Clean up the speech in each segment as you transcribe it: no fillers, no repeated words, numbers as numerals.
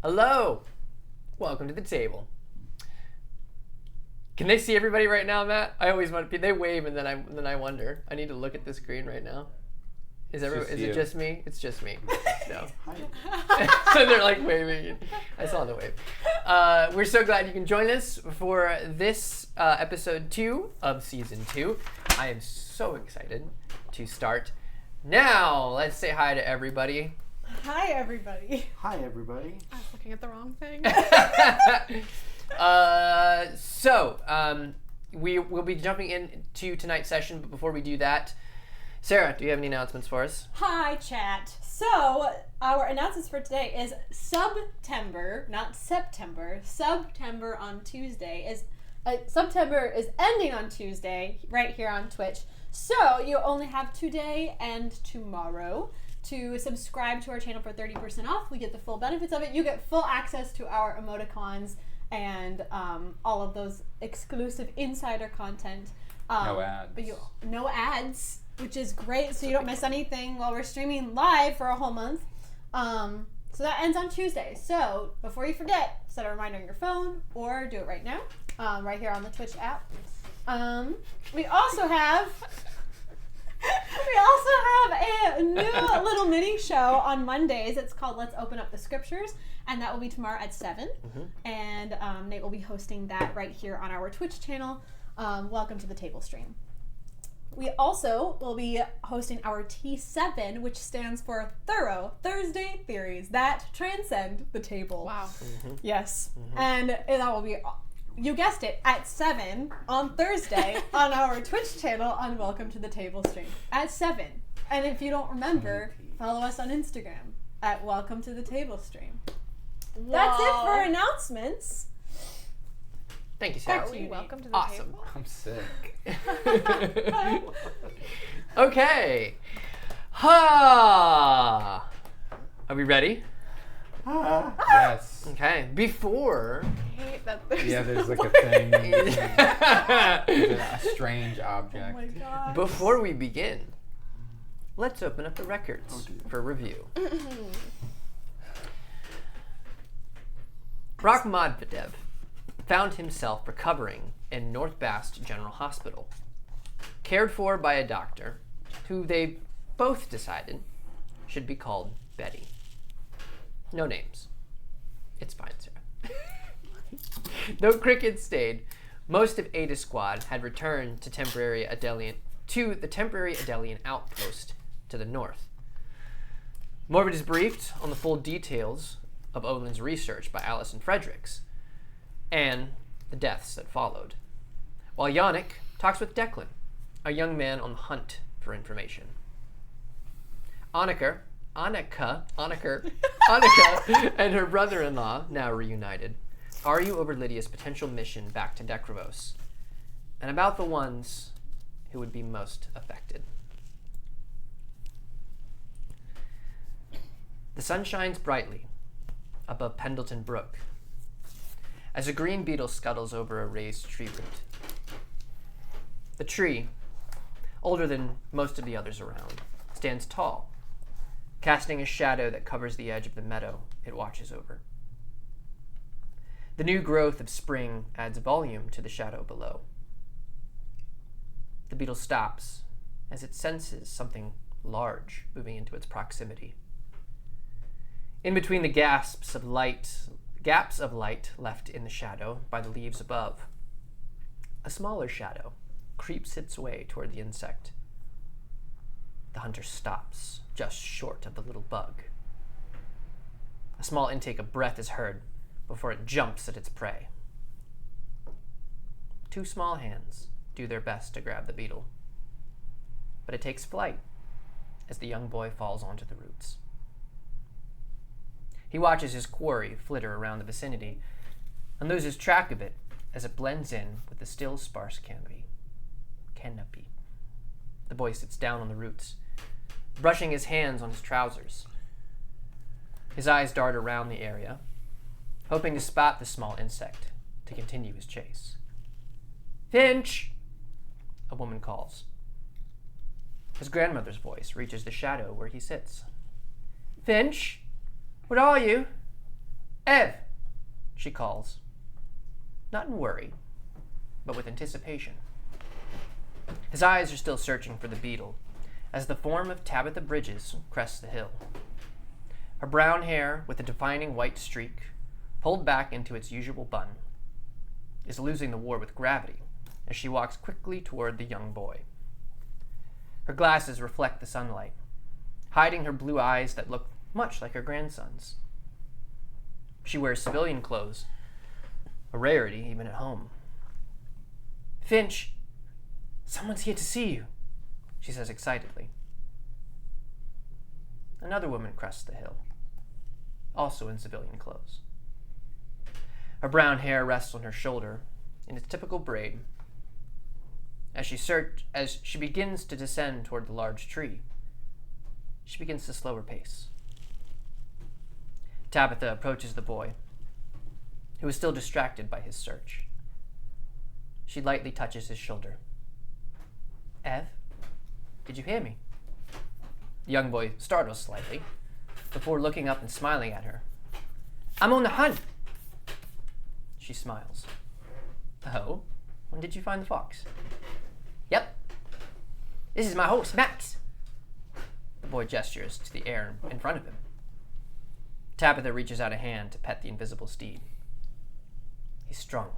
Hello. Welcome to the table. Can they see everybody right now, Matt? I always want to. They wave and then I wonder. I need to look at the screen right now. Is it just me? It's just me. No. So they're like waving. I saw the wave. We're so glad you can join us for this episode 2 of season 2. I am so excited to start. Now, let's say hi to everybody. Hi, everybody. Hi, everybody. I was looking at the wrong thing. We will be jumping into tonight's session, but before we do that, Sarah, do you have any announcements for us? Hi, chat. So, our announcements for today is September, not September. September on Tuesday is September is ending on Tuesday, right here on Twitch. So, you only have today and tomorrow to subscribe to our channel for 30% off. We get the full benefits of it. You get full access to our emoticons and all of those exclusive insider content. No ads. But no ads, which is great, so you don't miss anything while we're streaming live for a whole month. So that ends on Tuesday. So before you forget, set a reminder on your phone or do it right now, right here on the Twitch app. We also have a new little mini show on Mondays. It's called Let's Open Up the Scriptures, and that will be tomorrow at 7. Mm-hmm. And Nate will be hosting that right here on our Twitch channel. Welcome to the table stream. We also will be hosting our T7, which stands for Thorough Thursday Theories that transcend the table. Wow. Mm-hmm. Yes. Mm-hmm. And that will be, you guessed it, at 7 on Thursday on our Twitch channel on Welcome to the Table stream. At 7. And if you don't remember, follow us on Instagram at Welcome to the Table stream. Wow. That's it for announcements. Thank you, Sarah. Back to you, Nate. Welcome to the Awesome. table. I'm sick. Okay. Ha! Are we ready? Yes. Okay. Before. I hate that there's Yeah, there's like a thing. There's a strange Oh object. my god. Before we begin, let's open up the records for review. Rakhmadvadev found himself recovering in North Bast General Hospital, cared for by a doctor who they both decided should be called Betty. No names. It's fine, Sarah. Though Cricket stayed, most of Ada's squad had returned to the temporary Adelian outpost to the north. Morbid is briefed on the full details of Olin's research by Allison Fredericks and the deaths that followed, while Yannick talks with Declan, a young man on the hunt for information. Annika and her brother-in-law, now reunited, argue over Lydia's potential mission back to Dekrivos, and about the ones who would be most affected. The sun shines brightly above Pendleton Brook as a green beetle scuttles over a raised tree root. The tree, older than most of the others around, stands tall, casting a shadow that covers the edge of the meadow it watches over. The new growth of spring adds volume to the shadow below. The beetle stops as it senses something large moving into its proximity. In between the gaps of light left in the shadow by the leaves above, a smaller shadow creeps its way toward the insect. The hunter stops just short of the little bug. A small intake of breath is heard before it jumps at its prey. 2 small hands do their best to grab the beetle, but it takes flight as the young boy falls onto the roots. He watches his quarry flitter around the vicinity and loses track of it as it blends in with the still sparse canopy. The boy sits down on the roots, brushing his hands on his trousers. His eyes dart around the area, hoping to spot the small insect to continue his chase. "Finch!" a woman calls. His grandmother's voice reaches the shadow where he sits. "Finch, what are you?" Ev! She calls. Not in worry, but with anticipation. His eyes are still searching for the beetle as the form of Tabitha Bridges crests the hill. Her brown hair, with a defining white streak, pulled back into its usual bun, is losing the war with gravity as she walks quickly toward the young boy. Her glasses reflect the sunlight, hiding her blue eyes that look much like her grandson's. She wears civilian clothes, a rarity even at home. Finch, someone's here to see you, she says excitedly. Another woman crests the hill, also in civilian clothes. Her brown hair rests on her shoulder in its typical braid. As she begins to descend toward the large tree, she begins to slow her pace. Tabitha approaches the boy, who is still distracted by his search. She lightly touches his shoulder. Ev, did you hear me? The young boy startles slightly, before looking up and smiling at her. I'm on the hunt! She smiles. Oh, when did you find the fox? Yep. This is my horse, Max. The boy gestures to the air in front of him. Tabitha reaches out a hand to pet the invisible steed. He's strong.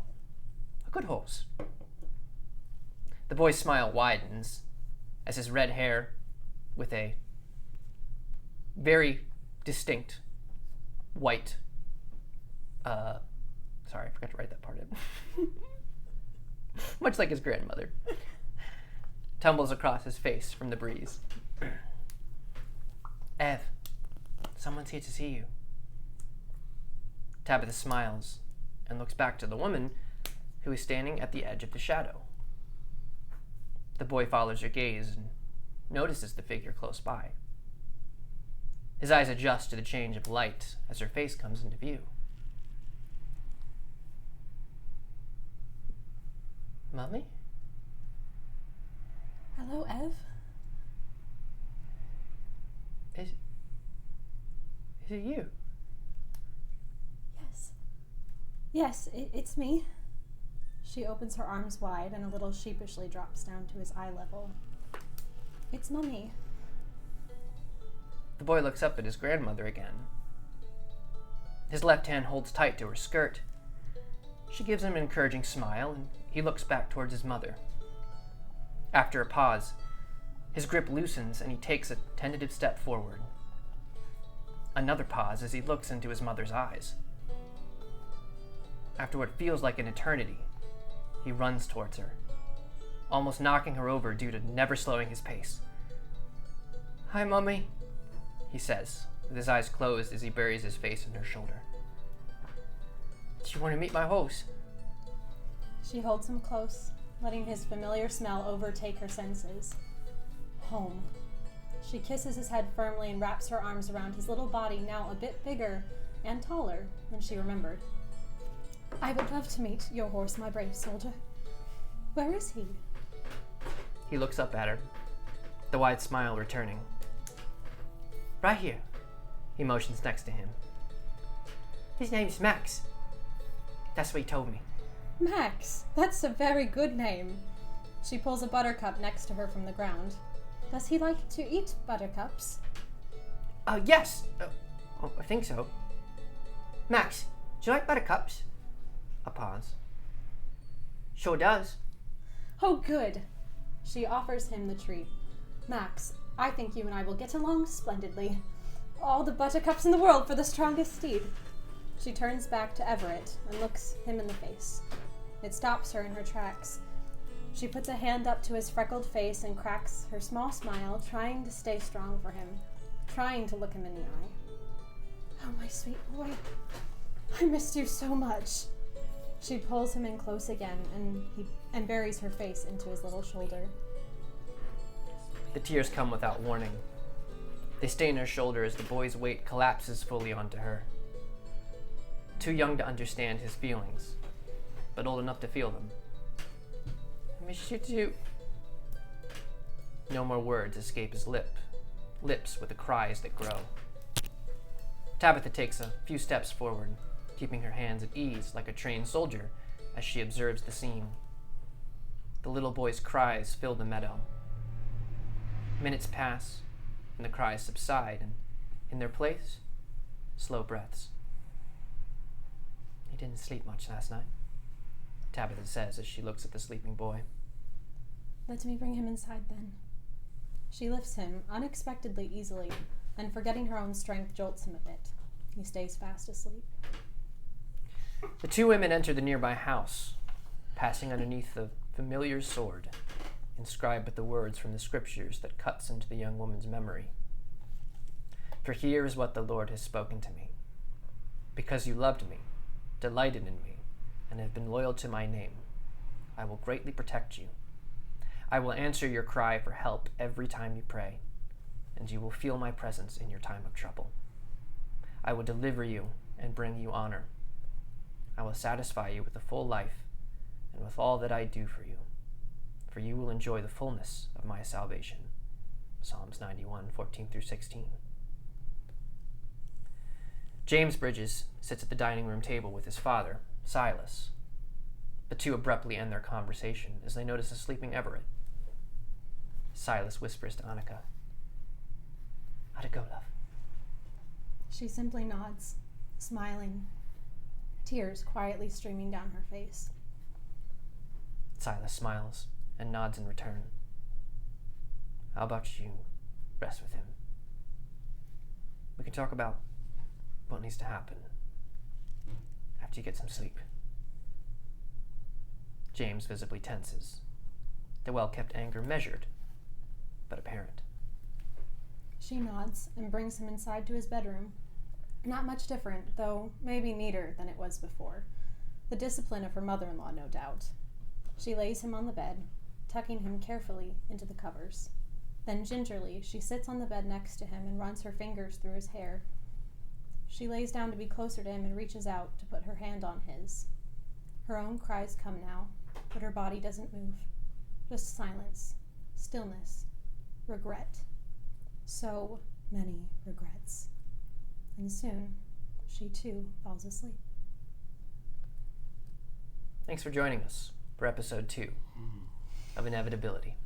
A good horse. The boy's smile widens as his red hair, with a very distinct white, sorry, I forgot to write that part in. Much like his grandmother, tumbles across his face from the breeze. Ev, someone's here to see you. Tabitha smiles and looks back to the woman who is standing at the edge of the shadow. The boy follows her gaze and notices the figure close by. His eyes adjust to the change of light as her face comes into view. Mummy? Hello, Ev. Is it you? Yes. Yes, it's me. She opens her arms wide and a little sheepishly drops down to his eye level. It's Mummy. The boy looks up at his grandmother again. His left hand holds tight to her skirt. She gives him an encouraging smile, and he looks back towards his mother. After a pause, his grip loosens and he takes a tentative step forward. Another pause as he looks into his mother's eyes. After what feels like an eternity, he runs towards her, almost knocking her over due to never slowing his pace. Hi, Mummy, he says, with his eyes closed as he buries his face in her shoulder. Do you want to meet my horse? She holds him close, letting his familiar smell overtake her senses. Home. She kisses his head firmly and wraps her arms around his little body, now a bit bigger and taller than she remembered. I would love to meet your horse, my brave soldier. Where is he? He looks up at her, the wide smile returning. Right here. He motions next to him. His name's Max. That's what he told me. Max, that's a very good name. She pulls a buttercup next to her from the ground. Does he like to eat buttercups? Yes. I think so. Max, do you like buttercups? A pause. Sure does. Oh, good. She offers him the treat. Max, I think you and I will get along splendidly. All the buttercups in the world for the strongest steed. She turns back to Everett and looks him in the face. It stops her in her tracks. She puts a hand up to his freckled face and cracks her small smile, trying to stay strong for him, trying to look him in the eye. Oh, my sweet boy. I missed you so much. She pulls him in close again and buries her face into his little shoulder. The tears come without warning. They stain her shoulder as the boy's weight collapses fully onto her. Too young to understand his feelings, but old enough to feel them. I miss you too. No more words escape his lips with the cries that grow. Tabitha takes a few steps forward, keeping her hands at ease like a trained soldier as she observes the scene. The little boy's cries fill the meadow. Minutes pass, and the cries subside, and in their place, slow breaths. "He didn't sleep much last night," Tabitha says as she looks at the sleeping boy. Let me bring him inside then. She lifts him unexpectedly easily, and forgetting her own strength, jolts him a bit. He stays fast asleep. The two women enter the nearby house, passing underneath the familiar sword, inscribed with the words from the scriptures that cuts into the young woman's memory. "For here is what the Lord has spoken to me. Because you loved me, delighted in me, and have been loyal to my name, I will greatly protect you. I will answer your cry for help every time you pray, and you will feel my presence in your time of trouble. I will deliver you and bring you honor. I will satisfy you with a full life and with all that I do for you will enjoy the fullness of my salvation." Psalms 91, 14 through 16. James Bridges sits at the dining room table with his father, Silas. The two abruptly end their conversation as they notice a sleeping Everett. Silas whispers to Annika, "How'd it go, love?" She simply nods, smiling, tears quietly streaming down her face. Silas smiles and nods in return. "How about you rest with him? We can talk about what needs to happen after you get some sleep." James visibly tenses, the well-kept anger measured, but apparent. She nods and brings him inside to his bedroom. Not much different, though maybe neater than it was before. The discipline of her mother-in-law, no doubt. She lays him on the bed, tucking him carefully into the covers. Then gingerly, she sits on the bed next to him and runs her fingers through his hair. She lays down to be closer to him and reaches out to put her hand on his. Her own cries come now, but her body doesn't move. Just silence, stillness, regret. So many regrets. And soon, she too falls asleep. Thanks for joining us for episode 2 of Inevitability.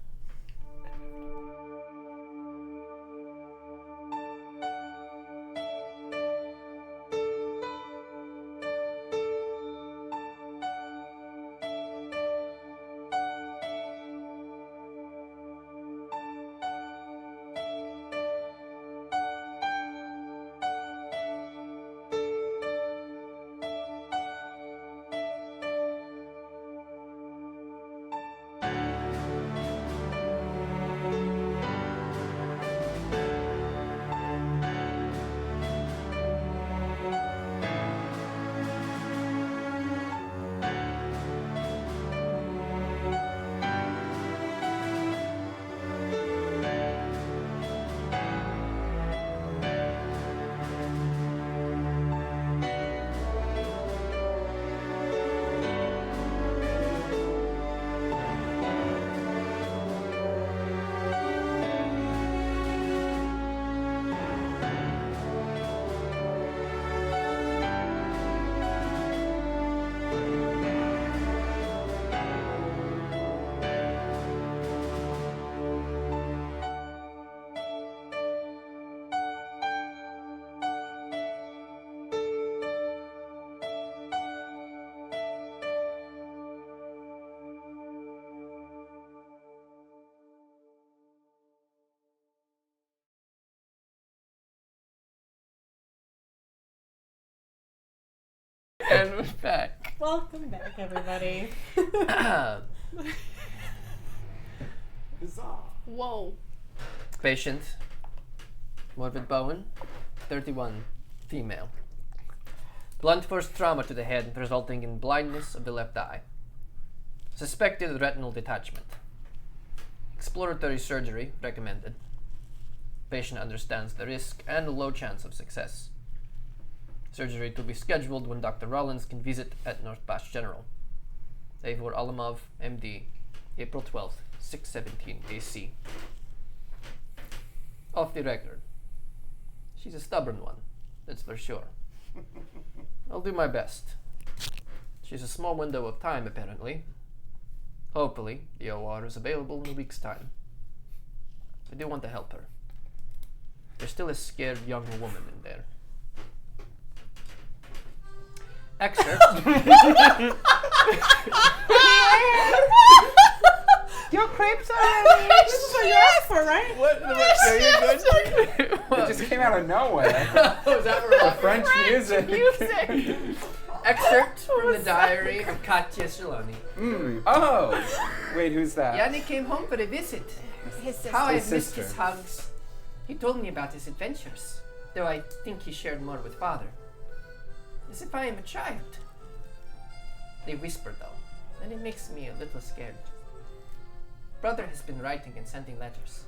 And we're back. Welcome back, everybody. Bizarre. Whoa. Patient, morbid Bowen, 31, female. Blunt force trauma to the head resulting in blindness of the left eye. Suspected retinal detachment. Exploratory surgery recommended. Patient understands the risk and low chance of success. Surgery to be scheduled when Dr. Rollins can visit at North Bash General. Eivor Alamov, MD, April 12th, 6:17 AC. Off the record. She's a stubborn one, that's for sure. I'll do my best. She's a small window of time, apparently. Hopefully, the OR is available in a week's time. I do want to help her. There's still a scared young woman in there. Excerpt. Your crepes already? This is what you asked for, right? What? Are you good? It just came out of nowhere. Was that The French music. Excerpt from the diary of Katya Shaloni. Oh! Wait, who's that? Yannick came home for a visit. His sister. How I His missed his sister. hugs. He told me about his adventures, though I think he shared more with father. As if I am a child. They whisper though, and it makes me a little scared. Brother has been writing and sending letters.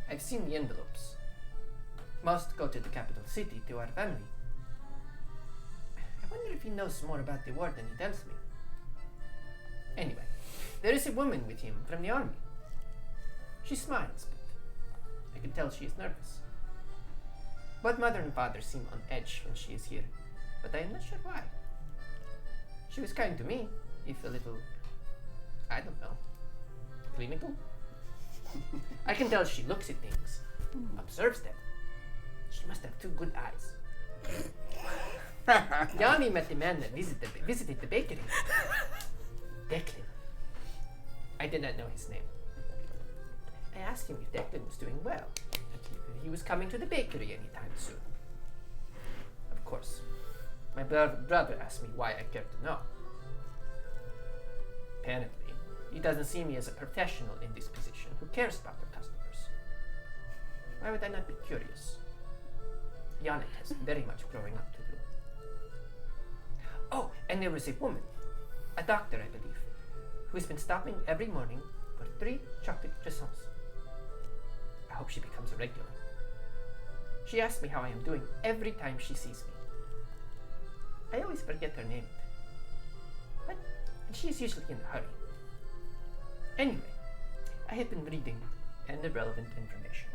I've seen the envelopes. Most go to the capital city, to our family. I wonder if he knows more about the war than he tells me. Anyway, there is a woman with him from the army. She smiles, but I can tell she is nervous. Both mother and father seem on edge when she is here, but I am not sure why. She was kind to me, if a little, I don't know, clinical. I can tell she looks at things, observes them. She must have two good eyes. Yanni met the man that visited the bakery. Declan. I did not know his name. I asked him if Declan was doing well, if he was coming to the bakery anytime soon. Of course, my brother asked me why I cared to know. Apparently, he doesn't see me as a professional in this position who cares about their customers. Why would I not be curious? Janet has very much growing up to do. Oh, and there was a woman, a doctor I believe, who has been stopping every morning for 3 chocolate croissants. I hope she becomes a regular. She asks me how I am doing every time she sees me. I always forget her name, but she's usually in a hurry. Anyway, I have been reading and irrelevant information.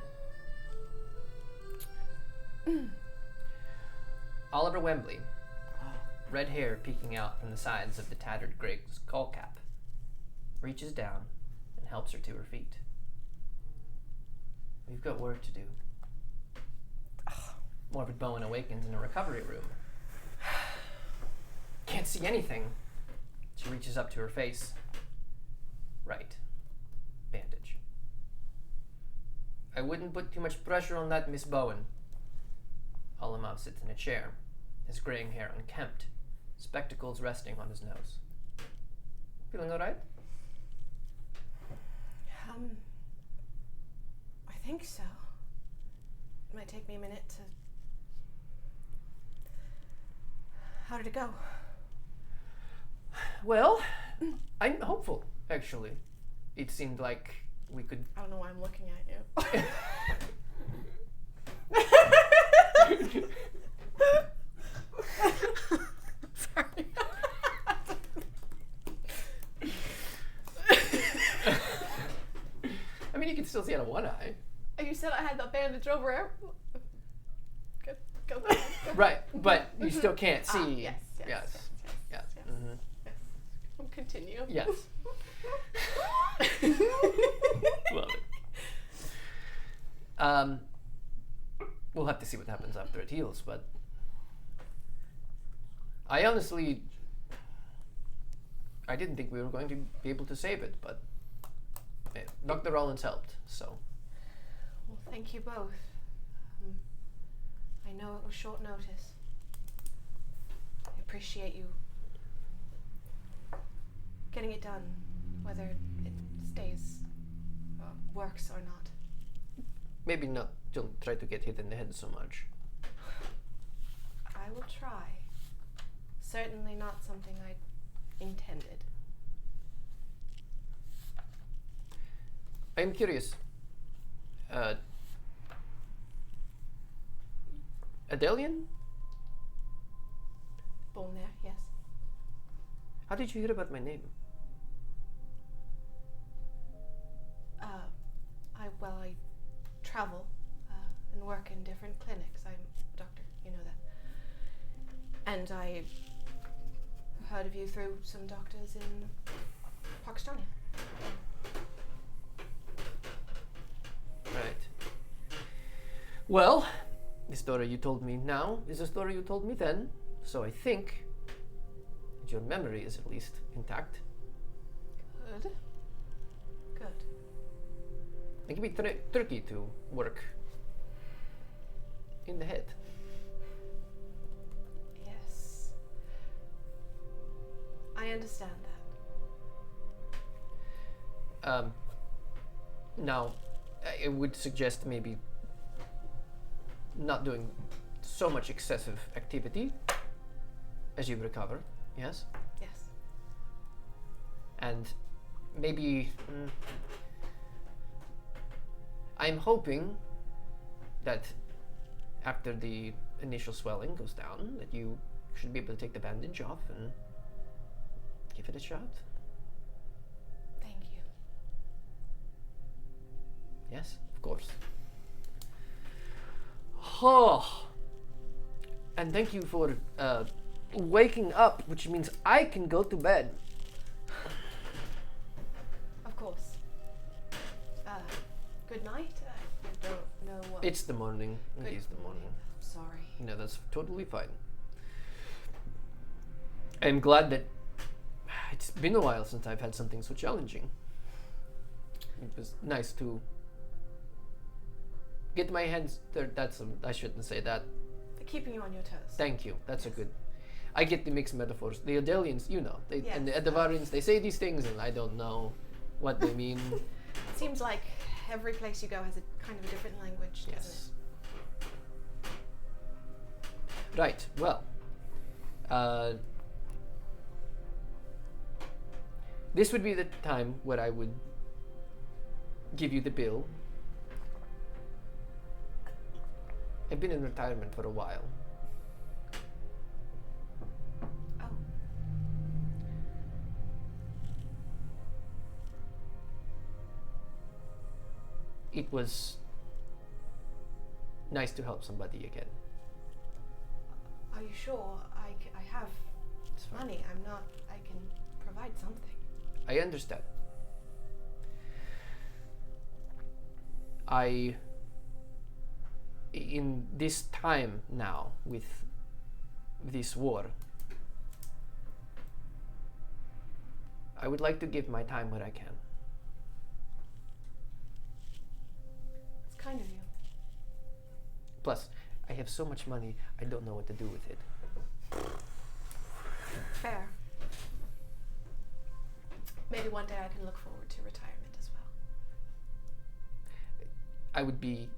Oliver Wembley, red hair peeking out from the sides of the tattered gray skull cap, reaches down and helps her to her feet. We've got work to do. Morbid Bowen awakens in a recovery room. Can't see anything. She reaches up to her face. Right. Bandage. I wouldn't put too much pressure on that, Miss Bowen. Olimov sits in a chair, his graying hair unkempt, spectacles resting on his nose. Feeling all right? I think so. It might take me a minute to... How did it go? Well, I'm hopeful, actually. It seemed like we could... I don't know why I'm looking at you. Sorry. I mean, you can still see out of one eye. You said I had the bandage over it. Go. Right, but you still can't see. Yes. Mhm. We'll continue. Yes. Love it. We'll have to see what happens after it heals, but I honestly, I didn't think we were going to be able to save it, but Dr. Rollins helped, so. Well, thank you both. I know it was short notice. I appreciate you getting it done, whether it stays, works or not. Maybe not, don't try to get hit in the head so much. I will try. Certainly not something I intended. I'm curious. Adelian? Born there, yes. How did you hear about my name? I travel and work in different clinics. I'm a doctor, you know that. And I heard of you through some doctors in Pakistania. Right. Well, the story you told me now is a story you told me then, so I think that your memory is at least intact. Good. Good. It can be tricky to work in the head. Yes. I understand that. Now, I would suggest maybe not doing so much excessive activity as you recover, yes? Yes. And maybe I'm hoping that after the initial swelling goes down, that you should be able to take the bandage off and give it a shot. Thank you. Yes, of course. Oh, and thank you for waking up, which means I can go to bed. Of course. Good night. I don't know what. It's the morning. It Good is the morning. Sorry. No, that's totally fine. I'm glad that it's been a while since I've had something so challenging. It was nice to get my hands there. I shouldn't say that. They're keeping you on your toes. Thank you. That's a Yes. good. I get the mixed metaphors. The Adelians, Yes. and the Edavarians, they say these things, and I don't know what they mean. It seems like every place you go has a kind of a different language, doesn't Yes. Right. Well, this would be the time where I would give you the bill. I've been in retirement for a while. it? Oh. It was nice to help somebody again. Are you sure? I have It's fine. money. I can provide something. I understand. In this time now, with this war, I would like to give my time where I can. It's kind of you. Plus, I have so much money, I don't know what to do with it. Fair. Maybe one day I can look forward to retirement as well. I would be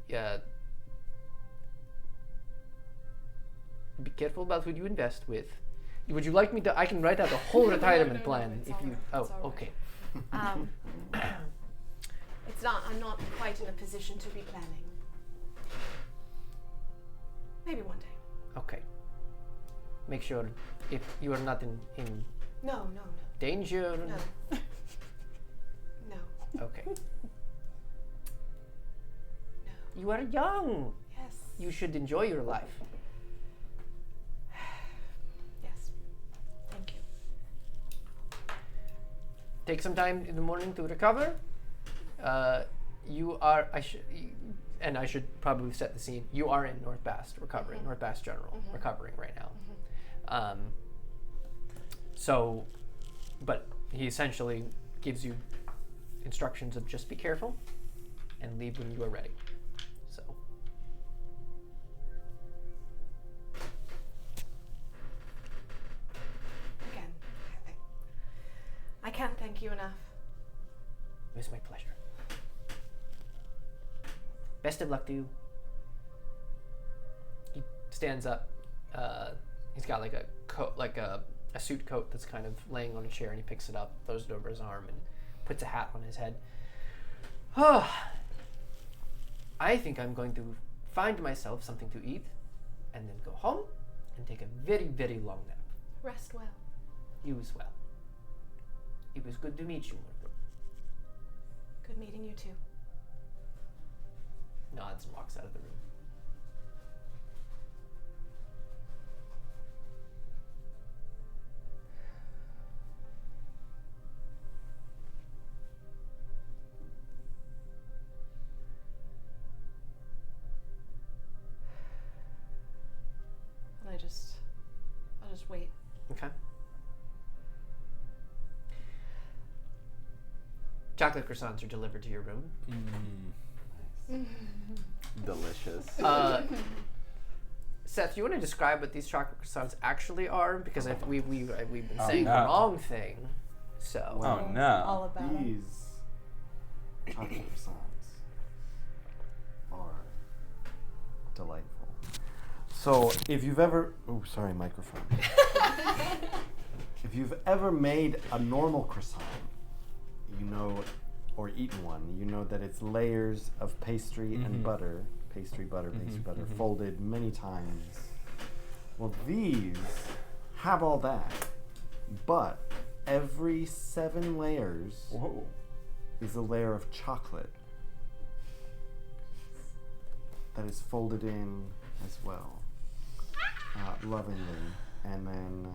careful about who you invest with. Would you like me to? I can write out a whole retirement No, plan it's if all you. right, Oh, it's all right. okay. It's not. I'm not quite in a position to be planning. Maybe one day. Okay. Make sure if you are not in No. danger. No. No. Okay. No. You are young. Yes. You should enjoy your life. Yes. Thank you. Take some time in the morning to recover. You are. And I should probably set the scene. You are in North Bast recovering. Mhm. North Bast General Mhm. recovering right now. Mhm. So, but he essentially gives you instructions of just be careful and leave when you are ready. So, Again, I can't thank you enough. it's my pleasure. Best of luck to you. He stands up. He's got like a coat, like a suit coat that's kind of laying on a chair, and he picks it up, throws it over his arm, and puts a hat on his head. I think I'm going to find myself something to eat, and then go home and take a very, very long nap. Rest well. You as well. It was good to meet you, Martha. Good meeting you too. Nods and walks out of the room. I'll just wait. Okay. Chocolate croissants are delivered to your room. Nice. Delicious. Seth, do you want to describe what these chocolate croissants actually are? Because we've been Oh, saying no. the wrong thing. So. Oh no. All about it. These chocolate croissants are delightful. So if you've ever, oh sorry, microphone. If you've ever made a normal croissant, you know, or eaten one, you know that it's layers of pastry and butter, pastry butter, folded many times. Well, these have all that, but every 7 layers Whoa. is a layer of chocolate that is folded in as well, lovingly, and then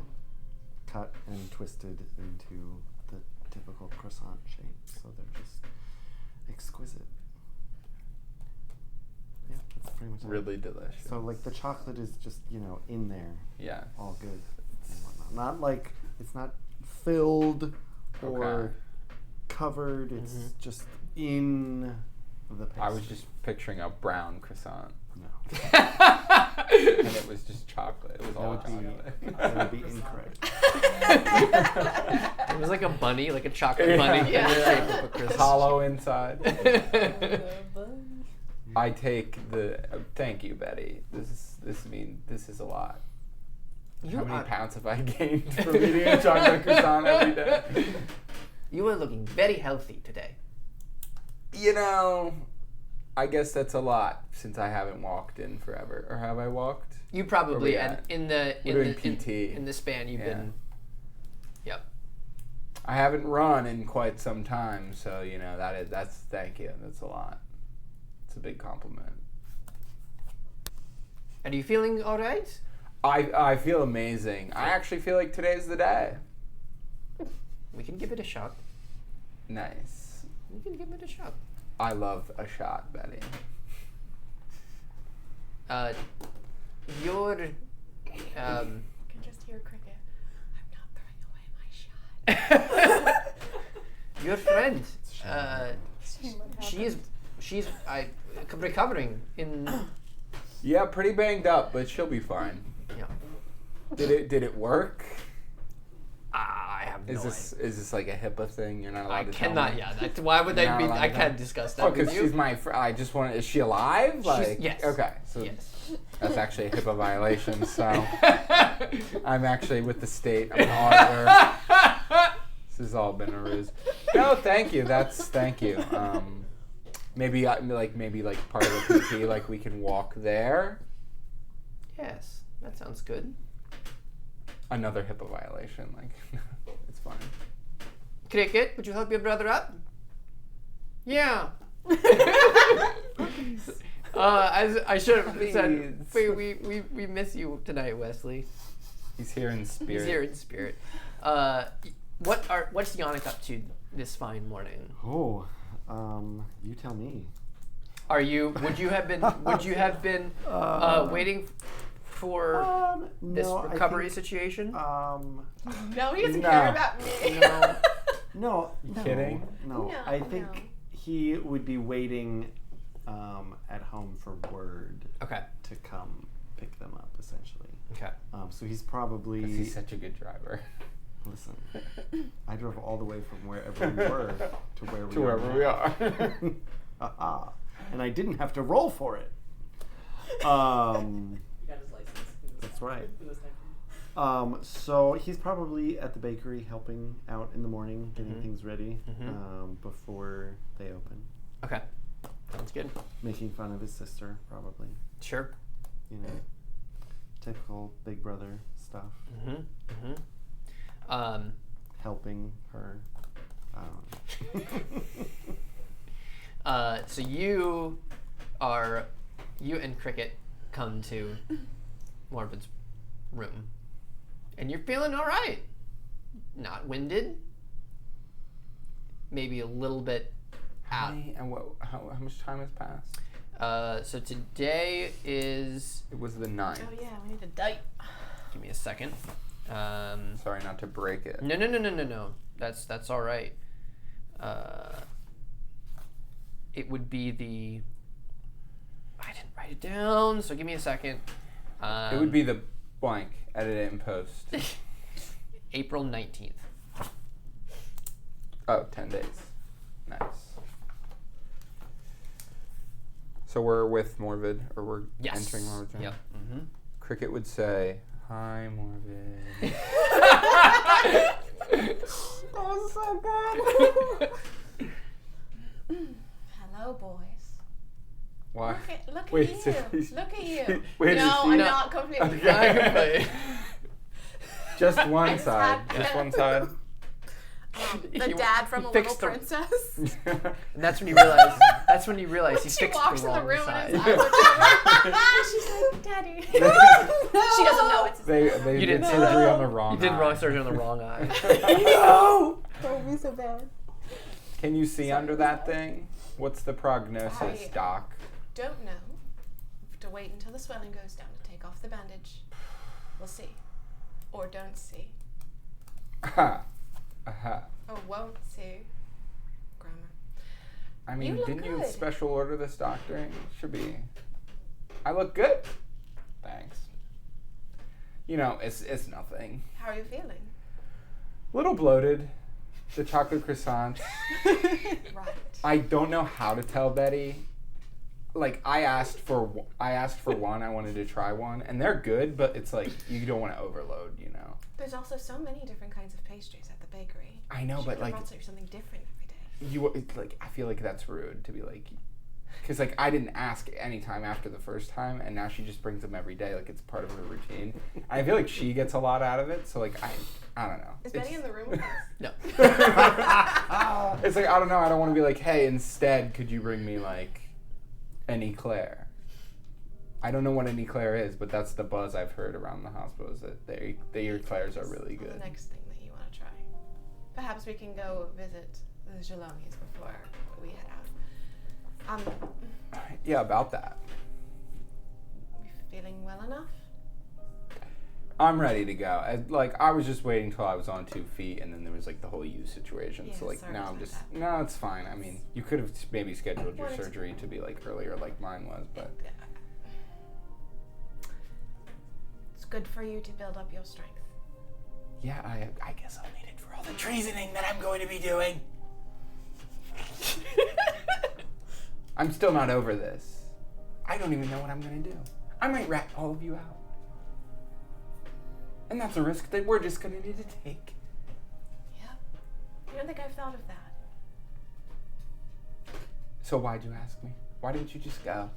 cut and twisted into the typical croissant shape. So they're just exquisite. Yeah, that's pretty much it. Really delicious. So like the chocolate is just, you know, in there, Yeah. all good and whatnot. Not like, it's not filled or Okay. covered, it's just in the pastry. I was just picturing a brown croissant. No. And it was just chocolate. It was all would be- chocolate. That would be incorrect. It was like a bunny, like a chocolate bunny in the shape of a crystal. Hollow inside. I take the. Thank you, Betty. This is a lot. How many pounds have I gained from eating a chocolate croissant every day? You are looking very healthy today. You know, I guess that's a lot since I haven't walked in forever. Or have I walked? You Where probably we and at? in the We're in doing the PT. in the span you've Yeah. been. Yep. I haven't run in quite some time, so you know that's thank you. That's a lot. It's a big compliment. Are you feeling all right? I feel amazing. I actually feel like today's the day. We can give it a shot. Nice. We can give it a shot. I love a shot, Betty. Your I can just hear Cricket. I'm not throwing away my shot. your friend. Shame. She's recovering in. Yeah, pretty banged up, but she'll be fine. Yeah. Did it work? I have no Is this like a HIPAA thing? You're not allowed I to tell cannot. me? Yeah. Why would You're that not be? allowed I to can't tell- discuss that Oh, with because you. she's my friend. I just want. Is she alive? Like, yes. Okay. So Yes. that's actually a HIPAA violation. So I'm actually with the state. I'm an auditor. This has all been a ruse. No, thank you. Thank you. Maybe part of the PT, like we can walk there. Yes. That sounds good. Another HIPAA violation. Like, it's fine. Cricket, would you help your brother up? Yeah. As I should have said, we miss you tonight, Wesley. He's here in spirit. He's here in spirit. What's Yannick up to this fine morning? Oh, you tell me. Would you have been waiting for this No, I recovery think, situation? No, he doesn't No. care about me. No, kidding? No, No, I think no. he would be waiting at home for word Okay. to come pick them up, essentially. Okay. So he's probably. 'Cause he's such a good driver. Listen, I drove all the way from wherever we were to where we To are. wherever we are. Aha. And I didn't have to roll for it. He got his license. That's right. It was time. So he's probably at the bakery helping out in the morning, getting Mhm. things ready Mhm. before they open. Okay. Sounds good. Making fun of his sister, probably. Sure. You know, typical big brother stuff. Mm-hmm. Mm-hmm. Helping her. I don't know. So you and Cricket come to Morbid's room, and you're feeling all right. Not winded. Maybe a little bit out. And how much time has passed? So today is. It was the 9th. Oh yeah, we need a date. Give me a second. Sorry not to break it. No. That's all right. It would be the. I didn't write it down, so give me a second. It would be the blank. Edit it and post. April 19th. Oh, 10 days. Nice. So we're with Morvid, or we're entering Morvid's room? Yep. Mm-hmm. Cricket would say, "Hi, Morvid." That was so good. Hello, boys. Why? Look at Wait, you. so he's- Look at you. Wait, is no, she- I'm No. not completely. Okay. I can play. Just one just side. had- Just one side. The He- dad from he A Little fixed the- Princess. And that's when you realize. That's when you realize he She fixed walks the in the wrong room side. and his eyes are covered. She's like, "Daddy." She doesn't know it's his They dad. they You did didn't surgery on the wrong. You did eye. wrong surgery on the wrong eye. No! That would be so bad. Can you see under that thing? What's the prognosis, I- Doc? Don't know. Have to wait until the swelling goes down to take off the bandage. We'll see. Or don't see. Aha. Aha. Or won't see. Grammar. I mean, You look didn't you good. special order this doctoring? Should be. I look good. Thanks. You know, it's nothing. How are you feeling? Little bloated. The chocolate croissants. Right. I don't know how to tell Betty. Like I asked for one. I wanted to try one, and they're good, but it's like you don't want to overload, you know. There's also so many different kinds of pastries at the bakery. I know, She but could've like brought you something different every day. it's like I feel like that's rude to be like, because like I didn't ask any time after the first time, and now she just brings them every day, like it's part of her routine. I feel like she gets a lot out of it, so like I don't know. Is Betty in the room with us? No. It's like I don't know. I don't want to be like, hey, instead, could you bring me like an eclair? I don't know what an eclair is, but that's the buzz I've heard around the hospital is that the eclairs are really On good. The next thing that you want to try. Perhaps we can go visit the Jalomies before we head out. Yeah, about that. You feeling well enough? I'm ready to go. I was just waiting till I was on 2 feet, and then there was like the whole you situation. Yeah, so like sorry now I'm about just that. no, it's fine. I mean, you could have maybe scheduled your Well, it's- surgery to be like earlier, like mine was, but It's good for you to build up your strength. yeah, I guess I'll need it for all the treasoning that I'm going to be doing. I'm still not over this. I don't even know what I'm going to do. I might rat all of you out. And that's a risk that we're just going to need to take. Yep. I don't think I've thought of that. So why'd you ask me? Why didn't you just go?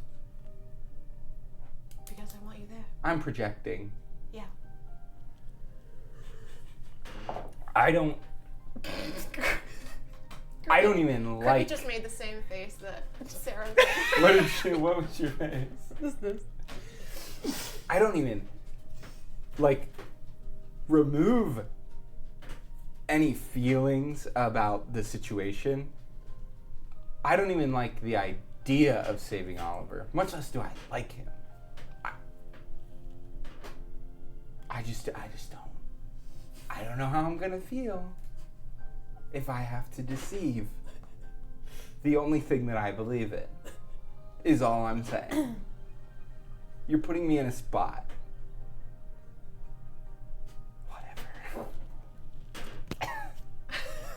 Because I want you there. I'm projecting. Yeah. I don't even Kirby like. just made the same face that Sarah What was your face? I don't even like remove any feelings about the situation. I don't even like the idea of saving Oliver, much less do I like him. I just don't. I don't know how I'm gonna feel if I have to deceive the only thing that I believe in, is all I'm saying. You're putting me in a spot. Whatever.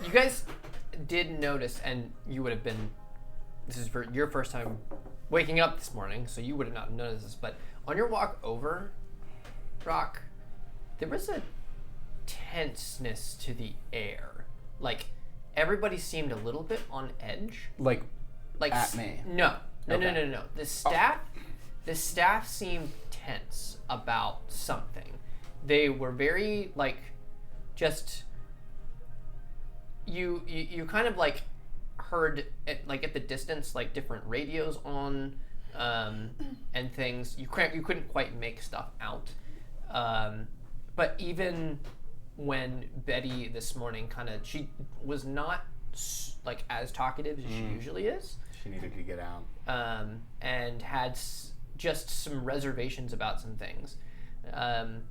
You guys did notice, and you would have been. This is for your first time waking up this morning, so you would have not noticed this. But on your walk over, Rock, there was a tenseness to the air. Like everybody seemed a little bit on edge. Like Like at me. No. Okay. No. The staff seemed tense about something. They were very like just you kind of like heard like at the distance like different radios on and things. You couldn't quite make stuff out. But even when Betty this morning she was not like as talkative as she usually is. She needed to get out. And had just some reservations about some things. And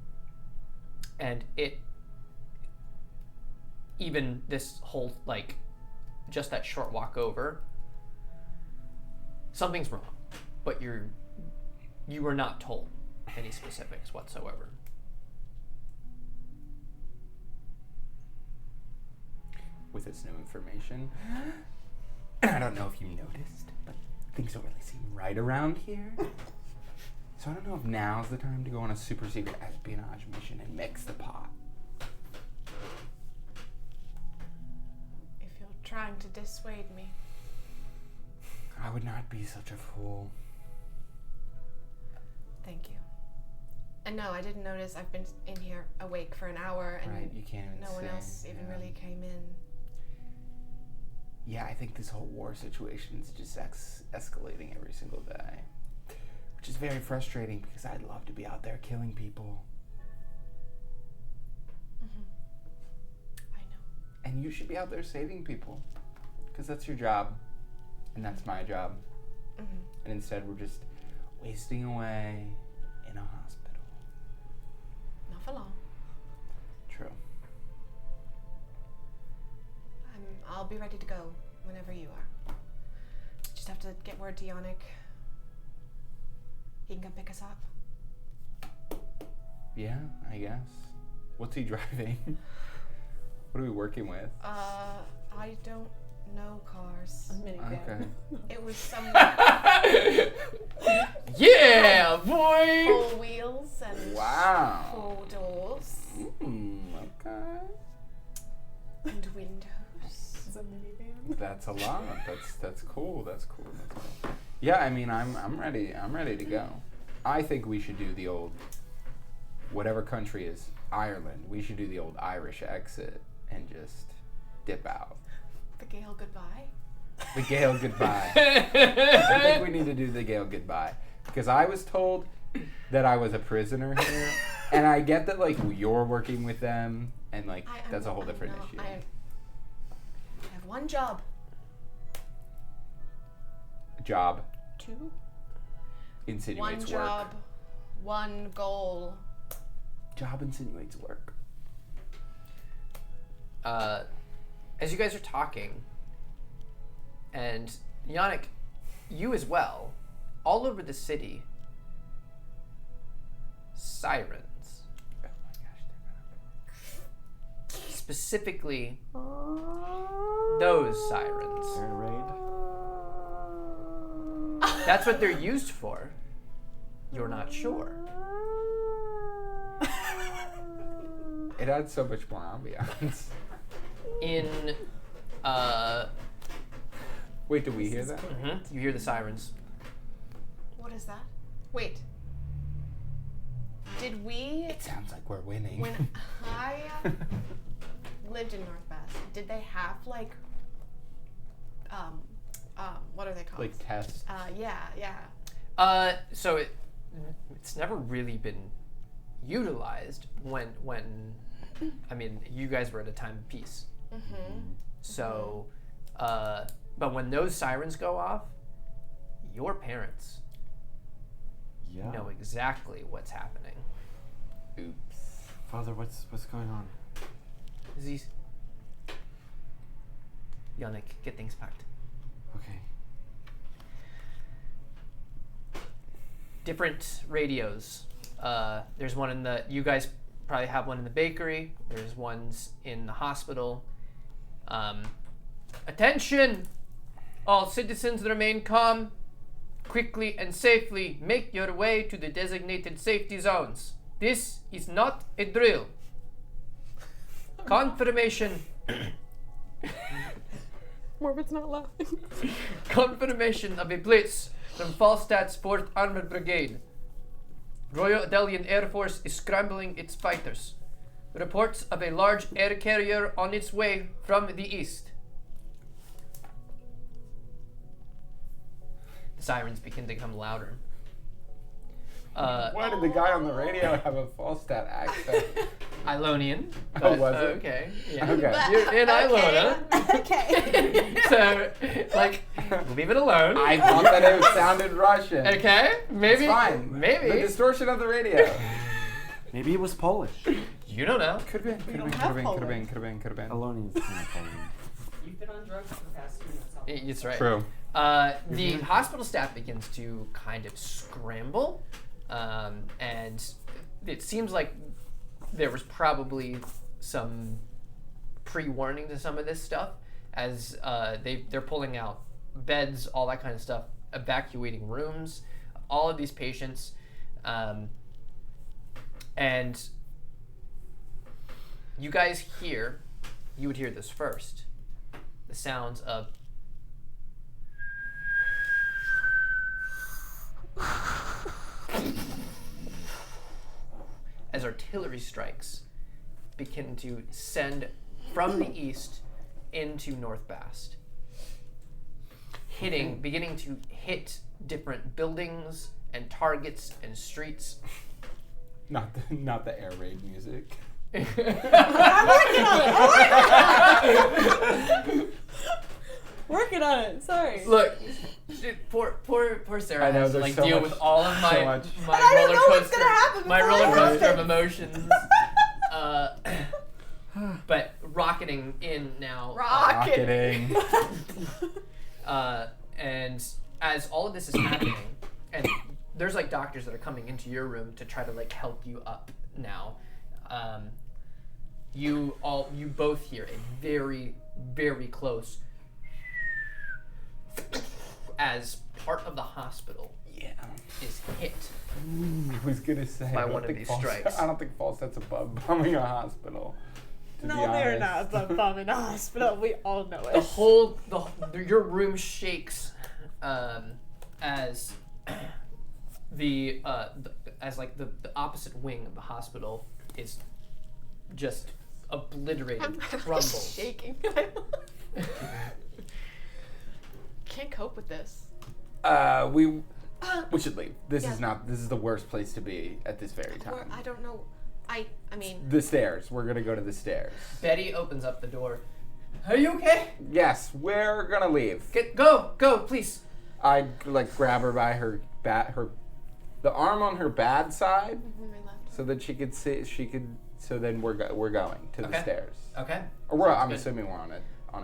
even this whole, like, just that short walk over, something's wrong, but you were not told any specifics whatsoever. With this new information, I don't know if you noticed, but things don't really seem right around here. So I don't know if now's the time to go on a super secret espionage mission and mix the pot. If you're trying to dissuade me. I would not be such a fool. Thank you. And no, I didn't notice. I've been in here awake for an hour, and Right, you can't even no one see, else even yeah. really came in. Yeah, I think this whole war situation is just escalating every single day. Which is very frustrating because I'd love to be out there killing people. I know. And you should be out there saving people. Because that's your job. And that's my job. And instead we're just wasting away in a hospital. Not for long. True. I'll be ready to go whenever you are. Just have to get word to Yannick. He can come pick us up. Yeah, I guess. What's he driving? What are we working with? I don't know cars. A minivan. Okay. It was some Yeah, boy! full wheels and Wow. full doors Okay. and windows. It's a minivan. That's a lot. That's cool. That's cool. Yeah, I mean, I'm ready. I'm ready to go. I think we should do the old, whatever country is Ireland. We should do the old Irish exit and just dip out. The Gale goodbye. The Gale goodbye. I think we need to do the Gale goodbye because I was told that I was a prisoner here, and I get that like you're working with them, and like that's a whole different issue. I have one job. Job Two. insinuates One work. job. One goal. Job insinuates work. As you guys are talking, and Yannick, you as well, all over the city, sirens. Oh my gosh, Specifically, those sirens. Air raid. That's what they're used for. You're not sure. it adds so much more ambiance. In, Wait, do we hear that? you hear the sirens. What is that? Wait. Did we, It sounds like we're winning. when I lived in Northwest, did they have like, what are they called? like tests. Yeah. So it's never really been utilized when I mean, you guys were at a time of peace. So, but when those sirens go off, your parents Yeah. know exactly what's happening. Oops. Father, what's going on? These Yannick, get things packed. Okay. Different radios. There's one in the. You guys probably have one in the bakery. There's ones in the hospital. Attention! All citizens remain calm. Quickly and safely make your way to the designated safety zones. This is not a drill. Confirmation. Morbid's not laughing. Confirmation of a blitz from Falstad's 4th Armored Brigade. Royal Italian Air Force is scrambling its fighters. Reports of a large air carrier on its way from the east. The sirens begin to become louder. Why did the guy on the radio have a Falstaff accent? Ilonian. Oh, But, was it? Okay. Yeah. Okay. You're in Ilona. Okay. So, like, leave it alone. I thought that it sounded Russian. Okay. Maybe. It's fine. Maybe. The distortion of the radio. Maybe it was Polish. You don't know. Could have been. don't Could have have been. Could have been. Poland. Could have been. Could have been. Aloni's kind of Polish. You've been on drugs for the past 2 minutes. It's right. True. The hospital staff begins to kind of scramble, and it seems like there was probably some pre-warning to some of this stuff, as they're pulling out beds, all that kind of stuff, evacuating rooms, all of these patients, and you guys you would hear this first, the sounds of as artillery strikes begin to send from the east into North Bast, beginning to hit different buildings and targets and streets. Not the air raid music. I'm working on it. Working on it. Sorry. Look, poor Sarah I know, has to there's like so deal much- with all of so my much. my And I don't roller know what's coaster, gonna happen my before it roller coaster of happens. emotions. But rocketing in now. Rocketing. And as all of this is happening, and there's like doctors that are coming into your room to try to like help you up now. You both hear a very, very close as part of the hospital Yeah. is hit. I was gonna say. By I don't one of think these Falls- strikes. I don't think Falset's above bombing a hospital. To be No, they're honest. not above bombing a hospital. We all know it. Your room shakes as the opposite wing of the hospital is just obliterated, I'm crumbles. shaking. Can't cope with this. We should leave. This Yeah. is not. This is the worst place to be at this very time. I don't know. I mean, The stairs. We're gonna go to the stairs. Betty opens up the door. Are you okay? Yes, we're gonna leave. Go, please. I'd like grab her by the arm on her bad side, my left. so that she could see. So then we're going to the Okay. stairs. Okay. Or I'm good. assuming we're on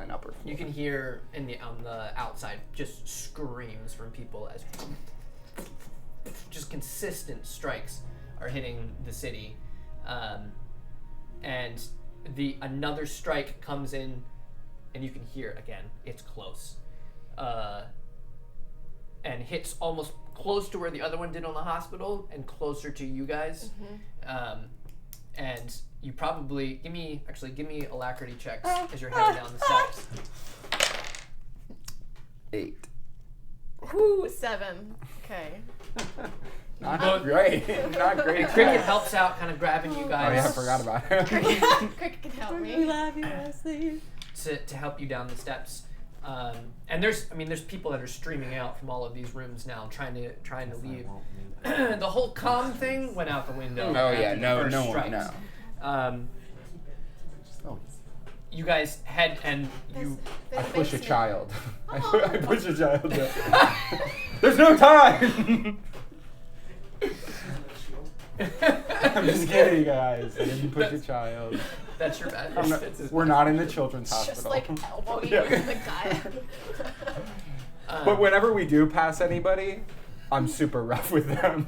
an upper floor. You can hear on the outside just screams from people as just consistent strikes are hitting the city, and another strike comes in, and you can hear it again. It's close, and hits almost close to where the other one did on the hospital, and closer to you guys. And you probably give me alacrity checks as you're heading down the steps. 8. Whoo, 7. Okay. Not great. Not great. Cricket helps out, kind of grabbing you Oh guys yeah, I forgot about it. Cricket can help We me. love you, Leslie. to help you down the steps. And there's people that are streaming out from all of these rooms now, trying to leave. The whole calm thing went out the window. Oh yeah, after the no first one, strikes. no. You guys head and you. I push a child. I push a child. There's no time. I'm just kidding, guys. I didn't push a child. That's your bad. We're not in the children's Just hospital. like elbowing Yeah. the guy. But whenever we do pass anybody, I'm super rough with them.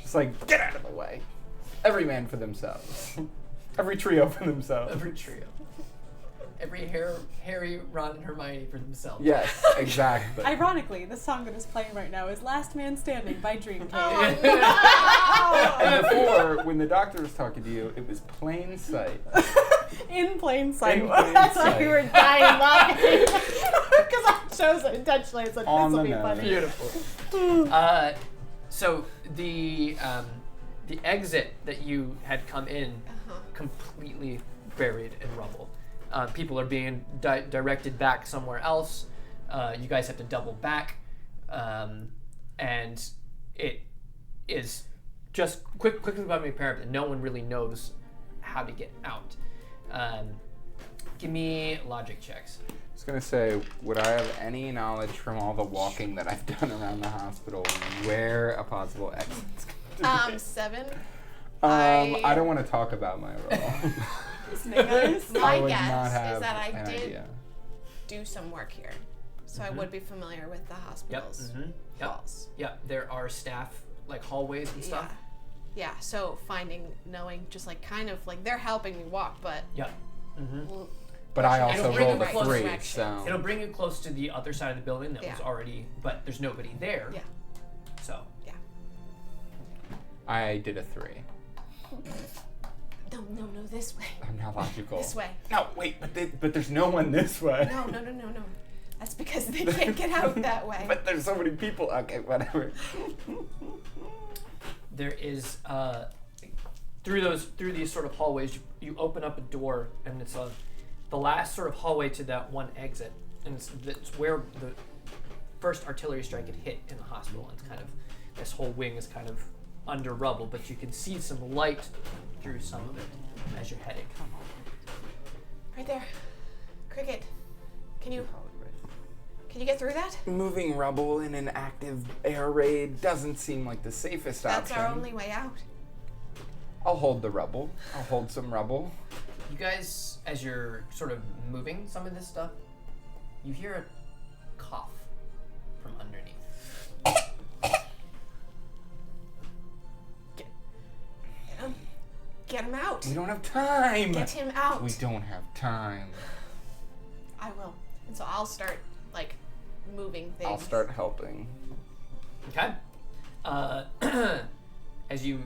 Just like, get out of the way. Every man for themselves. Every trio for themselves. Every trio. Every Harry, Ron, and Hermione for themselves. Yes, exactly. Ironically, the song that is playing right now is "Last Man Standing" by Dream King. And before, when the doctor was talking to you, it was plain sight. In plain sight. In plain That's why sight. we were dying laughing. Because I chose it intentionally. It's like, On this will the be nose. funny. Beautiful. So the exit that you had come in, completely buried in rubble. People are being directed back somewhere else. You guys have to double back, and it is just quickly becoming apparent that no one really knows how to get out. Give me logic checks. I was gonna say, would I have any knowledge from all the walking that I've done around the hospital where a possible exit's going to be? 7. I don't want to talk about my role. Snake eyes. I My would not guess have is that I an did idea. do some work here, so I would be familiar with the hospital's Yep. walls. Yep. There are staff like hallways and stuff. Yeah. So knowing, just like kind of like they're helping me walk, but Yep. But I It'll also bring rolled you a close 3, direction. so It'll bring you close to the other side of the building that was Yeah. already, but there's nobody there. Yeah. So. I did a 3. No, this way. I'm not logical. This way. No, wait, but there's no one this way. No. That's because they can't get out that way. But there's so many people. Okay, whatever. There is through these sort of hallways, you open up a door, and it's the last sort of hallway to that one exit, and it's where the first artillery strike had hit in the hospital. And it's kind of this whole wing is kind of under rubble, but you can see some light through some of it as you're heading. Right there. Cricket. Can you get through that? Moving rubble in an active air raid doesn't seem like the safest That's option. our only way out. I'll hold the rubble. I'll hold some rubble. You guys, as you're sort of moving some of this stuff, you hear a cough from underneath. Get him out. We don't have time. Get him out. We don't have time. I will. And so I'll start like moving things. I'll start helping. Okay. As you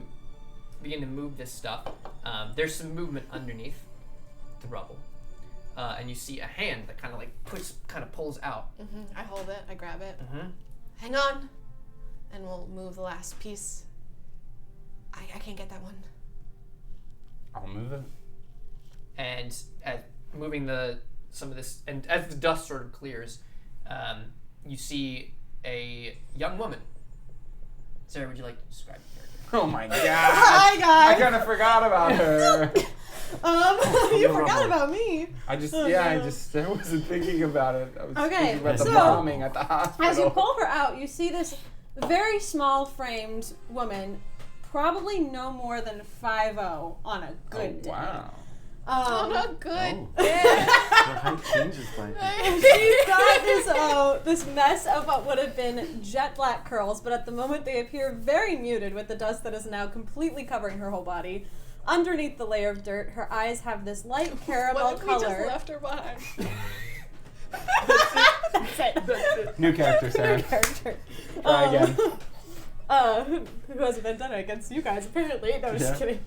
begin to move this stuff, there's some movement underneath the rubble, and you see a hand that kind of pulls out. I hold it. I grab it. Mm-hmm. Hang on, and we'll move the last piece. I can't get that one. I'll move it. And at moving some of this, and as the dust sort of clears, you see a young woman. Sarah, would you like to describe the character? Oh my god. Hi guys. I kind of forgot about her. You forgot about me. I wasn't thinking about it. I was Okay, thinking about the so, bombing at the hospital. As you pull her out, you see this very small framed woman, probably no more than 5'0" on a good day. Wow. Not good. Oh. The height changes by She's got this mess of what would have been jet black curls, but at the moment they appear very muted with the dust that is now completely covering her whole body. Underneath the layer of dirt, her eyes have this light caramel What if we just color. left her behind? That's it. New character, Sarah. New character. Try again. Who has a vendetta against you guys, apparently. No, just Yeah. kidding.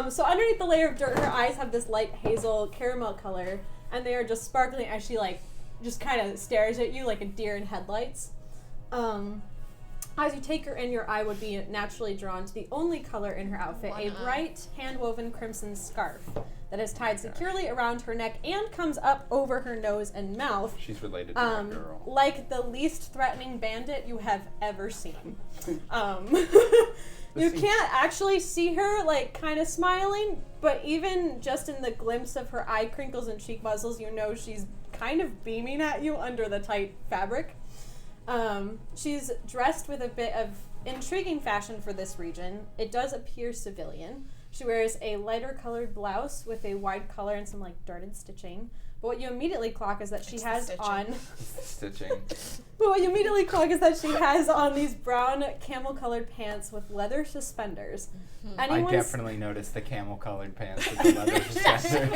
So underneath the layer of dirt, her eyes have this light hazel caramel color, and they are just sparkling as she, just kind of stares at you like a deer in headlights. As you take her in, your eye would be naturally drawn to the only color in her outfit, One a eye. bright, hand-woven crimson scarf that is tied securely around her neck and comes up over her nose and mouth. She's related to that girl. Like the least threatening bandit you have ever seen. You can't actually see her, kind of smiling, but even just in the glimpse of her eye crinkles and cheek muzzles, you know she's kind of beaming at you under the tight fabric. She's dressed with a bit of intriguing fashion for this region. It does appear civilian. She wears a lighter colored blouse with a wide collar and some darted stitching. But what you immediately clock is that she It's the has stitching. on. Stitching. But what you immediately clock is that she has on these brown camel-colored pants with leather suspenders. I definitely noticed the camel-colored pants with the leather suspenders.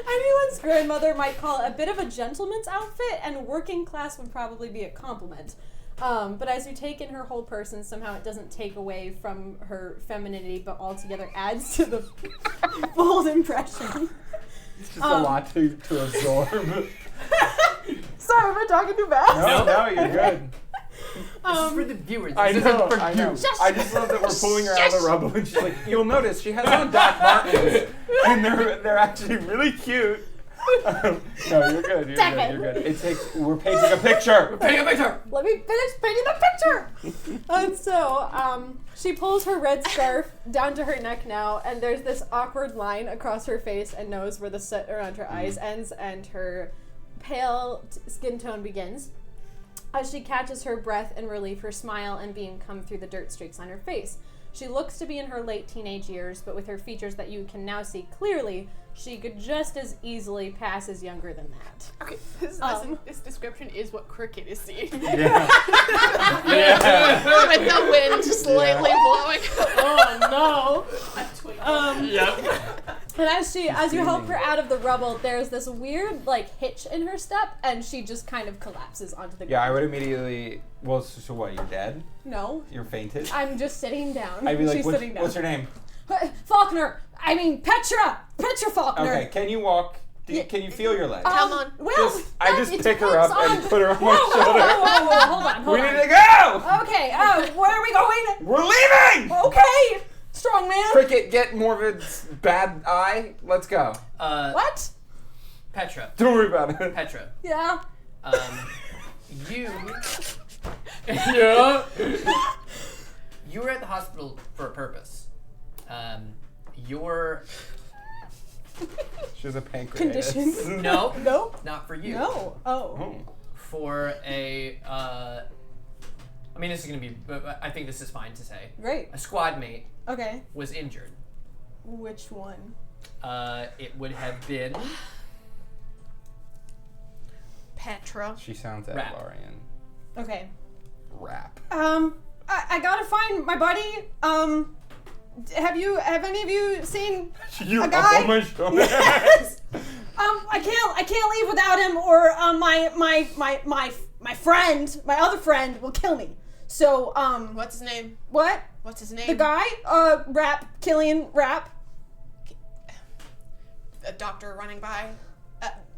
Anyone's grandmother might call it a bit of a gentleman's outfit, and working class would probably be a compliment. But as you take in her whole person, somehow it doesn't take away from her femininity, but altogether adds to the bold impression. It's just a lot to absorb. Sorry, am I talking too fast? No, you're good. This is for the viewers. I This know, isn't for I you. know. I just love that we're pulling her out of the rubble, and she's like, you'll notice she has on Doc Martens, and they're actually really cute. No, you're good. You're Damn good. it. You're good. We're painting a picture. Paint a picture. Let me finish painting the picture. And so, she pulls her red scarf down to her neck now, and there's this awkward line across her face and nose where the soot around her eyes ends, and her pale skin tone begins. As she catches her breath in relief, her smile and beam come through the dirt streaks on her face. She looks to be in her late teenage years, but with her features that you can now see clearly, she could just as easily pass as younger than that. Okay, this description is what Cricket is seeing. Yeah. With the wind slightly blowing. Oh no! Yep. And as you help her out of the rubble, there's this weird hitch in her step, and she just kind of collapses onto the ground. Yeah, I would immediately. Well, so what? You're dead? No, You're fainted? I'm just sitting down. I'd be like, She's sitting down. what's her name? Faulkner. I mean Petra Faulkner. Okay, can you walk? Can you feel your legs? Come on. Well, I just it pick her up depends and put her on my Whoa, shoulder. hold on. We need to go! Okay, where are we going? We're leaving! Okay, strong man. Cricket, get Morvid's bad eye. Let's go. What? Petra. Don't worry about it. Petra. Yeah. You. Yeah. You were at the hospital for a purpose. Your She has a pancreas. Condition. no, No. not for you. No. Oh. Oh. For a. I mean, this is gonna be. I think this is fine to say. Great. A squad mate Okay. was injured. Which one? It would have been. Petra. She sounds Rap. Adlarian. Okay. Rap. I gotta find my buddy. Have any of you seen You a up guy? on my shoulder. Yes. I can't leave without him, or my friend, my other friend, will kill me. So What's his name? what? What's his name? The guy? Killian Rap. A doctor running by.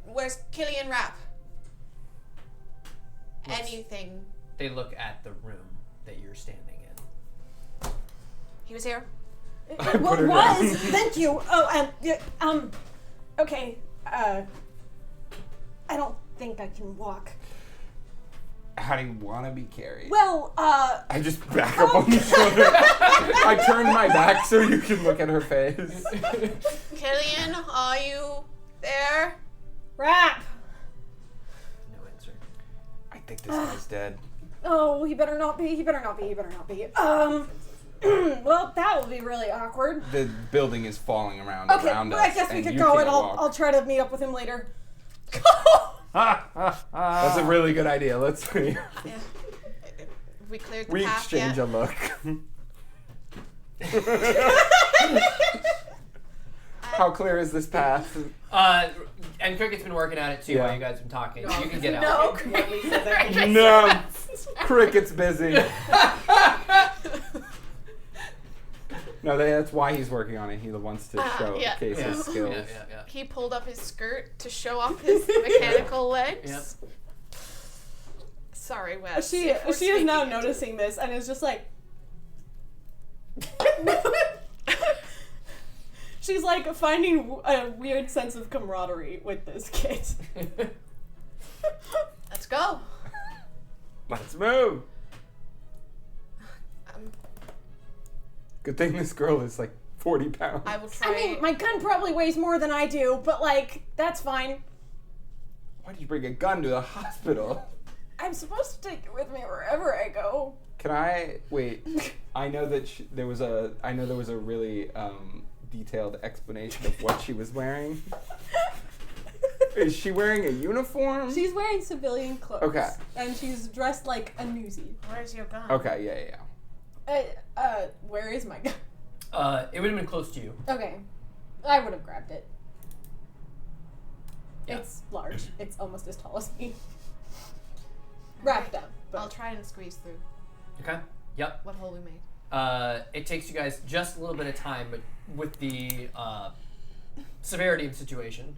Where's Killian Rapp? Yes. Anything. They look at the room that you're standing in. He was here. It put her was. down. Thank you. Oh, and okay. I don't think I can walk. How do you want to be carried? Well, I just back up on the shoulder. I turn my back so you can look at her face. Killian, are you there? Rap. No answer. I think this guy's dead. Oh, he better not be. He better not be. He better not be. Well, that will be really awkward. The building is falling around Okay, us. I guess we and could you go, can't and walk. I'll try to meet up with him later. That's a really good idea. Let's see. Yeah. We cleared the We path exchange yet? a look. How clear is this path? And Cricket's been working at it too Yeah. while you guys have been talking. You can get out. No, Cricket's busy. No, that's why he's working on it. He wants to showcase his skills. Yeah. He pulled up his skirt to show off his mechanical legs. Yep. Sorry, Wes. She if we're is now speaking into- noticing this and is just like. She's like finding a weird sense of camaraderie with this kid. Let's go. Let's move. Good thing this girl is like 40 pounds. I will try. I mean, my gun probably weighs more than I do, but that's fine. Why did you bring a gun to the hospital? I'm supposed to take it with me wherever I go. Can I wait? I know that there was a really detailed explanation of what she was wearing. Is she wearing a uniform? She's wearing civilian clothes. Okay. And she's dressed like a newsie. Where's your gun? Okay, yeah. Where is my gun? It would have been close to you. Okay. I would have grabbed it. Yeah. It's large. It's almost as tall as me. Wrapped up. But I'll try and squeeze through Okay. Yep. what hole we made. It takes you guys just a little bit of time, but with the severity of the situation,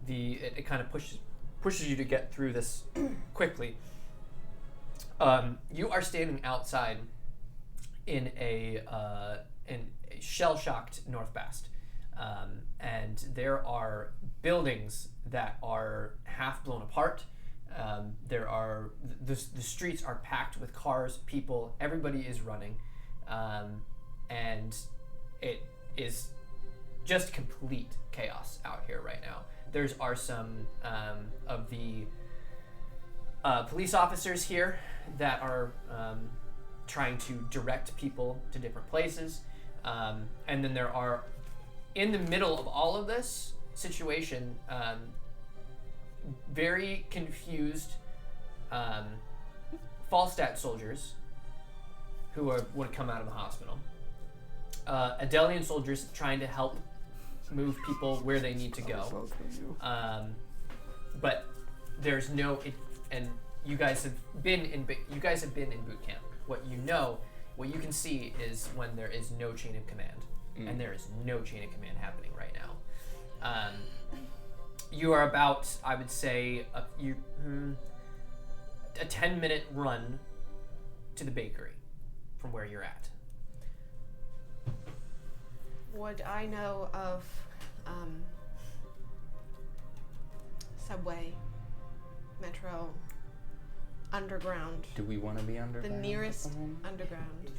it kind of pushes you to get through this quickly. You are standing outside in a shell-shocked North Bast. And there are buildings that are half blown apart. There are the streets are packed with cars, people. Everybody is running, and it is just complete chaos out here right now. There's are some of the police officers here that are trying to direct people to different places, and then there are, in the middle of all of this situation, very confused Falstaff soldiers who would come out of the hospital. Adelian soldiers trying to help move people where they need to go. But there's no, and you guys have been in boot camp. What you can see is when there is no chain of command, and there is no chain of command happening right now. You are about, I would say, a 10-minute run to the bakery from where you're at. Would I know of subway, metro, underground? Do we want to be underground? The nearest underground.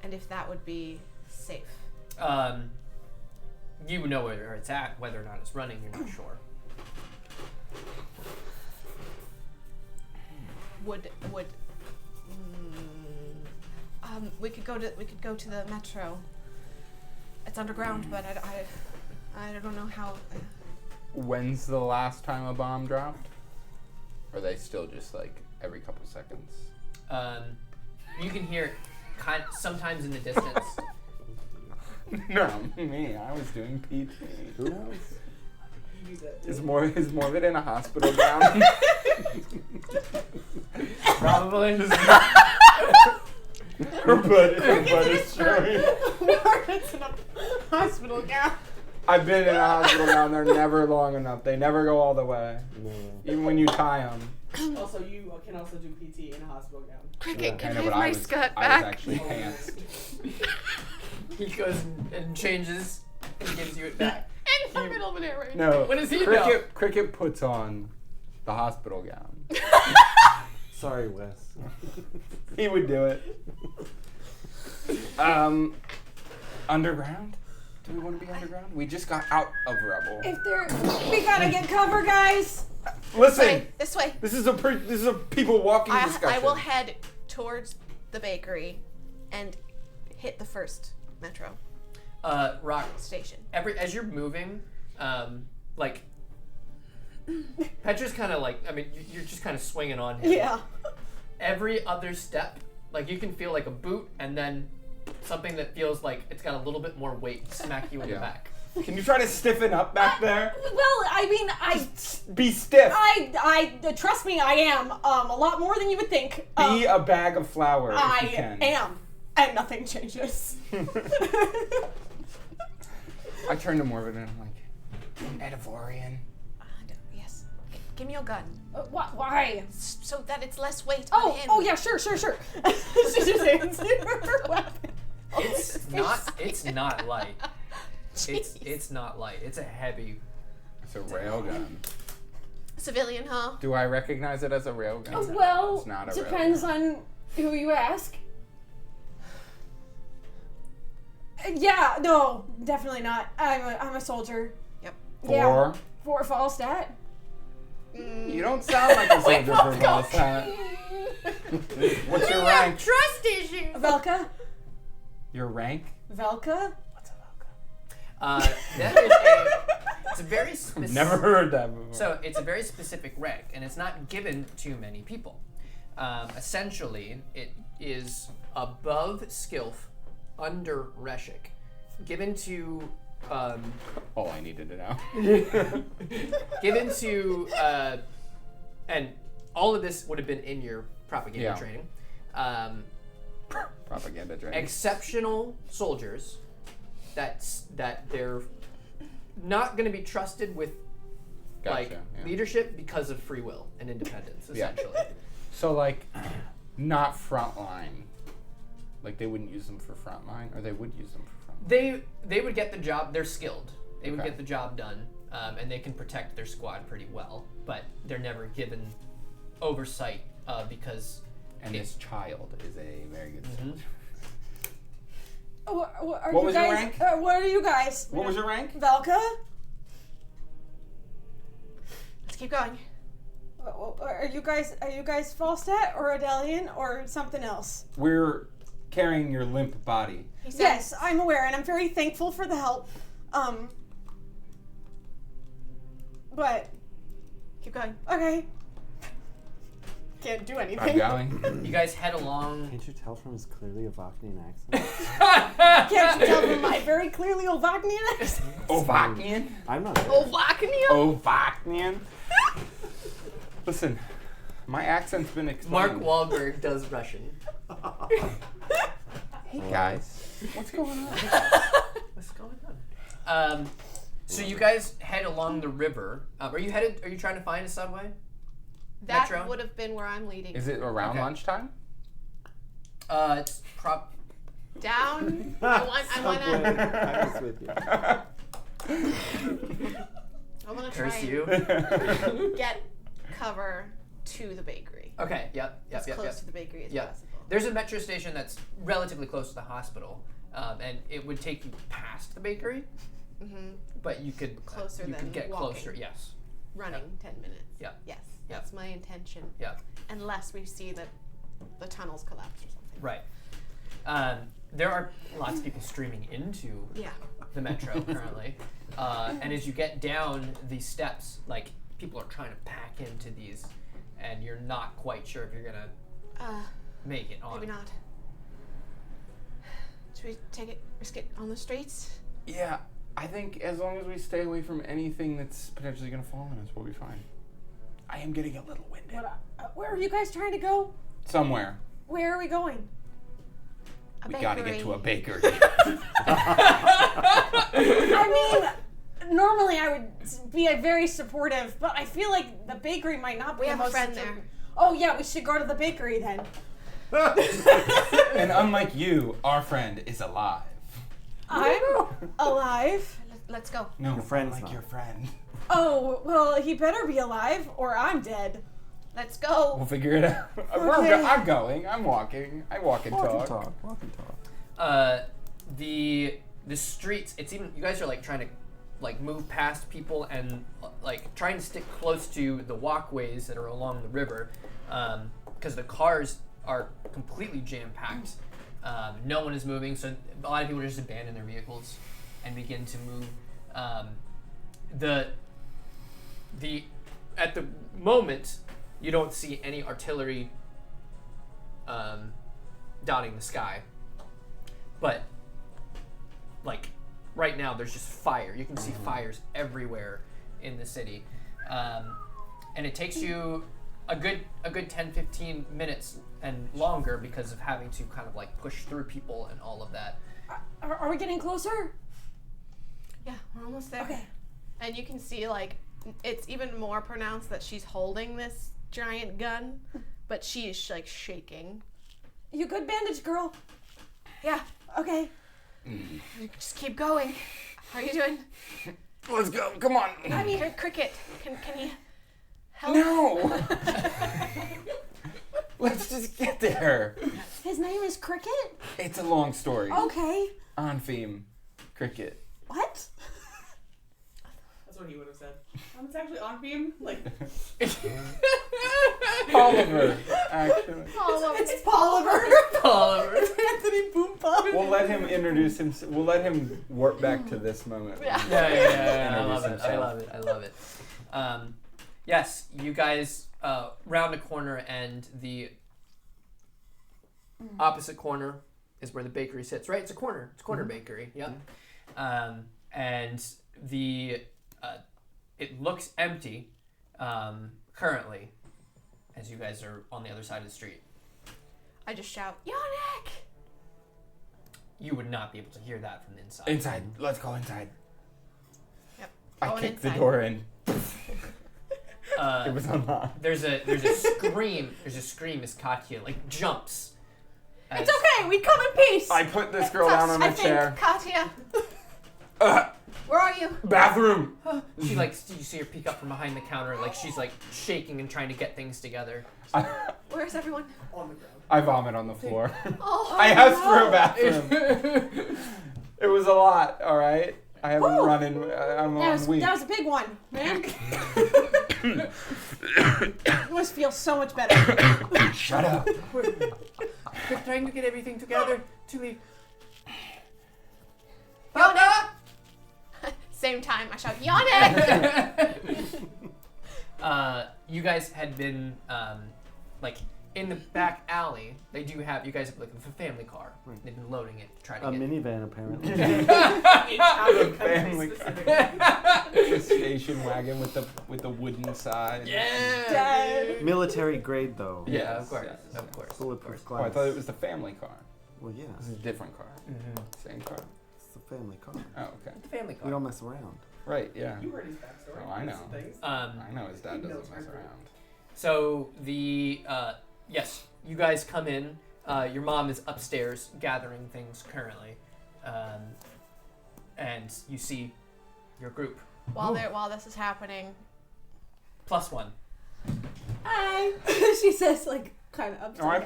And if that would be safe. You know where it's at. Whether or not it's running, you're not sure. We could go to the metro. It's underground, but I don't know how. When's the last time a bomb dropped? Or are they still just like every couple seconds? You can hear sometimes in the distance. No, me. I was doing PT. Who knows? Is Morgan in a hospital gown? Probably. Her butt is showing. Margaret's in a hospital gown. I've been in a hospital gown. They're never long enough. They never go all the way. No. Even when you tie them. Also, you can also do PT in a hospital gown. Cricket, can I have my skirt back? I was actually pants. He goes and changes and gives you it back. And I'm in over there right No. What does he Cricket puts on the hospital gown. Sorry, Wes. He would do it. Underground? Do we want to be underground? We just got out of Rebel. We gotta get cover, guys. Listen, This way. this is a people walking discussion. I will head towards the bakery and hit the first metro Rock. station. As you're moving, like Petra's kind of like, I mean, you're just kind of swinging on him. Yeah. Every other step, like you can feel like a boot, and then something that feels like it's got a little bit more weight smack you in the back. Can you try to stiffen up back there? Well, I mean, Be stiff. I trust me, I am a lot more than you would think. Be a bag of flour if you I can. am, and nothing changes. I turn to Morgan and I'm like, Edivorian. Yes. Give me your gun. Why? So that it's less weight on him. Oh yeah, sure. She just hands her weapon. It's not light. It's not light. It's a heavy. It's a railgun. Civilian, huh? Do I recognize it as a railgun? Well, It's not a depends on who you ask. Yeah, no, definitely not. I'm a soldier. Yep. Yeah. For Falstaff. You don't sound like a soldier for Falstaff. What's your rank? Trust issues. Velka. Your rank? Velka. What's a Velka? It's a very specific. Never heard that before. So it's a very specific rank, and it's not given to many people. Essentially, it is above Skilf, under Reshik, given to. All I needed to know. Given to, and all of this would have been in your propaganda training. Propaganda training. Exceptional soldiers that they're not going to be trusted with leadership because of free will and independence, essentially. So like, not frontline. Like they wouldn't use them for frontline, or they would use them for frontline. They would get the job. They're skilled. They would Okay. get the job done, and they can protect their squad pretty well. But they're never given oversight because. And this child is a very good soldier. Are What you was your guys, rank? what are you guys? What was your rank? Velka? Let's keep going. Are you guys Falstad or Adelian or something else? We're carrying your limp body. He said, Yes, I'm aware, and I'm very thankful for the help. But keep going. okay. Can't do I'm anything. going. You guys head along. Can't you tell from his clearly Avaknian accent? Can't you tell from my very clearly Ovagnian accent? Ovakian? I'm not sure. Ovakian? Listen, my accent's been Mark explained. Wahlberg does Russian. Hey guys, what's going on? What's going on? So you guys head along the river. Are you trying to find a subway? That Metro? would have been where I'm leading. Is it around Okay. lunchtime? It's Down. I wanna I was with you. try curse and you. get cover to the bakery. Okay. Yep. As close to the bakery as Yep. possible. There's a metro station that's relatively close to the hospital, and it would take you past the bakery, Mm-hmm. but you could Closer you than could get walking. closer. Yes. Running 10 minutes. Yep. Yes. Yep. That's my intention. Yep. Unless we see that the tunnels collapse or something. Right. There are lots of people streaming into Yeah. the metro currently, and as you get down these steps, like people are trying to pack into these, and you're not quite sure if you're gonna make it on. Maybe not. Should we risk it on the streets? Yeah, I think as long as we stay away from anything that's potentially going to fall on us, we'll be fine. I am getting a little winded. Where are you guys trying to go? Somewhere. Where are we going? A We gotta get to a bakery. I mean, normally I would be very supportive, but I feel like the bakery might not be We the have a most friend supportive. there. Oh yeah, we should go to the bakery then. And unlike you, our friend is alive. I'm alive. Let's go. No, Your friend's like not. your friend. Oh, well, he better be alive or I'm dead. Let's go. We'll figure it out. Okay. I'm going. I'm walking. I walk and talk. Walk and talk. The streets. It's even you guys are like trying to like move past people and like trying to stick close to the walkways that are along the river, because the cars are completely jam packed. No one is moving, so a lot of people just abandon their vehicles and begin to move. At the moment, you don't see any artillery dotting the sky, but like right now, there's just fire. You can see fires everywhere in the city, and it takes you a good 10-15 minutes and longer because of having to kind of like push through people and all of that. Are we getting closer? Yeah, we're almost there. Okay. And you can see, like, it's even more pronounced that she's holding this giant gun, but she is, like, shaking. You good, bandage girl? Yeah, Okay. just keep going. How are you doing? Let's go. Come on. I mean, Cricket, can he help? No. Let's just get there. His name is Cricket? It's a long story. Okay. On theme. Cricket. What? That's what he would have said. It's actually on beam. Like, Oliver, actually. It's Poliver. Oliver. Anthony Boompa. We'll let him introduce himself. We'll let him warp back to this moment. Yeah. Yeah. I love Introduce it. I himself. love it. Yes, you guys round a corner, and the opposite corner is where the bakery sits. Right, it's a corner. It's a corner bakery. Yep. And the it looks empty currently, as you guys are on the other side of the street. I just shout, Yannick! You would not be able to hear that from the inside. Inside. Let's go inside. Yep. I Going kicked the inside. door in. It was unlocked. There's a scream. There's a scream as Katya like jumps It's okay. We come in peace. I put this girl down on a chair. Katya, where are you? Bathroom. She like you see her peek up from behind the counter, like she's like shaking and trying to get things together. Where's everyone? On the ground. I vomit on the floor. Oh, I asked for a bathroom. It was a lot. All right. I haven't run in. I'm on week. That was a big one, man. You must feel so much better. Shut up. We're trying to get everything together to leave. Yone! Same time, I shout, Yone! You guys had been like in the back alley. They do have you guys have like a family car. They've been loading it to try to A get. minivan, apparently. A family car. A station wagon with the wooden side. Yeah. Military grade, though. Yeah, of course, yes. of course. Bulletproof Oh, I glass. thought it was the family car. Well, yeah. This is a different car. Mm-hmm. Same car. It's the family car. Oh, okay. The family We car. don't mess around. Right. Yeah. You heard his backstory. Oh, I know. Some things. I know his dad doesn't mess around. So the yes, you guys come in. Your mom is upstairs gathering things currently, and you see your group While this is happening, +1. Hi. She says, like, kind of upset. No, I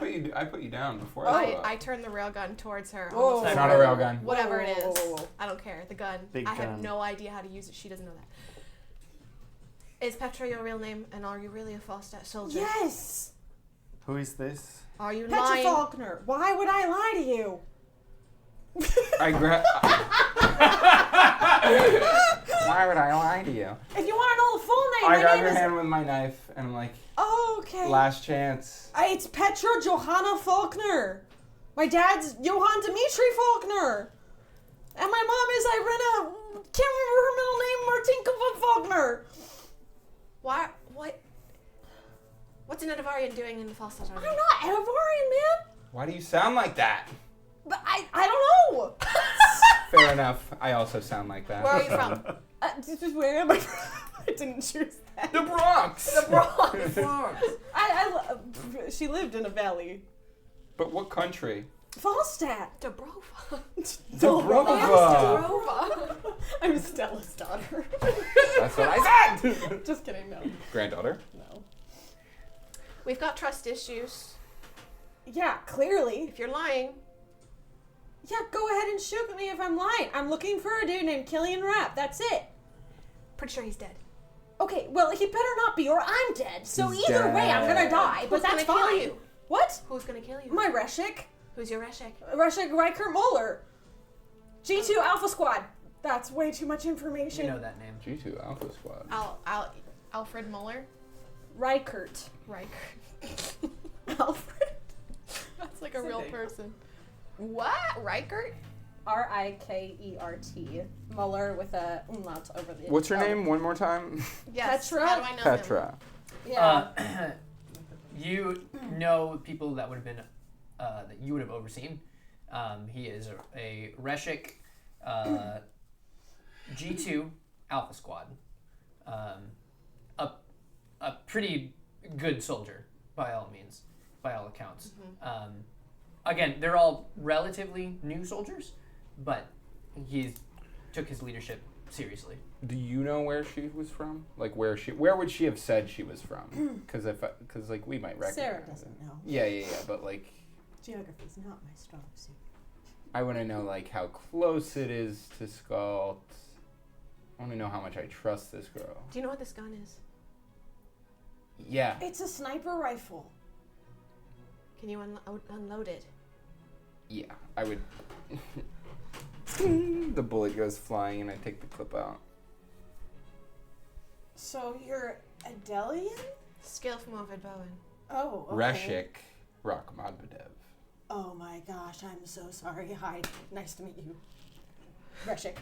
put you down before. I turn the railgun towards her. Whoa. almost It's like not a railgun. Whatever it Whoa, is. whoa, whoa, whoa. I don't care. The gun. Big I have gun. no idea how to use it. She doesn't know that. Is Petra your real name? And are you really a Falstaff soldier? Yes. Who is this? Are you Petra lying? Faulkner. Why would I lie to you? I grab. Why would I lie to you? If you want to know the full name, I my grab name your is... hand with my knife and I'm like, Okay. last chance. It's Petra Johanna Faulkner. My dad's Johann Dmitri Faulkner. And my mom is Irina, can't remember her middle name, Martinka von Faulkner. Why? What? What's an Edivarian doing in the Falstaff I'm army? not Edivarian, man. Why do you sound like that? But I don't know. Fair enough. I also sound like that. Where are you from? This is where am I from? I didn't choose that. The Bronx. The Bronx. She lived in a valley. But what country? Falstaff. Dobrova. Dobrova. Dobrova. I'm Stella's daughter. That's what I said. Just kidding, no. Granddaughter. No. We've got trust issues. Yeah, clearly. If you're lying, Yeah, go ahead and shoot me if I'm lying. I'm looking for a dude named Killian Rapp. That's it. pretty sure he's dead. Okay, well, he better not be, or I'm dead. So He's either way, I'm gonna dead. die, but Who's that's gonna kill fine. you? What? Who's gonna kill you? My Reshik. Who's your Reshek? Reshik Riker Moeller. G2 Alpha Squad. That's way too much information. You know that name. G2 Alpha Squad. Alfred Muller? Rikert. Riker. Alfred. That's like a Same real thing. person. What? Rikert? Rikert. Muller with a umlaut over the. What's her oh. name? One more time. Yes. Petra? How do I know him? Petra. Yeah. You know people that would have been that you would have overseen. He is a Reshik G2 Alpha Squad. A pretty good soldier by all means, by all accounts. Again, they're all relatively new soldiers, but he took his leadership seriously. Do you know where she was from? Like where would she have said she was from? Because like we might recognize. Sarah it. doesn't know. Yeah, but like Geography's not my strong suit. I want to know like how close it is to Skalt. I want to know how much I trust this girl. Do you know what this gun is? Yeah. It's a sniper rifle. Can you unload it? Yeah, I would. The bullet goes flying and I take the clip out. So you're a Delian? Skill from Ovid Bowen. Oh, okay. Reshik Rakhmadbadev. Oh my gosh, I'm so sorry. Hi, nice to meet you. Reshik.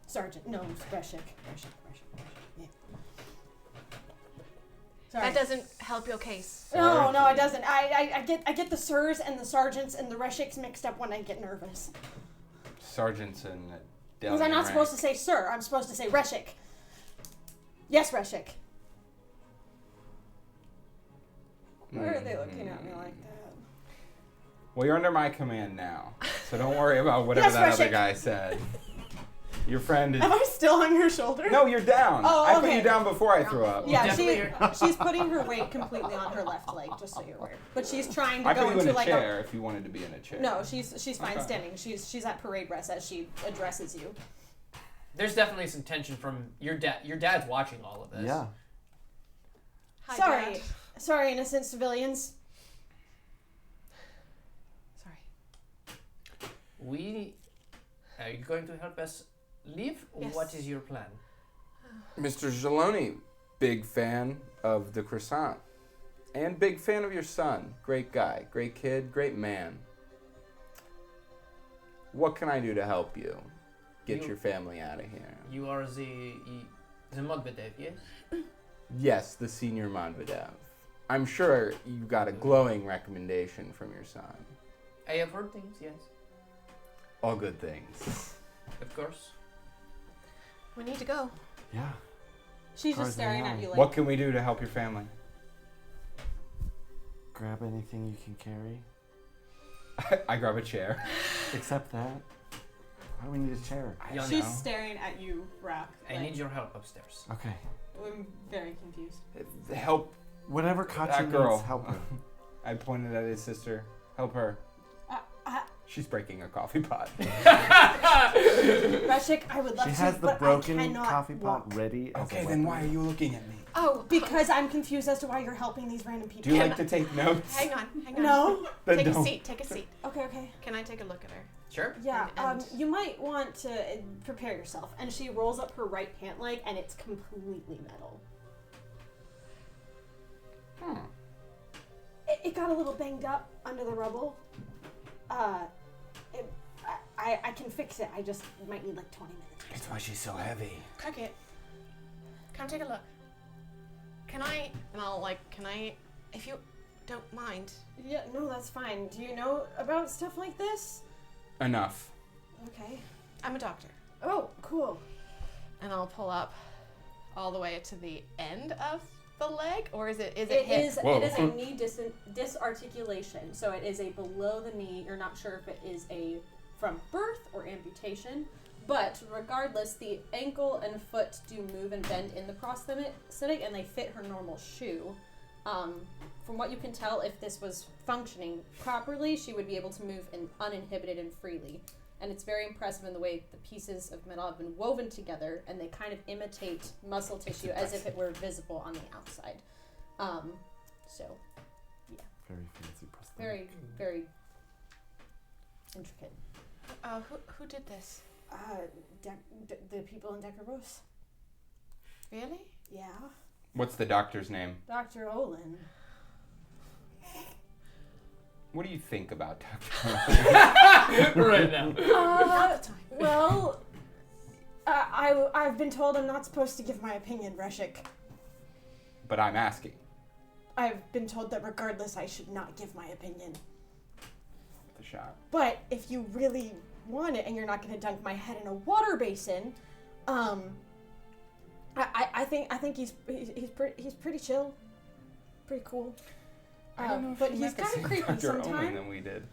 Sergeant. No, Reshik. Yeah. Sorry. That doesn't help your case. No, it doesn't. I get the sirs and the sergeants and the Reshiks mixed up when I get nervous. Sergeants and Because I'm not supposed to say sir. I'm supposed to say Reshik. Yes, Reshik. Why are they looking at me like that? Well, you're under my command now, so don't worry about whatever Yes, that other Reshik. guy said. Your friend is. Am I still on your shoulder? No, you're down. Oh, I put okay. you down before I threw up. Yeah, Definitely. she's putting her weight completely on her left leg, just so you're aware. But she's trying to I go put you in into a like chair if you wanted to be in a chair. No, she's fine Okay. standing. She's at parade rest as she addresses you. There's definitely some tension from your dad. Your dad's watching all of this. Yeah. Hi, Sorry. Dad. Sorry, innocent civilians. Sorry. Are you going to help us leave? Or Yes. what is your plan? Mr. Jaloni, big fan of the croissant. And big fan of your son. Great guy, great kid, great man. What can I do to help you get You- your family out of here? You are the Modvedev, yes? Yes, the senior Medvedev. I'm sure you got a glowing recommendation from your son. I have heard things, yes. All good things. Of course. We need to go. Yeah. She's Far just as I staring know. at you like. What can we do to help your family? Grab anything you can carry. I grab a chair. Except that. Why do we need a chair? Young, She's staring at you, Rock. I need your help upstairs. Okay. I'm very confused. Help Whatever Katya that girl. needs, help her. I pointed at his sister. Help her. She's breaking a coffee pot. Reshik, I would love She to, has the but broken I cannot coffee pot walk. ready as Okay, a then weapon. why are you looking at me? Oh, Because I'm confused as to why you're helping these random people. Do you like to take notes? hang on. No? Then Take a don't. seat. Take a seat. Okay. Can I take a look at her? Sure. Yeah, And- you might want to prepare yourself. And she rolls up her right pant leg, and it's completely metal. It got a little banged up under the rubble. I can fix it. I just might need like 20 minutes. That's why she's so heavy. Cricket. Come take a look. Can I? And I'll can I? If you don't mind. Yeah, no, that's fine. Do you know about stuff like this? Enough. Okay. I'm a doctor. Oh, cool. And I'll pull up all the way to the end of the leg, or is it hip? It is Whoa. a knee disarticulation. So it is a below the knee. You're not sure if it is a from birth or amputation, but regardless, the ankle and foot do move and bend in the prosthetic, and they fit her normal shoe. From what you can tell, if this was functioning properly, she would be able to move uninhibited and freely. And it's very impressive in the way the pieces of metal have been woven together, and they kind of imitate muscle tissue as if it were visible on the outside. So, Very fancy prosthetic. very, very intricate. Who did this? The people in Dekrivos. Really? Yeah. What's the doctor's name? Dr. Olin. What do you think about Dr. Right now. Well, I've been told I'm not supposed to give my opinion, Reshik. But I'm asking. I've been told that regardless, I should not give my opinion. The shot. But if you really want it and you're not going to dunk my head in a water basin, I think he's pretty chill, pretty cool. I don't know if but she he's met the kind of same creepy Dr. Owen sometimes. than we did.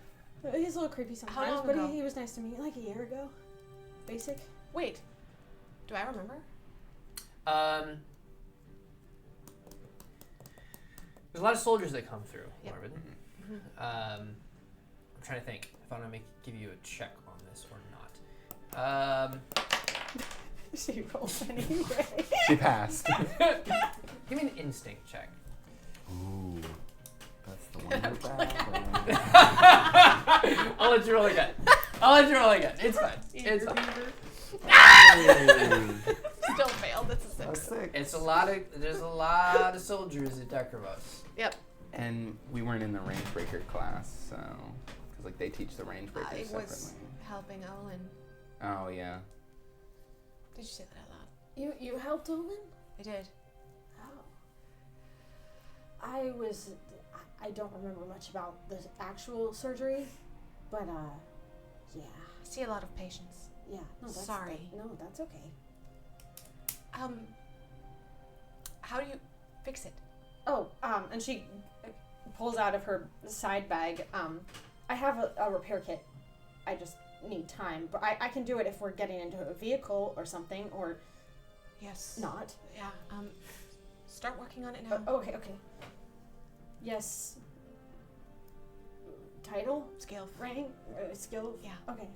He's a little creepy sometimes, long but ago? he was nice to me like a year ago. Basic. Wait. Do I remember? There's a lot of soldiers that come through, Yep. Marvin. Mhm. I'm trying to think if I'm gonna give you a check on this or not. She rolls anyway. She passed. Give me an instinct check. Ooh. That's the one you're bad I'll let you roll again. It's fine. It's fine. Still failed. That's a That's 6. sick. There's a lot of soldiers at Dekrivos. Yep. And we weren't in the range breaker class, so because they teach the range breakers I separately. was helping Olin. Oh yeah. Did you say that out loud? You helped Olin? I did. Oh. I don't remember much about the actual surgery, but yeah. I see a lot of patients. Yeah. No, that's Sorry. No, that's okay. How do you fix it? Oh, and she pulls out of her side bag I have a repair kit. I just need time. But I can do it if we're getting into a vehicle or something, or Yes. not. Yeah. Start working on it now. Okay. Yes. Title? Scale. Rank? Skill? Yeah. Okay.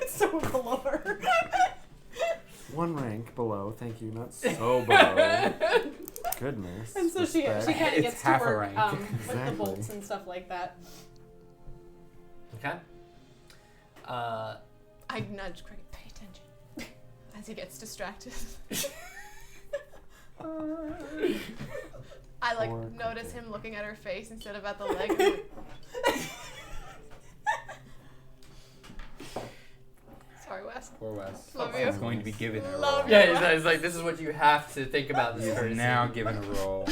So below her. One rank below. Thank you. Not so below. Goodness. And so she Respect. kind of It's gets to half a work rank. with the Exactly. bolts and stuff like that. Okay. I nudge Cricket. Pay attention. As he gets distracted. I like Poor notice Cricket. him looking at her face instead of at the leg. I'm like, sorry, Wes. Poor Wes. Love He's you. going to be given a Love roll. you. Yeah, he's like, this is what you have to think about this He's person. now given a roll.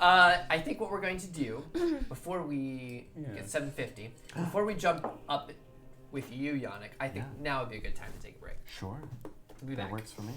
I think what we're going to do before we Yeah. get 750, before we jump up with you, Yannick, I think now would be a good time to take a break. Sure. We'll be That back. works for me.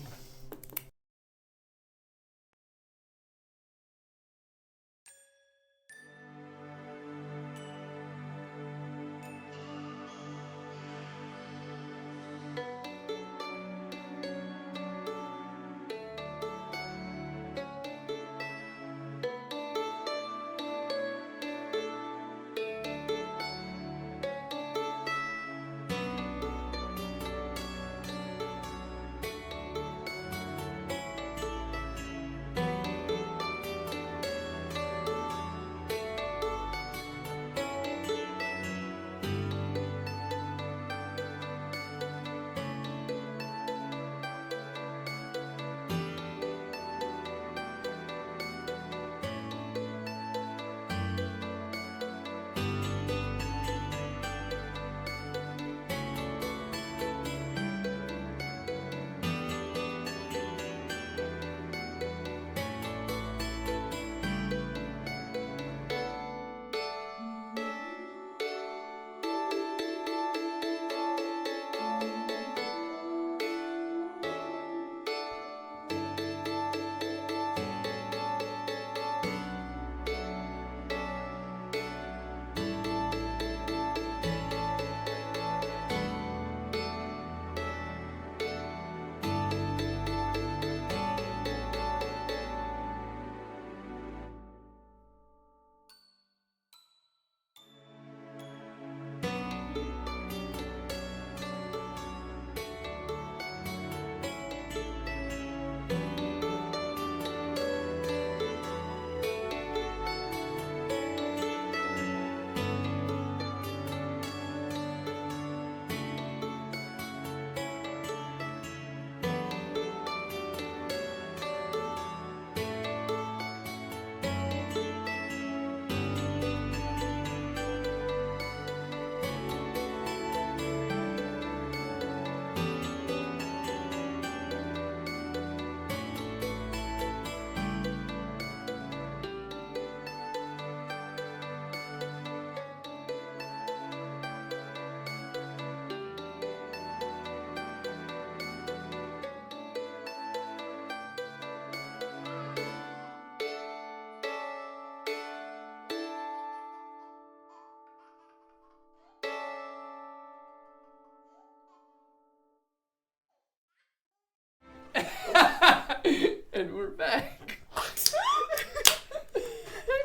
And we're back. I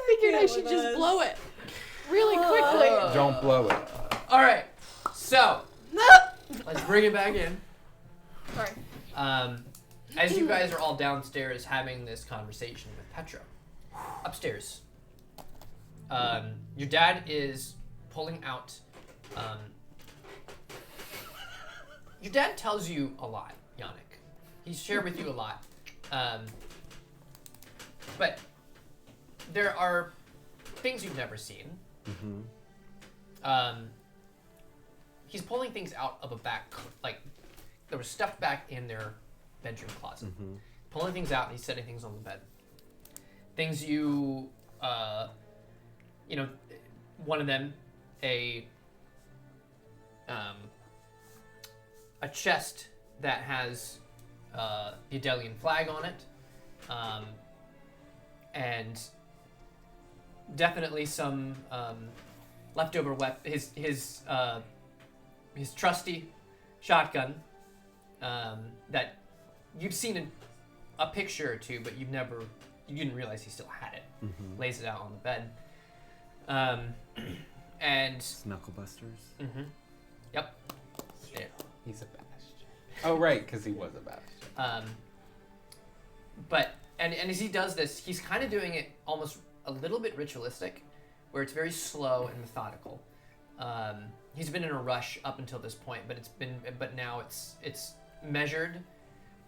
figured I should just blow it really quickly. Don't blow it. All right. So let's bring it back in. Sorry. As you guys are all downstairs having this conversation with Petra, upstairs, your dad is pulling out. Your dad tells you a lot, Yannick. He's shared with you a lot. But there are things you've never seen. Mm-hmm. He's pulling things out of a back, like there was stuff back in their bedroom closet. Mm-hmm. Pulling things out and he's setting things on the bed. Things you, one of them, a chest that has the Adelian flag on it, and definitely some leftover his trusty shotgun that you've seen in a picture or two, but you didn't realize he still had it. Mm-hmm. Lays it out on the bed. And Knucklebusters. mm-hmm. Yep. Yeah. He's a bastion. Oh, right, because he was a bastion. But as he does this, he's kind of doing it almost a little bit ritualistic, where it's very slow and methodical. He's been in a rush up until this point, but now it's measured.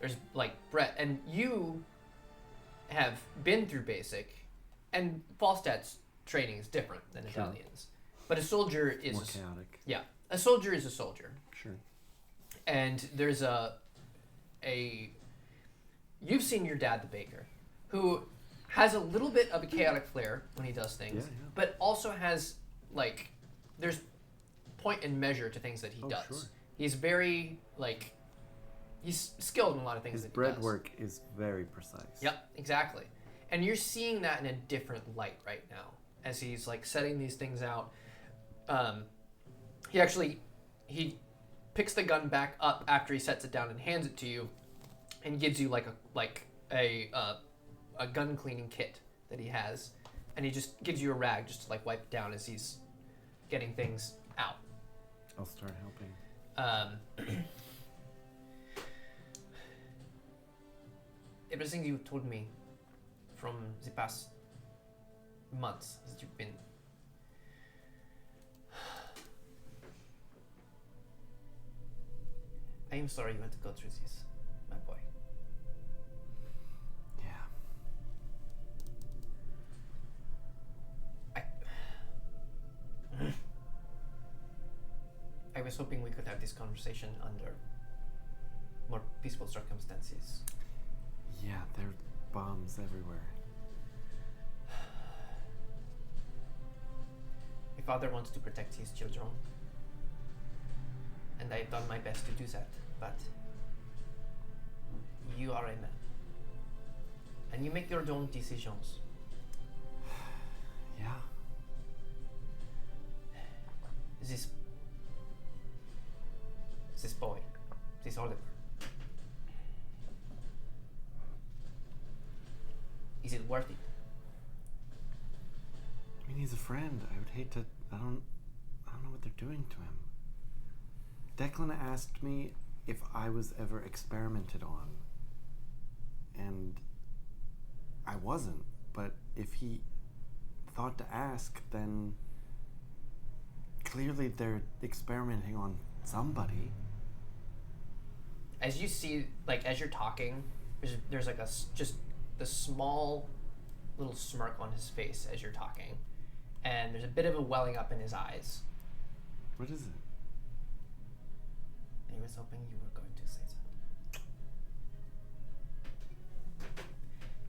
There's like breath, and you have been through basic, and Falstad's training is different than Sure. Italians. But a soldier is More chaotic. yeah, a soldier is a soldier. Sure. And there's a you've seen your dad, the baker, who has a little bit of a chaotic flair when he does things, Yeah, yeah. but also has like there's point and measure to things that he Oh, does. sure. He's very like he's skilled in a lot of things His that bread he does. work is very precise. Yep, exactly. And you're seeing that in a different light right now as he's like setting these things out. He picks the gun back up after he sets it down and hands it to you, and gives you a gun cleaning kit that he has, and he just gives you a rag just to like wipe it down as he's getting things out. I'll start helping. Everything you told me from the past months that you've been I am sorry you had to go through this, my boy. Yeah. I was hoping we could have this conversation under more peaceful circumstances. Yeah, there are bombs everywhere. My father wants to protect his children, and I've done my best to do that, but you are a man, and you make your own decisions. Yeah. This boy, this Oliver, is it worth it? I mean, he's a friend. I would hate to. I don't know what they're doing to him. Declan asked me if I was ever experimented on, and I wasn't. But if he thought to ask, then clearly they're experimenting on somebody. As you see, like as you're talking, there's like just the small little smirk on his face as you're talking, and there's a bit of a welling up in his eyes. What is it? I was hoping you were going to say something.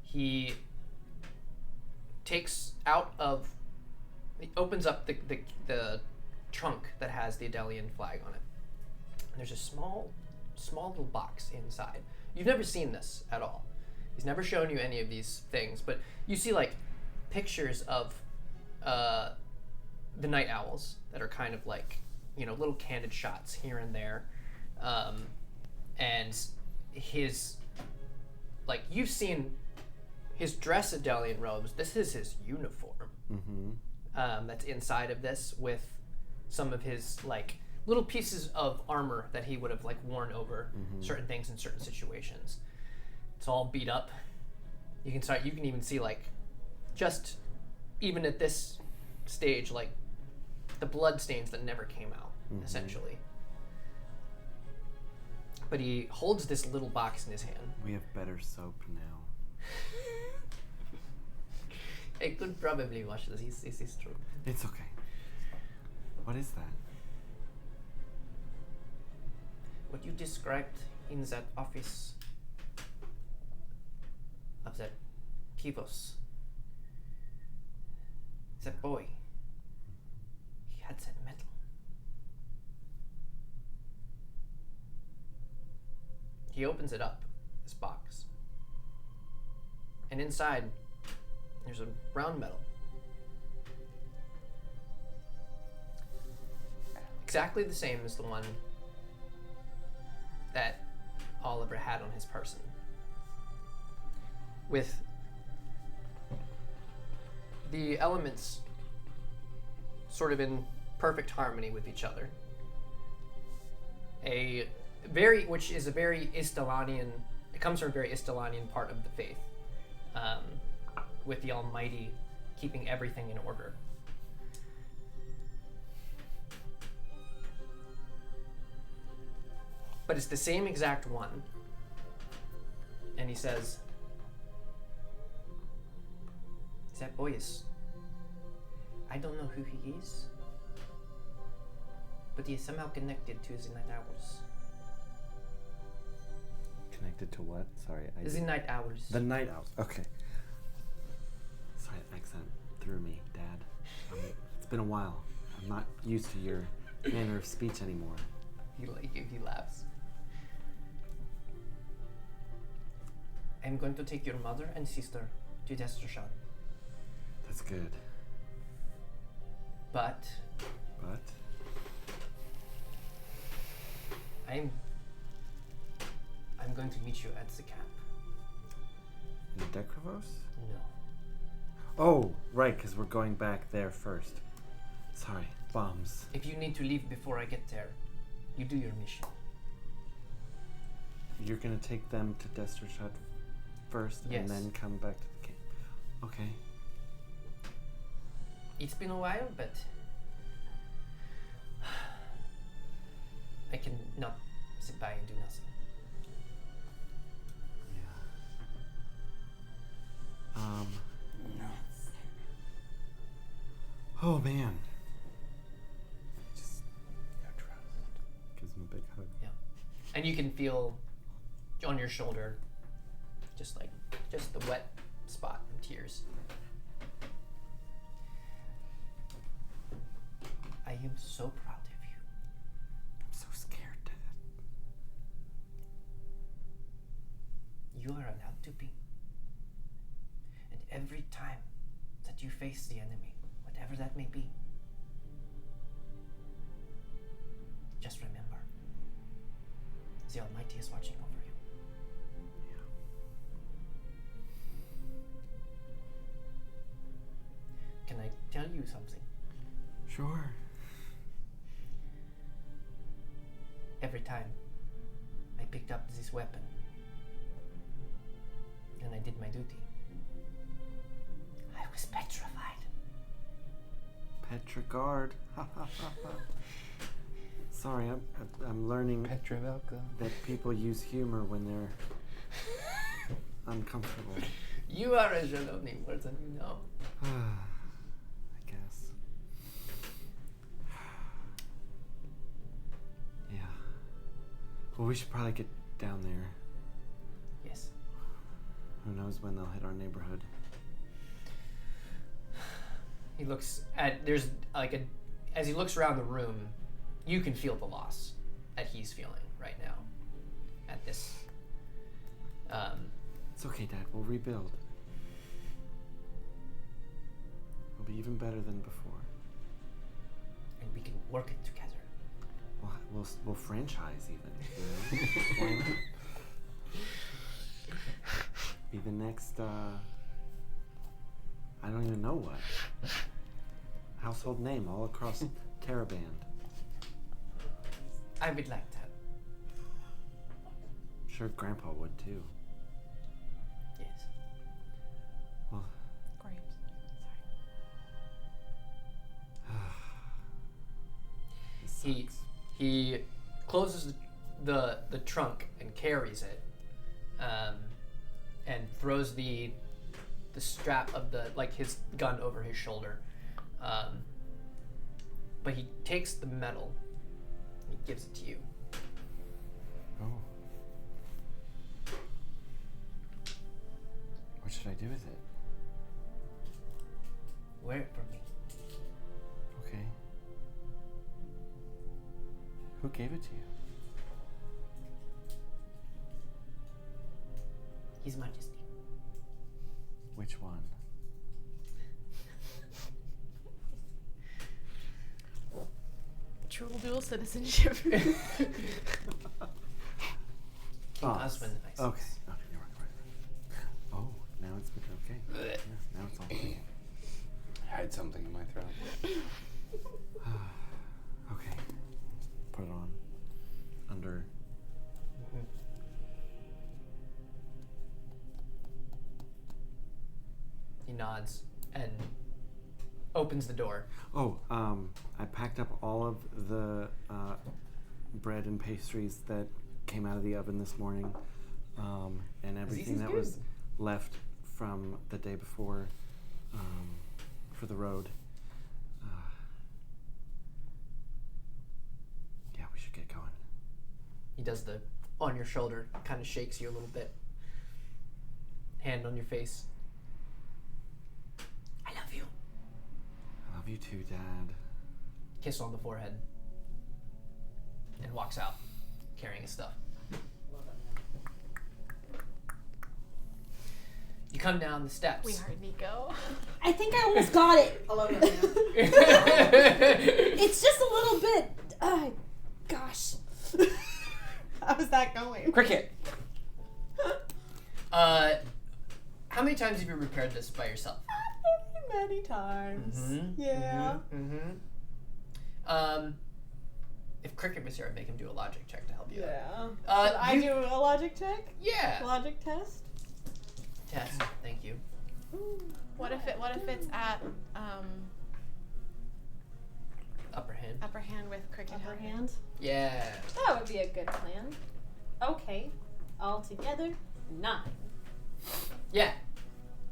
He opens up the trunk that has the Adelian flag on it. And there's a small little box inside. You've never seen this at all. He's never shown you any of these things, but you see like pictures of the night owls that are kind of like, little candid shots here and there. And his, like, you've seen his dress Adelian robes. This is his uniform. Mm-hmm. That's inside of this with some of his, like, little pieces of armor that he would have, like, worn over certain things in certain situations. It's all beat up. You can even see, like, just even at this stage, like, the blood stains that never came out, essentially. But he holds this little box in his hand. We have better soap now. I could probably wash this. This is true. It's okay. What is that? What you described in that office of that Dekrivos, that boy, he had that metal. He opens it up, this box, and inside there's a brown metal exactly the same as the one that Oliver had on his person, with the elements sort of in perfect harmony with each other. Which is a very Istalanian, it comes from a very Istalanian part of the faith, with the Almighty keeping everything in order. But it's the same exact one. And he says, that boy is, I don't know who he is, but he is somehow connected to the night owls. Connected to what? Sorry. The night owls. The night owls. Okay. Sorry, accent threw me, Dad. It's been a while. I'm not used to your manner of speech anymore. He laughs. I'm going to take your mother and sister to Destrashan. That's good. But I'm going to meet you at the camp. In Dekrivos? No. Oh, right, because we're going back there first. Sorry, bombs. If you need to leave before I get there, you do your mission. You're gonna take them to Destrashan first, Yes. and then come back to the camp. Okay. It's been a while, but I can not sit by and do nothing. Yeah. Oh man. Just gives him a big hug. And you can feel on your shoulder just the wet spot and tears. I am so proud of you. I'm so scared, Dad. You are allowed to be. And every time that you face the enemy, whatever that may be, just remember, the Almighty is watching over you. Can I tell you something? Sure. Every time I picked up this weapon and I did my duty, I was petrified. Petrigard. Sorry, I'm learning Petrovelka. that people use humor when they're uncomfortable. You are a Jaloni more than you know. I guess. Yeah. Well, we should probably get down there. Yes. Who knows when they'll hit our neighborhood. He looks at, there's like a, as he looks around the room, you can feel the loss that he's feeling right now at this. It's okay, Dad. We'll rebuild. We'll be even better than before. And we can work it together. We'll franchise even. You know? Why not? Be the next. I don't even know what. Household name all across Teraband. I would like that. Sure, Grandpa would too. Yes. Well, Grapes. this He sucks. he closes the trunk and carries it, and throws the strap of his gun over his shoulder, but he takes the metal. He gives it to you. Oh. What should I do with it? Wear it for me. Okay. Who gave it to you? His Majesty. Which one? Mutual dual citizenship. King Oh, Osmond. Okay. Okay, you're right. Oh, now it's okay. Yeah, now it's all clean. I had something in my throat. Okay. Put it on. Under. He nods and opens the door. Oh, I packed up all of the bread and pastries that came out of the oven this morning, and everything that was left from the day before for the road. Yeah, we should get going. He does the on your shoulder, kind of shakes you a little bit. Hand on your face. I love you. I love you too, Dad. Kiss on the forehead. And walks out, carrying his stuff. You come down the steps. We are Nico. I think I almost got it. I love that man. It's just a little bit. Gosh. How's that going? Cricket. How many times have you repaired this by yourself? Many times. Yeah. If Cricket was here, I'd make him do a logic check to help you out. Yeah. Should I do a logic check? Yeah. Logic test? Test. Thank you. What if it's at Upper hand. upper hand with cricket Upper helping? hand? Yeah. That would be a good plan. Okay. All together, 9. Yeah.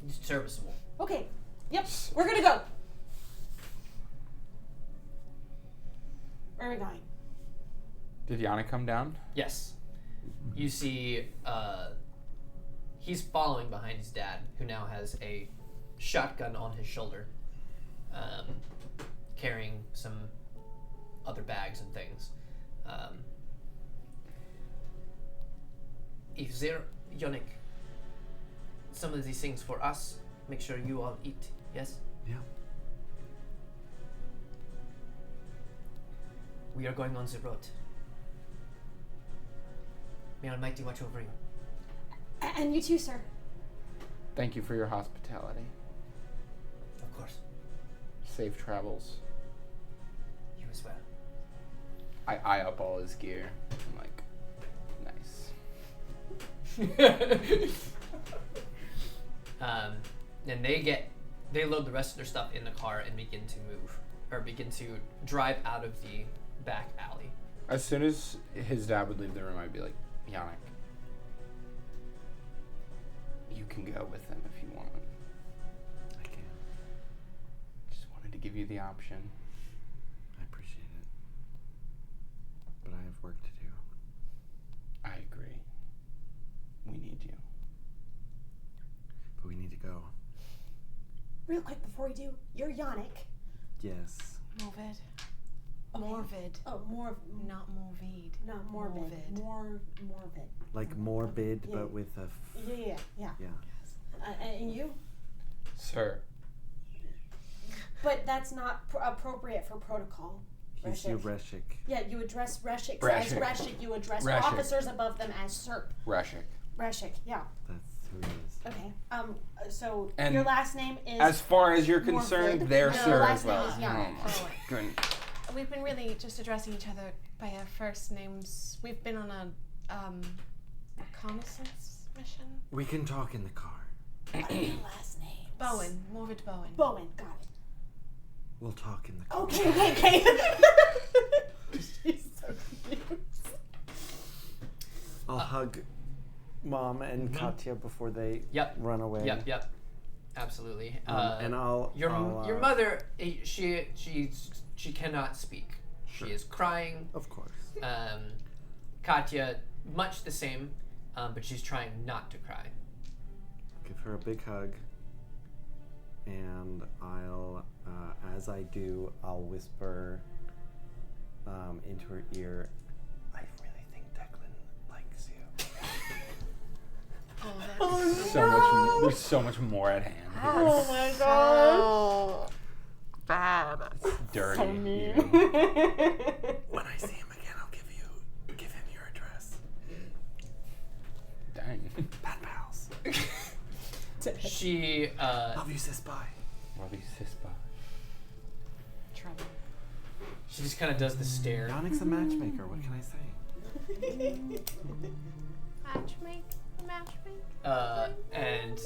It's serviceable. Okay. Yep. We're gonna go. Where are we going? Did Yana come down? Yes. You see, he's following behind his dad, who now has a shotgun on his shoulder, carrying some other bags and things. If there, Yannick, some of these things for us, make sure you all eat, yes? Yeah. We are going on the road. May Almighty watch over you. And you too, sir. Thank you for your hospitality. Of course. Safe travels. You as well. I eye up all his gear. I'm like, nice. And they load the rest of their stuff in the car and begin to drive out of the back alley. As soon as his dad would leave the room, I'd be like, Yannick, you can go with him if you want. I can. Just wanted to give you the option. I appreciate it. But I have work to do. I agree. We need you. But we need to go. Real quick before we do, you're Yannick. Yes. Morbid. Okay. Morbid. Oh, Not morbid. not morbid. Morbid. Like morbid, Yeah. but with a. Yeah. Yeah. And you? Sir. But that's not appropriate for protocol. He's your Reshik. Yeah, you address Reshik as Reshik. Reshik. You address Reshik. officers above them as Sir. Reshik. Reshik, yeah. That's who he is. Okay. So And your last name is. As far as you're concerned, Morbid. they're No, sir last as well. name is Yannick. Oh my goodness. We've been really just addressing each other by our first names. We've been on a reconnaissance mission. We can talk in the car. What are your last names? Bowen. Morbid Bowen. Bowen, got it. We'll talk in the car. Okay. She's so confused. I'll hug Mom and Katya before they run away. Yep. Absolutely. And I'll your mother, she cannot speak. Sure. She is crying. Of course. Katya, much the same, but she's trying not to cry. Give her a big hug. And I'll, as I do, I'll whisper into her ear, I really think Declan likes you. There's so much more at hand. Oh my god. Bad. Dirty. So mean. even. She Love you, sis. Bye. Love you, sis. Bye. Trouble. she just kind of does the stare. Donic's a matchmaker. What can I say? Matchmake. And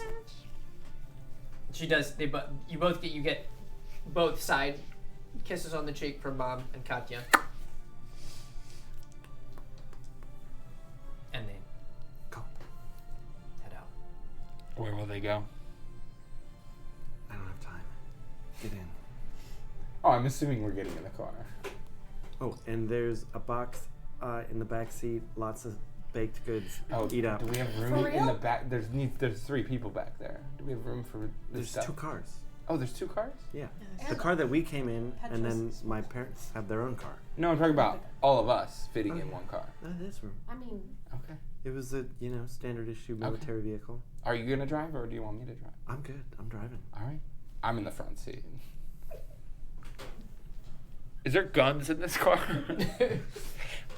she does. You get both side kisses on the cheek from Mom and Katya, and they Go. head out. Where will they go? I don't have time. Get in. Oh, I'm assuming we're getting in the car. Oh, and there's a box in the back seat. Lots of baked goods. Oh, Eat up. Do we have For room in the real? back? There's 3 people back there. Do we have room for this There's stuff? 2 cars. Oh, there's 2 cars? Yeah. And The car that we came in, and then Petrus. my parents have their own car. No, I'm talking about all of us fitting in one car. This room. I mean, Okay. It was a standard issue military vehicle. Are you gonna drive, or do you want me to drive? I'm good. I'm driving. All right. I'm in the front seat. Is there guns in this car?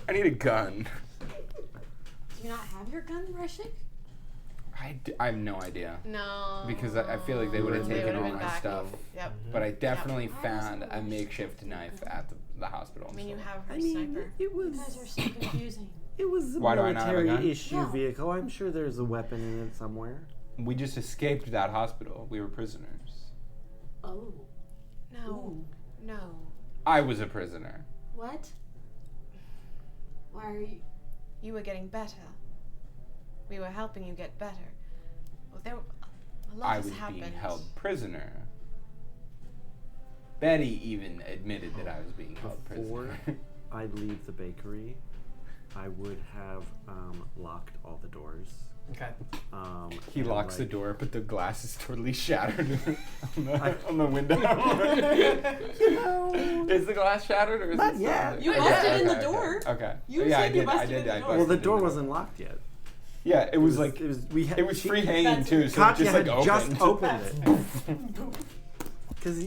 I need a gun. do you not have your gun, Reshik? I have no idea. No. Because I feel like they would have They taken would've all been my back. stuff. Yep. But I definitely Yep. found a makeshift knife at the hospital. I mean, you so- have her I mean, sniper. it You guys are was so confusing. it was a Why do I not have a gun? military issue No. vehicle. I'm sure there's a weapon in it somewhere. We just escaped that hospital. We were prisoners. Oh. No. Ooh. No. I was a prisoner. What? Why are you? You were getting better. We were helping you get better. Well, a lot I has was happened. being held prisoner. Betty even admitted that I was being held Before prisoner. I leave the bakery, I would have locked all the doors. Okay. He and, locks the like, door, but the glass is totally shattered I- on the window. Is the glass shattered or is Not it yet. still- You Okay, busted in the okay, door. Okay. You yeah, said I you did. busted I in the did. door. Well, the busted door in wasn't locked yet. Yeah, it was like it was we had it was free hanging That's- too, so it Katya just like had just opened. opened it. Cause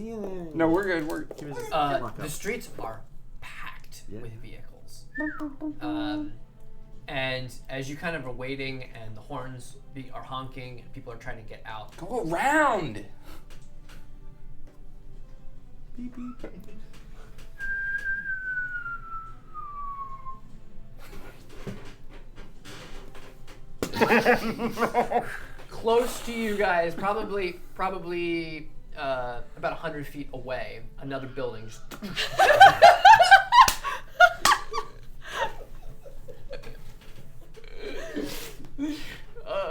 No, we're good. We're he was just locked The up. streets are packed Yeah. with vehicles. And as you kind of are waiting and the horns are honking and people are trying to get out, go around. Beep, beep. close to you guys, probably about 100 feet away, another building just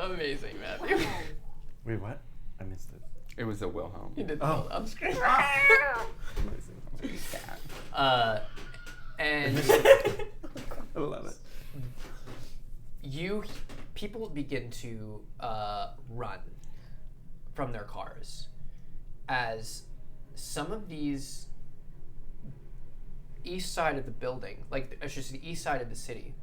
amazing, Matthew. Wait, what? I missed it. It was a Wilhelm. You did Oh. I'm screaming. Amazing. Cat. And I love it. people begin to run from their cars as some of these east side of the building, like I should say the east side of the city,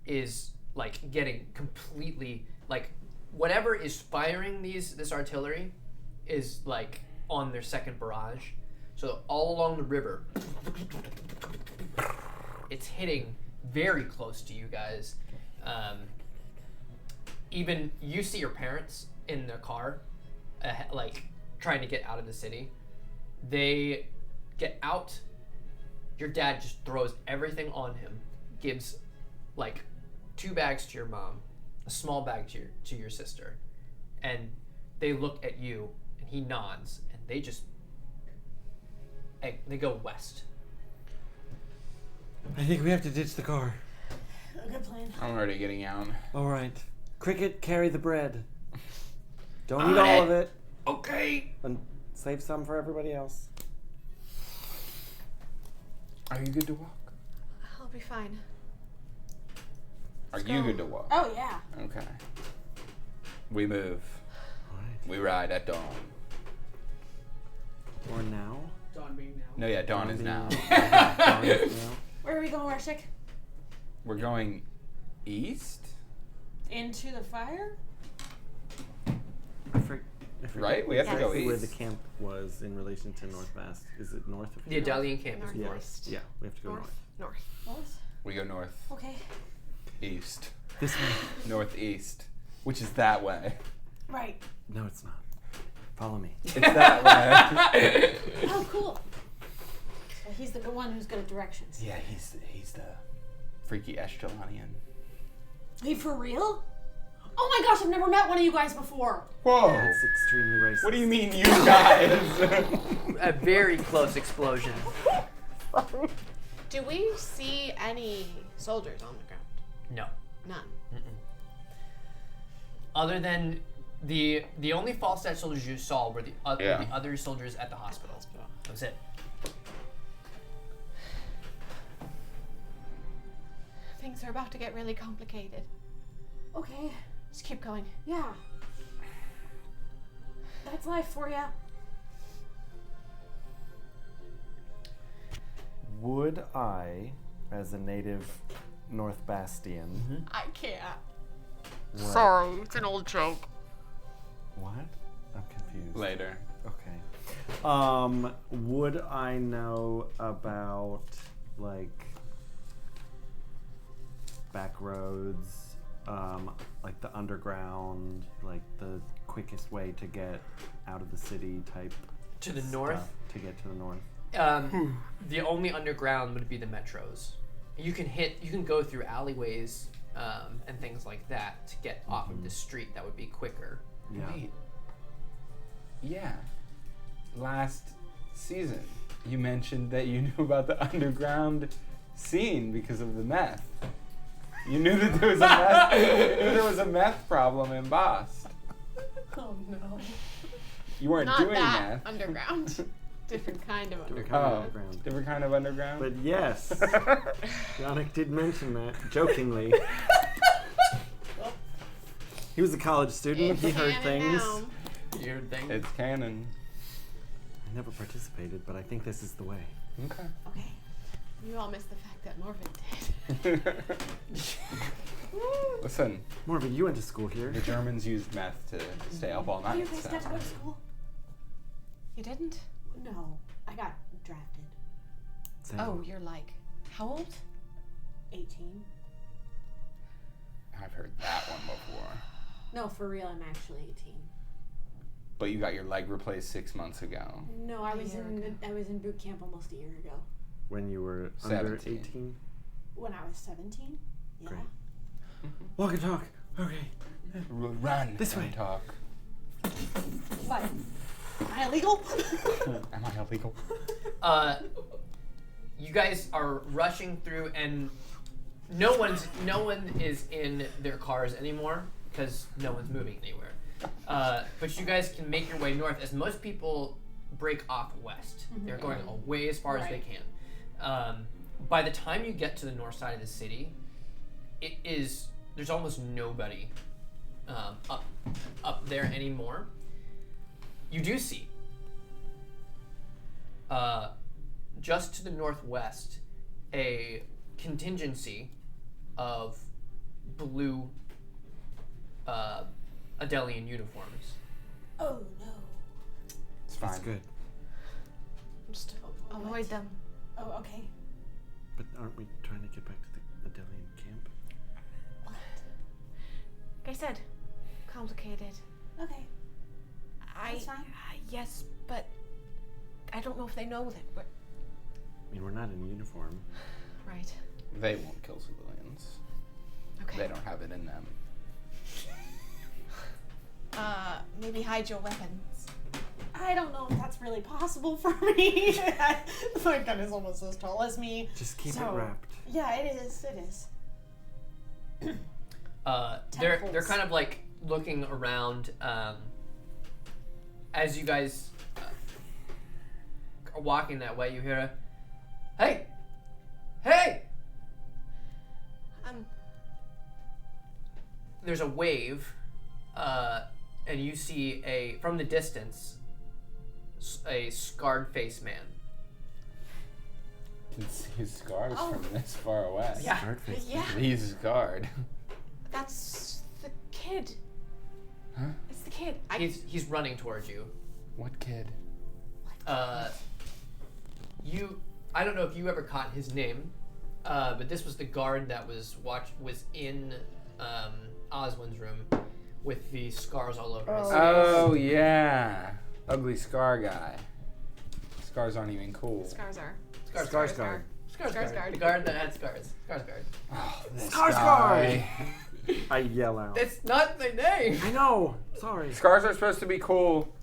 is like getting completely like whatever is firing this artillery is like on their second barrage. So all along the river, it's hitting very close to you guys. Even you see your parents in their car, like trying to get out of the city. They get out. Your dad just throws everything on him, gives like 2 bags to your mom, a small bag to your sister, and they look at you, and he nods, and they go west. I think we have to ditch the car. A good plan. I'm already getting out. All right. Cricket, carry the bread. Don't eat On all it. of it. Okay. And save some for everybody else. Are you good to walk? I'll be fine. Are you good to walk? Oh yeah. Okay. We move. All right. We ride at dawn. Or now. Dawn being now. No, yeah, dawn is now. Dawn is now. Where are we going, Reshik? We're going east, Into the fire? I forget right? We have to go exactly where east. the camp was in relation to Northwest. Is it north of The here? Italian camp is North. north. Yeah, we have to go north. North. North? We go north, Okay. east, This way. northeast. Which is that way. Right. No, it's not. Follow me. It's that way. Oh, cool. So he's the one who's good at directions. Yeah, he's the freaky Eshtelanian. Hey, for real? Oh my gosh, I've never met one of you guys before. Whoa! That's extremely racist. What do you mean, you guys? A very close explosion. Do we see any soldiers on the ground? No. None. Other than the only Falstaff soldiers you saw were the Yeah. other soldiers at the hospital. That was it. Things are about to get really complicated. Okay. Just keep going. Yeah. That's life for ya. Would I, as a native North Bastion, I can't. what? Sorry, it's an old joke. What? I'm confused. Later. Okay. Would I know about like back roads, like the underground, like the quickest way to get out of the city type To the stuff north, to get to the north? the only underground would be the metros. You can go through alleyways and things like that to get off of the street. That would be quicker. Yeah. Wait. Yeah. Last season, you mentioned that you knew about the underground scene because of the meth. You knew that there was a meth. You knew there was a meth problem in Bast. Oh no. You weren't Not doing that meth. underground. Different kind of Different underground. kind of Oh, underground. different kind of underground. But yes, Yannick did mention that jokingly. He was a college student. He heard things. Weird thing. It's canon. I never participated, but I think this is the way. Okay. Okay. You all missed the fact that Morven did. Listen, Morvan, you went to school here. the Germans used meth to stay up all Oh, you night. guys So. got to go to school? You didn't? No, I got drafted. Same. Oh, you're like, how old? 18. I've heard that one before. No, for real, I'm actually 18. But you got your leg replaced 6 months ago. No, I A was year in ago. I was in boot camp almost a year ago. When you were under 17. 18? When I was 17. Yeah. Great. Walk and talk. Okay. Run. This and way. Talk. What? Am I illegal? Am I illegal? You guys are rushing through, and no one is in their cars anymore because no one's moving anywhere. But you guys can make your way north, as most people break off west. They're going away as far as they can. By the time you get to the north side of the city, there's almost nobody up there anymore. You do see just to the northwest a contingency of blue Adelian uniforms. Oh no. It's fine. That's good. Just avoid them. Oh, okay. But aren't we trying to get back to the Adelian camp? What? Like I said, complicated. Okay. That's fine. Yes, but I don't know if they know that we're I mean, we're not in uniform. right. They won't kill civilians. Okay. They don't have it in them. Maybe hide your weapons. I don't know if that's really possible for me. My gun is almost as tall as me. Just keep So- it wrapped. Yeah, it is. It is. They're Tentacles. kind of like looking around as you guys are walking that way. You hear a, "Hey, hey!" There's a wave, and you see from the distance a scarred-faced man. You can see his scars Oh. from this far away. Yeah. Hard face. Yeah, He's scarred. that's the kid. Huh? It's the kid. He's running towards you. What kid? I don't know if you ever caught his name, but this was the guard that was in Oswin's room with the scars all over his face. Oh yeah, ugly scar guy. Scars aren't even cool. Scars are. Skarsgård. Skarsgård. The guard that had scars. Skarsgård. Oh, this Skarsgård! guy. I yell out. That's not the name. I know. Sorry. Scars are supposed to be cool.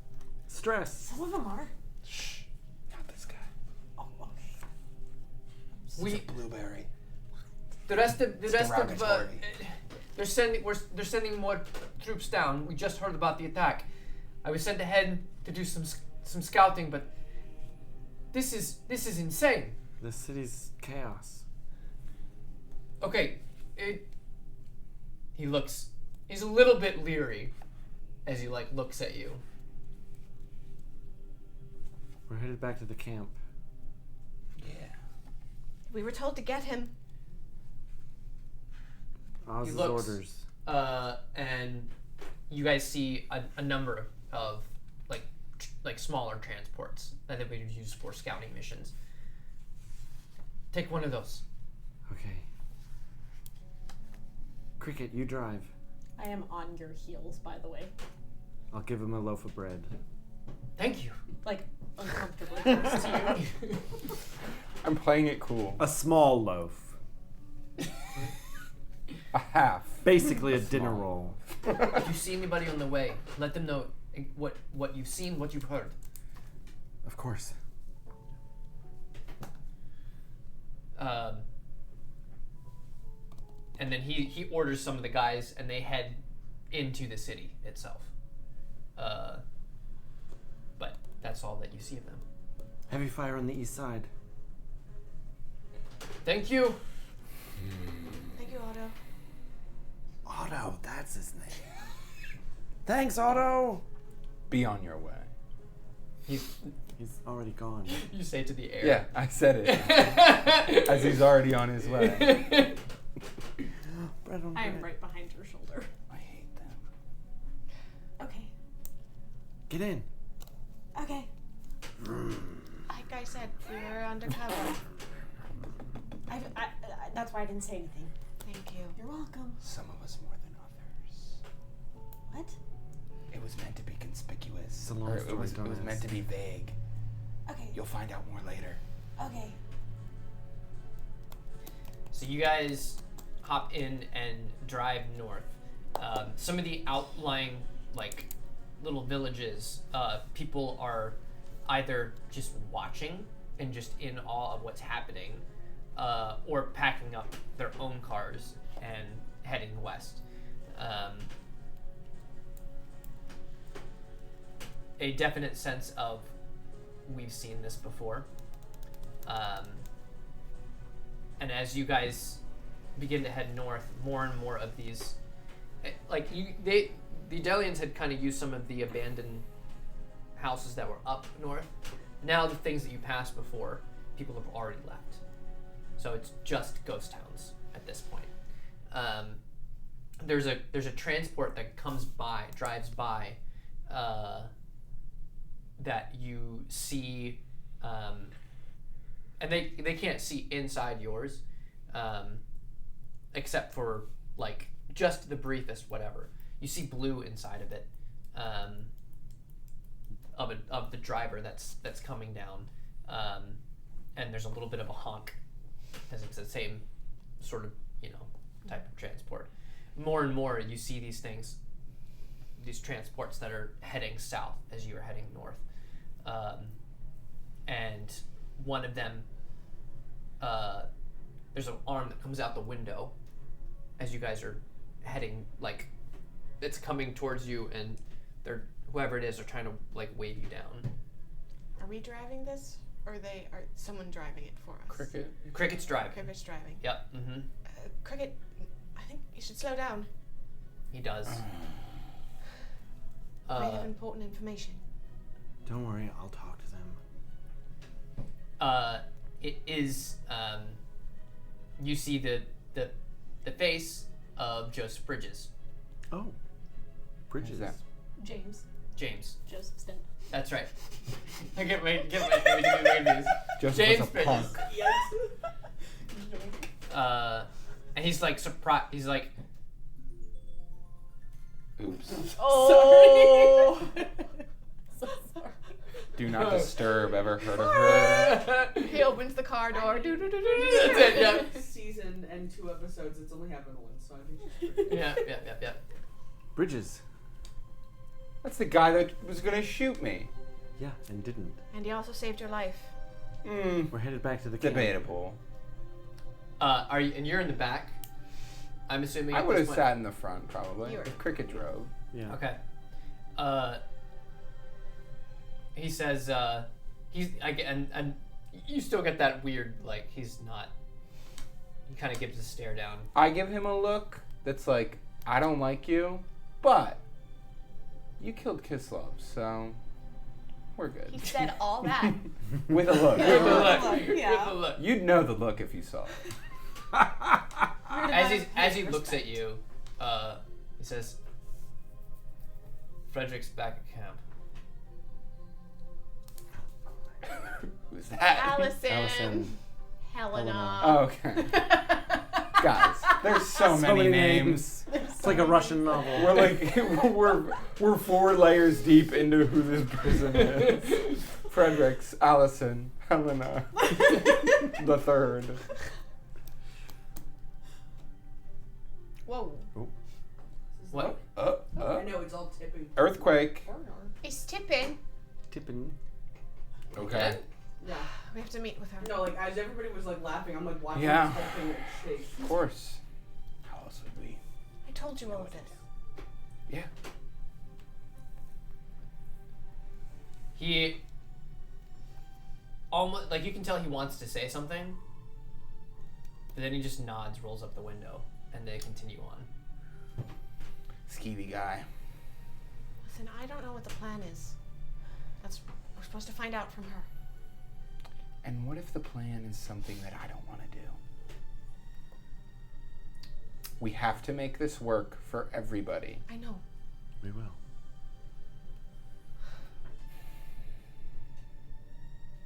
Stress. Some of them are. Shh, not this guy. Oh, okay. We It's a blueberry. the rest of derogatory. they're sending more troops down. We just heard about the attack. I was sent ahead to do some scouting, but this is insane. The city's chaos. Okay, he's a little bit leery as he looks at you. We're headed back to the camp. Yeah. We were told to get him. Oz's looks- orders. And you guys see a number of like smaller transports that they would use for scouting missions. Take one of those. Okay. Cricket, you drive. I am on your heels, by the way. I'll give him a loaf of bread. Thank you. Like, uncomfortably close to you. I'm playing it cool. A small loaf. A half. Basically a dinner small. roll. If you see anybody on the way, let them know what you've seen, what you've heard. Of course. And then he orders some of the guys, and they head into the city itself. But that's all that you see of them. Heavy fire on the east side. Thank you. Thank you, Otto. Otto, that's his name. Thanks, Otto. Be on your way. He's already gone. You say to the air. Yeah, I said it. As he's already on his way. Bread on I am bread. right behind your shoulder. I hate them. Okay. Get in. Okay. Like I said, we were undercover. I, that's why I didn't say anything. Thank you. You're welcome. Some of us more than others. What? It was meant to be conspicuous. It's a long Or story, it was don't meant ask. to be vague. Okay. You'll find out more later. Okay. So you guys hop in and drive north. Some of the outlying, little villages, people are either just watching and just in awe of what's happening, or packing up their own cars and heading west. A definite sense of, we've seen this before. And as you guys begin to head north, more and more of these, the Delians had kind of used some of the abandoned houses that were up north. Now the things that you passed before, people have already left. So it's just ghost towns at this point. There's a transport that drives by, that you see, and they can't see inside yours, except for just the briefest whatever. You see blue inside of it, of the driver that's coming down, and there's a little bit of a honk, as it's the same sort of type of transport. More and more you see these things, these transports that are heading south as you are heading north, and one of them, there's an arm that comes out the window as you guys are heading, it's coming towards you, and they're, whoever it is, are trying to wave you down. Are we driving this, or are someone driving it for us? Cricket's driving. Cricket's driving. Yep. Mm-hmm. Cricket, I think you should slow down. He does. May have important information. Don't worry, I'll talk to them. It is, you see the face of Joseph Bridges. Oh. Bridges. that? James. Joseph Stent. That's right. I get my these. Joseph James was a Bridges. punk. And he's surprised. He's like, Oops. Oh. So sorry. Do not disturb. Ever heard of her? He opens the car door. That's it, yeah. Season and 2 episodes, it's only happened once, so I think she's pretty Yeah. Bridges. That's the guy that was gonna shoot me. Yeah, and didn't. And he also saved your life. We're headed back to the camp. Debatable. Are you? And you're in the back. I'm assuming. I at would this have point? sat in the front probably. You were- If Cricket drove. Yeah. Okay. He says, and you still get that weird, like, he's not. He kind of gives a stare down. I give him a look that's like, I don't like you, but you killed Kislov, so we're good. He said all that. With a look. With a look. Yeah. With a look. You'd know the look if you saw it. As he looks at you, he says, "Frederick's back at camp." Who's that? Allison. Helena. Oh, okay. Guys, there's so many names. It's like a Russian novel. We're like we're 4 layers deep into who this person is. Fredericks, Allison, Helena, the third. Whoa. What? I know, it's all tipping. Earthquake. He's tipping. Tipping. Okay. Yeah. We have to meet with her. No, like, as everybody was, like, laughing, I'm, like, watching Yeah. this whole thing, like, shake. Of course. How else would we? I told you all of this. Yeah. He almost, like, you can tell he wants to say something, but then he just nods, rolls up the window, and they continue on. Skeevy guy. Listen, I don't know what the plan is. We're supposed to find out from her. And what if the plan is something that I don't want to do? We have to make this work for everybody. I know. We will.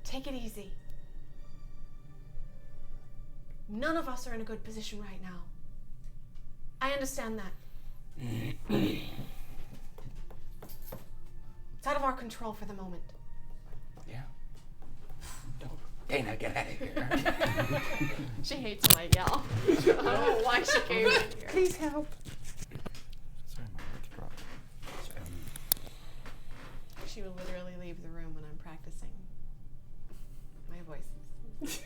Take it easy. None of us are in a good position right now. I understand that. It's out of our control for the moment. Yeah. Dana, get out of here. She hates when I yell. I don't know why she came in here. Please help. Sorry, my heart's broken. She will literally leave the room when I'm practicing my voices.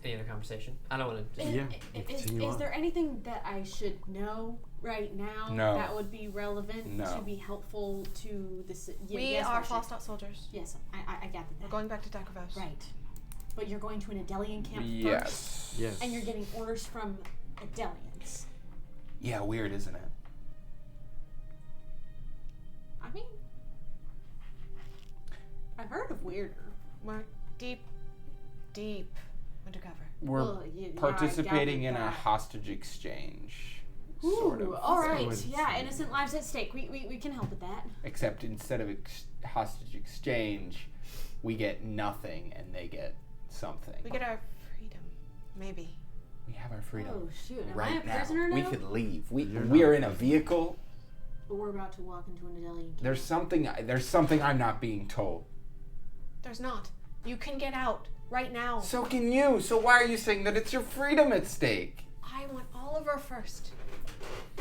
Any other conversation? I don't want to. Yeah, we continue Is on. there anything that I should know right now No. that would be relevant No. to be helpful to this? We yes, are Marcia. Falstaff soldiers. Yes, I got that. We're going back to Dekrivos. Right. But you're going to an Adelian camp first, Yes. Yes. and you're getting orders from Adelians. Yeah, weird, isn't it? I mean, I've heard of weirder. We're deep undercover. We're Well, yeah, I participating gathered in a that. hostage exchange. Ooh, Sort of. all right. Sounds- Yeah, innocent lives at stake. We can help with that. Except instead of hostage exchange, we get nothing and they get something. We get our freedom. Maybe. We have our freedom. Oh shoot! Am I right a prisoner now? We could leave. You're We not. are in a vehicle. But we're about to walk into an Adelian camp. There's something I'm not being told. There's not. You can get out right now. So can you. So why are you saying that it's your freedom at stake? I want Oliver first.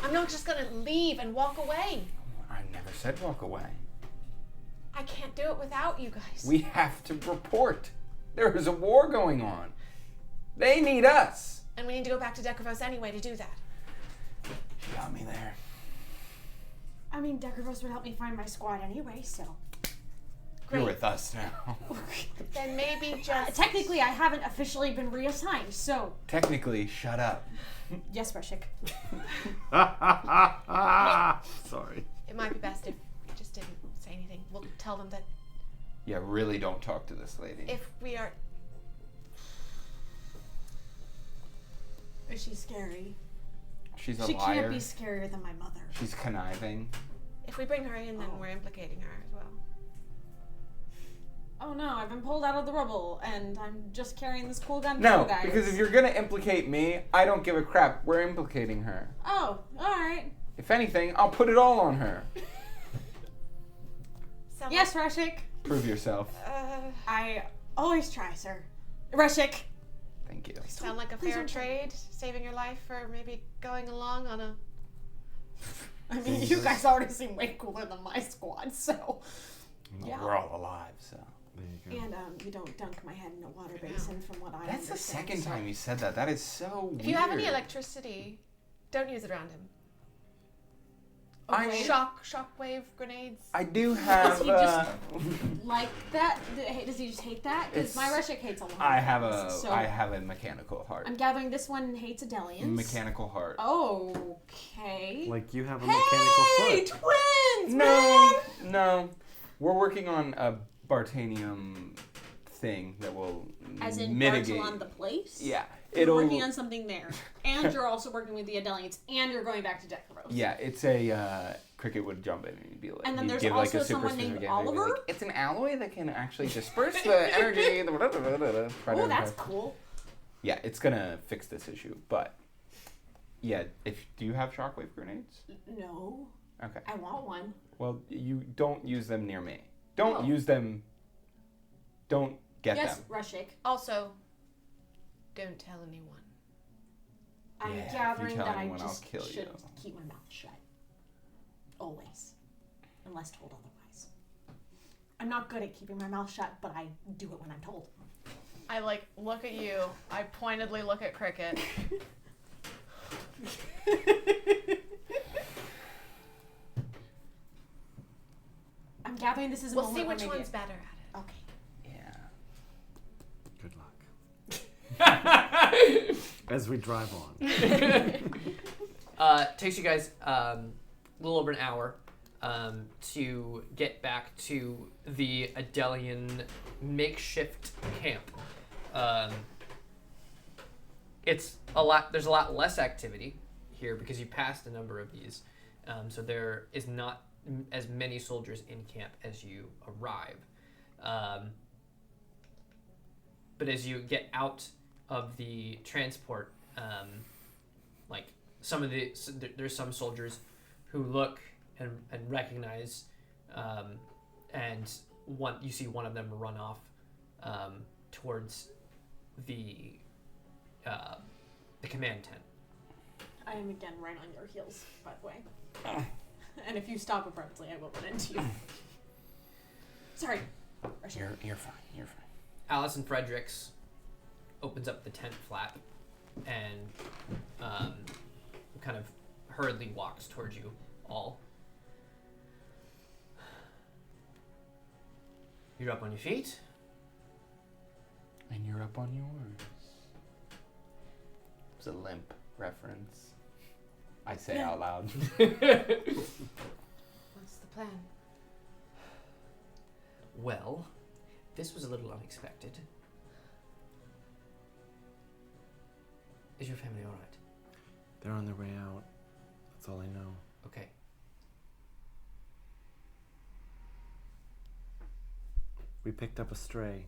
I'm not just gonna leave and walk away. I never said walk away. I can't do it without you guys. We have to report. There is a war going on. They need us. And we need to go back to Dekrivos anyway to do that. She got me there. I mean, Dekrivos would help me find my squad anyway, so. Great. You're with us now. Then maybe just Technically, I haven't officially been reassigned, so. Technically, shut up. Yes, Reshik. Sorry. it might be best if we just didn't say anything. We'll tell them that Yeah, really don't talk to this lady. if we are Is she scary? She's a She liar. can't be scarier than my mother. She's conniving. if we bring her in then we're implicating her as well. Oh no, I've been pulled out of the rubble, and I'm just carrying this cool gun for No, you guys. because if you're gonna implicate me, I don't give a crap. We're implicating her. Oh, alright. If anything, I'll put it all on her. Sound Yes, Reshik. Prove yourself. I always try, sir. Reshik. Thank you. Sound like a Please fair don't- trade, saving your life for maybe going along on a. I mean, you guys already seem way cooler than my squad, so. Yeah. We're all alive, so. There you go. And you don't dunk my head in a water basin, from what I That's the understand, second so- time you said that. That is so weird. If you have any electricity, don't use it around him. Okay. Shockwave grenades. I do have. Does he just like that? Does he just hate that? Because It's- my Reshik hates all the I have things, a. so I have a mechanical heart. I'm gathering this one hates Adelians. Mechanical heart. Okay. Like you have a Hey, mechanical foot. twins, No, man! no. We're working on a Bartanium thing that will As in mitigate. Bartolon the place? Yeah, You're it'll. working on something there. And you're also working with the Adelians, and you're going back to Dekrivos. Yeah, it's a Cricket would jump in and he'd be like, And then he'd there's give like a also super someone named specific answer, he'd be Oliver? like, it's an alloy that can actually disperse the energy. Oh, that's cool. Yeah, it's gonna fix this issue, but yeah, do you have shockwave grenades? No. Okay. I want one. Well, you don't use them near me. Don't Oh. use them. Don't get Yes, them. Reshik. Also, don't tell anyone. I'm Yeah, if you gathering tell that I anyone, I'll just kill should you. keep my mouth shut. Always. Unless told otherwise. I'm not good at keeping my mouth shut, but I do it when I'm told. I look at you. I pointedly look at Cricket. I'm gathering this is a We'll moment see where which maybe one's better at it. Okay. Yeah. Good luck. As we drive on. Takes you guys a little over an hour to get back to the Adelian makeshift camp. It's a lot. There's a lot less activity here because you passed a number of these, so there is not as many soldiers in camp as you arrive. But as you get out of the transport, like some of there's some soldiers who look and recognize, and you see one of them run off towards the command tent. I am again right on your heels, by the way. And if you stop abruptly, I will run into you. Sorry. Reshik. You're fine. You're fine. Allison Fredericks opens up the tent flap and kind of hurriedly walks towards you all. You're up on your feet. And you're up on yours. It's a limp reference. I say out loud. What's the plan? Well, this was a little unexpected. Is your family all right? They're on their way out. That's all I know. Okay. We picked up a stray.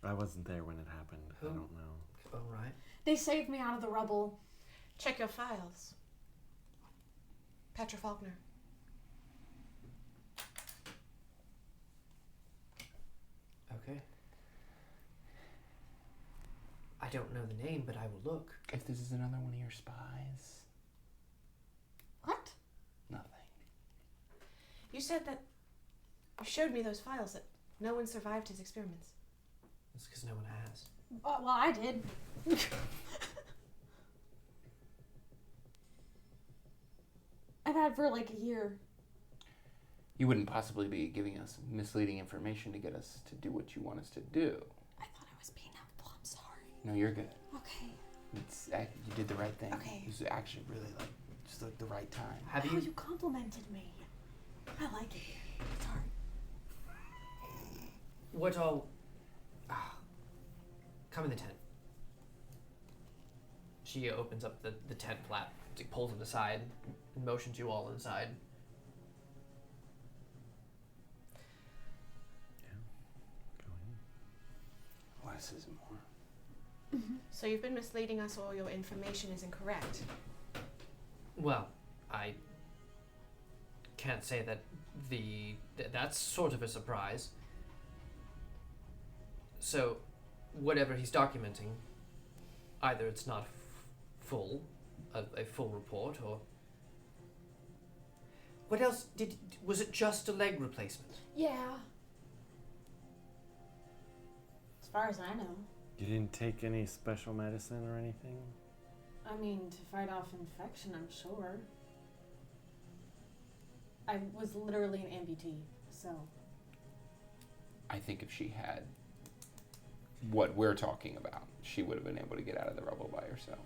I wasn't there when it happened. Who? I don't know. All right. They saved me out of the rubble. Check your files. Petra Faulkner. Okay. I don't know the name, but I will look. If this is another one of your spies. What? Nothing. You said that. You showed me those files that no one survived his experiments. It's because no one has. Well, I did. I've had for like a year. You wouldn't possibly be giving us misleading information to get us to do what you want us to do. I thought I was being helpful. I'm sorry. No, you're good. Okay. You did the right thing. Okay. It was actually really just like the right time. Have Oh, you? you complimented me. I like it here. Sorry. What all? Come in the tent. She opens up the tent flap, pulls it aside, and motions you all inside. this is more. So you've been misleading us, or your information is incorrect. Well, I can't say that that's sort of a surprise. So, whatever he's documenting, either it's not full, a full report, or what else was it just a leg replacement? Yeah. As far as I know. You didn't take any special medicine or anything? I mean, to fight off infection, I'm sure. I was literally an amputee, so. I think if she had what we're talking about, she would have been able to get out of the rubble by herself.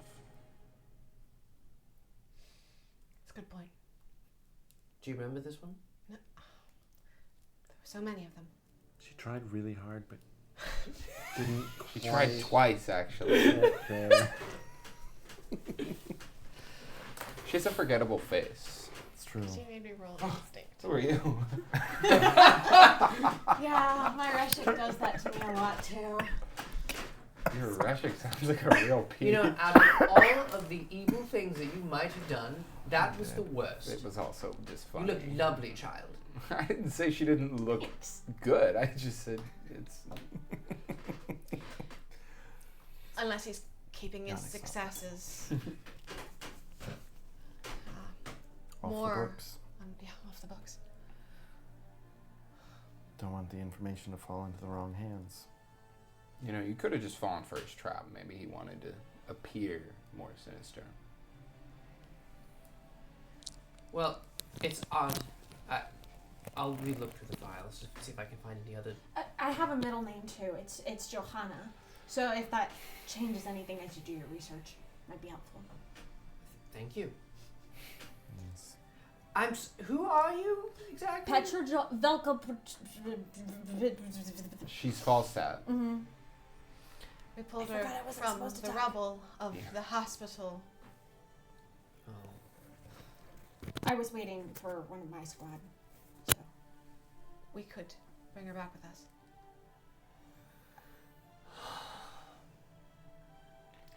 That's a good point. Do you remember this one? There were so many of them. She tried really hard, but didn't She quite tried twice, actually. get there. She has a forgettable face. It's true. She made me roll instinct. So are you. Yeah, my Reshik does that to me a lot too. Your Reshik sounds like a real peach. You know, out of all of the evil things that you might have done, that was the worst. It was also just You funny. look lovely, child. I didn't say she didn't look good. I just said it's. Unless he's keeping his Not successes Off more. the books. Off the books. Don't want the information to fall into the wrong hands. You know, you could have just fallen for his trap. Maybe he wanted to appear more sinister. Well, it's odd. I'll re-look through the files to see if I can find any other. I have a middle name too. It's Johanna. So if that changes anything as you do your research, might be helpful. Thank you. Yes. Who are you exactly? Petra Velka. She's Falstaff. Mm-hmm. We pulled I her forgot I wasn't from supposed to the talk. rubble of Yeah. the hospital. Oh. I was waiting for one of my squad. So We could bring her back with us.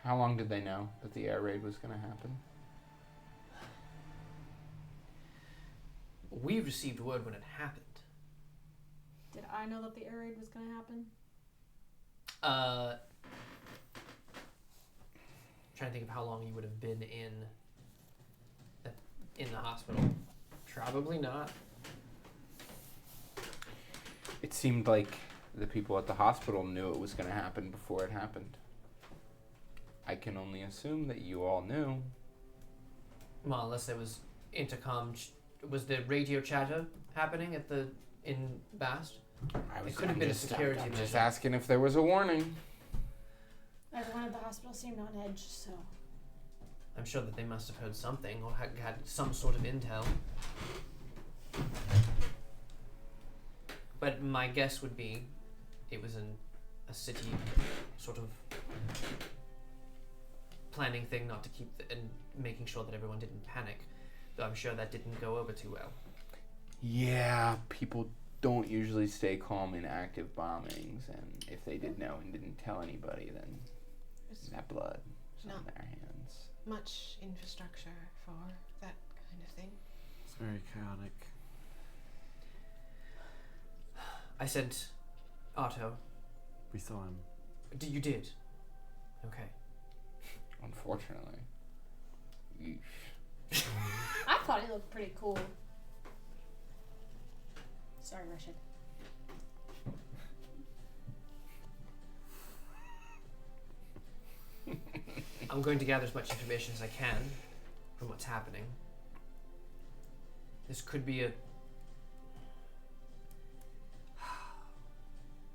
How long did they know that the air raid was going to happen? We received word when it happened. did I know that the air raid was going to happen? Trying to think of how long you would have been in the hospital. Probably not. It seemed like the people at the hospital knew it was going to happen before it happened. I can only assume that you all knew. Well, unless there was intercom. Was the radio chatter happening in Bast? It could have been a security I'm just measure. asking if there was a warning. Everyone at the hospital seemed on edge, so. I'm sure that they must have heard something or had some sort of intel. But my guess would be it was a city sort of planning thing not to keep and making sure that everyone didn't panic. Though I'm sure that didn't go over too well. Yeah, people don't usually stay calm in active bombings, and if they did know and didn't tell anybody, then that blood was on their hands. Much infrastructure for that kind of thing. It's very chaotic. I sent Otto. We saw him. You did? Okay. Unfortunately. Yeesh. I thought he looked pretty cool. Sorry, Reshik. I'm going to gather as much information as I can from what's happening. This could be a...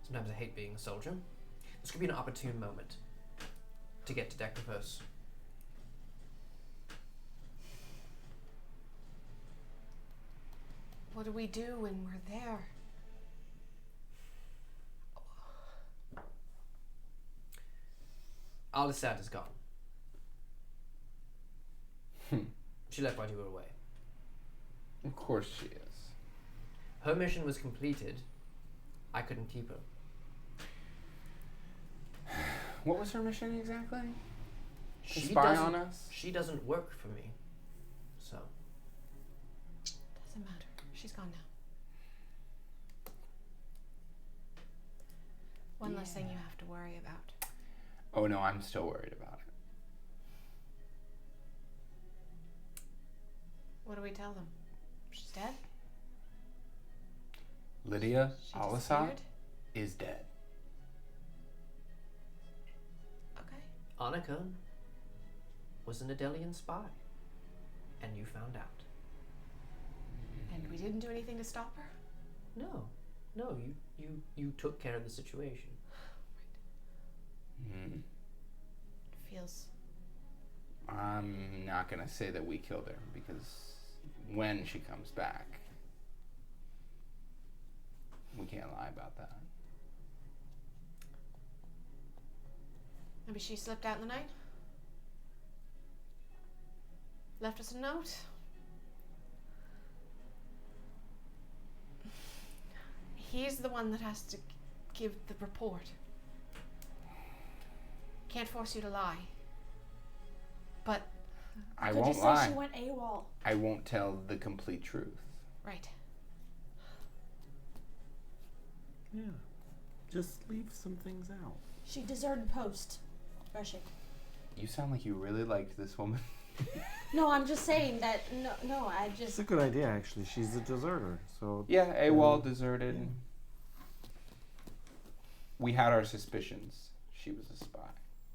Sometimes I hate being a soldier. This could be an opportune moment to get to Dekrivos. What do we do when we're there? Alisat is gone. Hmm. She left while you were away. Of course she is. Her mission was completed. I couldn't keep her. What was her mission exactly? To She spy doesn't- on us? She doesn't work for me. So, Doesn't matter. She's gone now. One less thing you have to worry about. Oh no, I'm still worried about it. What do we tell them? She's dead? Lydia She Alisat disappeared? is dead. Okay. Annika was an Adelian spy. And you found out. And we didn't do anything to stop her? No, you took care of the situation. Feels... I'm not gonna say that we killed her because when she comes back, we can't lie about that. Maybe she slipped out in the night? Left us a note? He's the one that has to give the report. Can't force you to lie. But, I Could won't you say lie. she went AWOL? I won't tell the complete truth. right. Yeah. Just leave some things out. She deserted post. Rushing. You sound like you really liked this woman. No, I'm just saying that. No, I It's just. a good idea, actually. She's a deserter, so Yeah, AWOL deserted. We had our suspicions. She was a spy.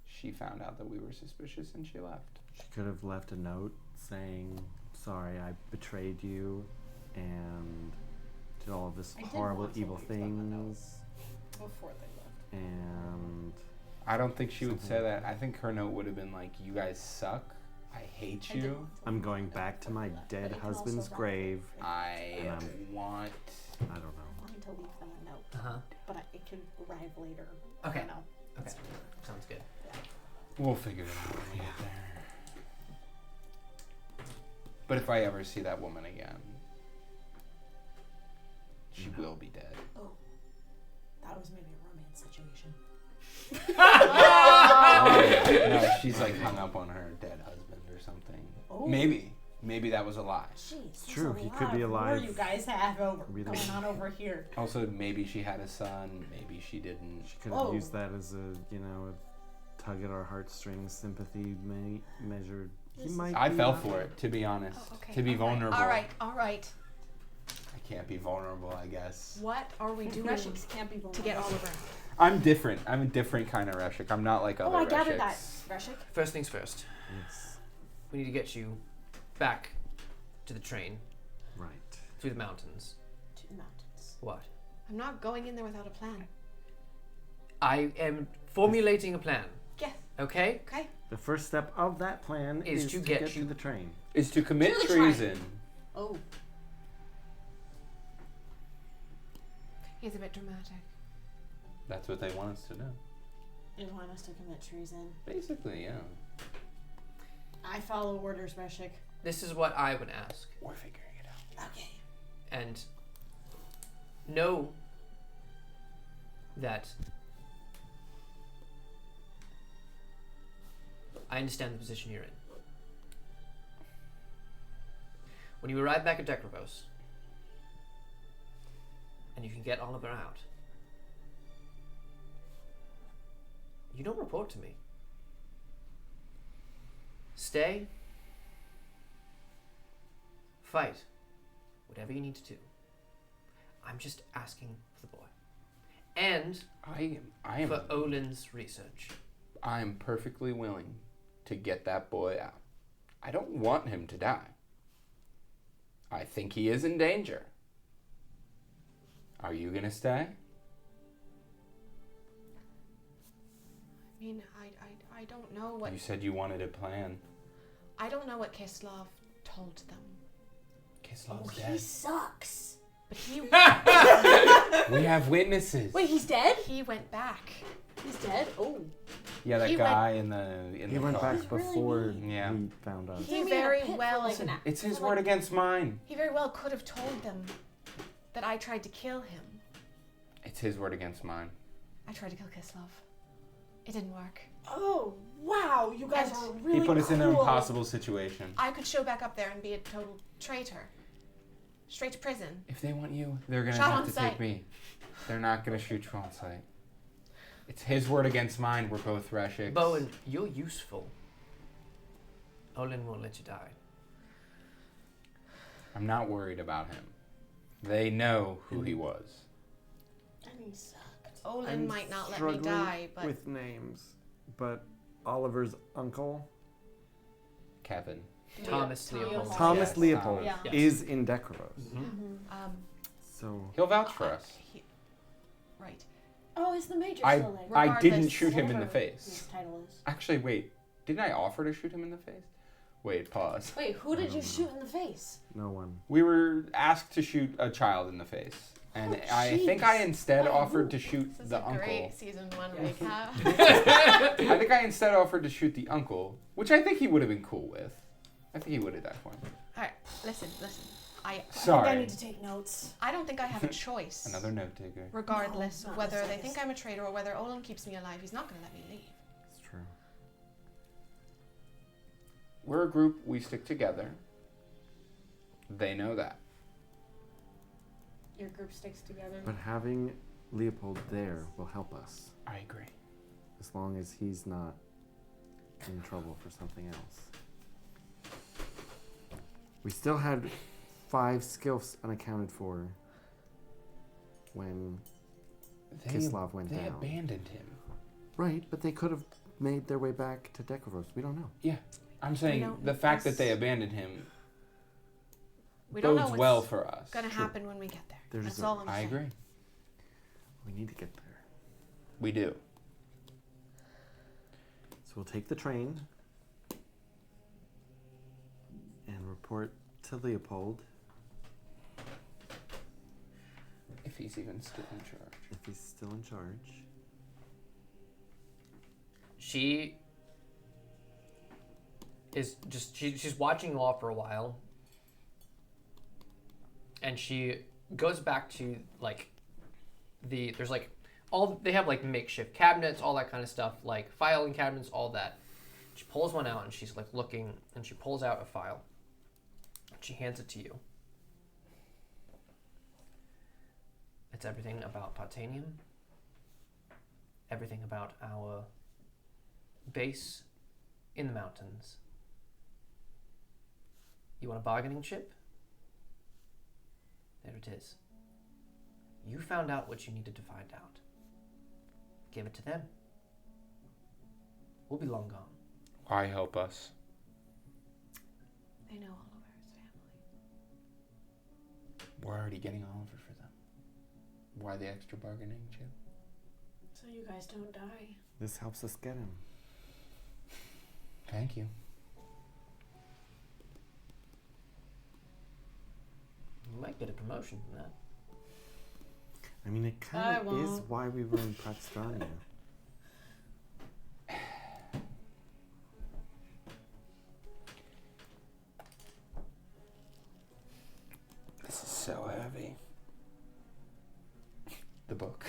She found out that we were suspicious and she left. she could have left a note saying, "Sorry, I betrayed you, and did all of this I did horrible, want to evil leave them a note things." Before they left. And I don't think she would Something say like that. I think her note would have been like, "You guys suck. I hate I did you. want to I'm leave going them back to before my they left, dead but you can also husband's write grave. I And want." I don't know. wanting to leave them a note, Uh-huh. but it can arrive later. Okay. I don't know. Okay. Sounds good. We'll figure it out when we get there. But if I ever see that woman again, she will be dead. Oh, that was maybe a romance situation. No, she's like hung up on her dead husband or something. Oh. Maybe that was a lie. Jeez, it's true, he could be More alive. you guys have Really? going on over here. Also, maybe she had a son. Maybe she didn't. She could have Whoa. used that as a, a tug at our heartstrings, sympathy measured. He might. I be fell not- for it, to be honest. Oh, okay. To be vulnerable. All right. I can't be vulnerable, I guess. What are we doing Russians can't be vulnerable. to get Oliver? I'm different. I'm a different kind of Reshik. I'm not like other Oh, I gathered that, Reshiks. Reshik. First things first. Yes. We need to get you back to the train Right. through the mountains. To the mountains. What? I'm not going in there without a plan. I am formulating a plan. Yes. Okay? Okay. The first step of that plan Is is to to get get you- to the train. Is to commit To the train. treason. Oh. He's a bit dramatic. That's what they want us to do. You want us to commit treason. Basically, yeah. I follow orders, Reshik. This is what I would ask. We're figuring it out. Okay. And know that I understand the position you're in. When you arrive back at Dekrivos, and you can get Oliver out, you don't report to me. Stay. Fight. Whatever you need to do. I'm just asking for the boy. And I am for Olin's research. I'm perfectly willing to get that boy out. I don't want him to die. I think he is in danger. Are you gonna stay? I mean, I don't know what You said you wanted a plan. I don't know what Kislov told them. Kislov's He dead. sucks. But he We have witnesses. Wait, he's dead? he went back. He's dead? Oh. Yeah, that he guy in the He the went car. back before Yeah. he found us. He He threw me in a very pit for well- like an It's his for word like- against mine. He very well could have told them that I tried to kill him. It's his word against mine. I tried to kill Kislov. It didn't work. Oh, wow. You guys are really He put us in an cool. impossible situation. I could show back up there and be a total traitor. Straight to prison. If they want you, they're gonna Shot have on to sight. take me. They're not gonna shoot you on sight. It's his word against mine. We're both Reshiks. Bowen, you're useful. Olin won't let you die. I'm not worried about him. They know who he was. And he sucked. Olin might not let me die, but with names, but Oliver's uncle, Kevin. Thomas Leopold. Thomas Yes, Leopold, Yeah. Yes. is in Dekrivos. So He'll vouch for us. Right. Oh, is the major I still there? I didn't Regardless, shoot him in the Whatever face. his title is. Actually, wait. Didn't I offer to shoot him in the face? Wait, pause. Wait, who did you shoot in the face? no one. We were asked to shoot a child in the face. And Oh, I think I jeez. instead Wait, offered to shoot This is the a uncle. great season 1 recap. I think I instead offered to shoot the uncle, which I think he would have been cool with. I think he would at that point. Alright, listen. I think I Sorry. need to take notes. I don't think I have a choice. Another note taker. Regardless No, of not whether this they is. think I'm a traitor or whether Olin keeps me alive, he's not going to let me leave. It's true. We're a group, we stick together. They know that. Your group sticks together. But having Leopold there will help us, I agree. as long as he's not in trouble for something else. We still had 5 skills unaccounted for when Kislov went They down. abandoned him. Right, but they could have made their way back to Dekrivos. We don't know. Yeah. I'm saying don't- the fact that that's- they abandoned him We don't know bodes what's well for us. going to True. happen when we get there. There's That's a- all I'm I saying. agree. We need to get there. We do. So we'll take the train and report to Leopold If he's even still in charge. if he's still in charge. She is just she's watching you all for a while, and she goes back to like there's like all they have like makeshift cabinets, all that kind of stuff, like filing cabinets, all that. She pulls one out and she's like looking, and she pulls out a file. She hands it to you. It's everything about Potanium, everything about our base in the mountains. You want a bargaining chip? There it is. You found out what you needed to find out. Give it to them. We'll be long gone. Why help us? They know Oliver's family. We're already getting Oliver for them. Why the extra bargaining chip? So you guys don't die. This helps us get him. Thank you. You might get a promotion from that. I mean, it I kind of is won't. why we were in Pakistania. This is so heavy. The book.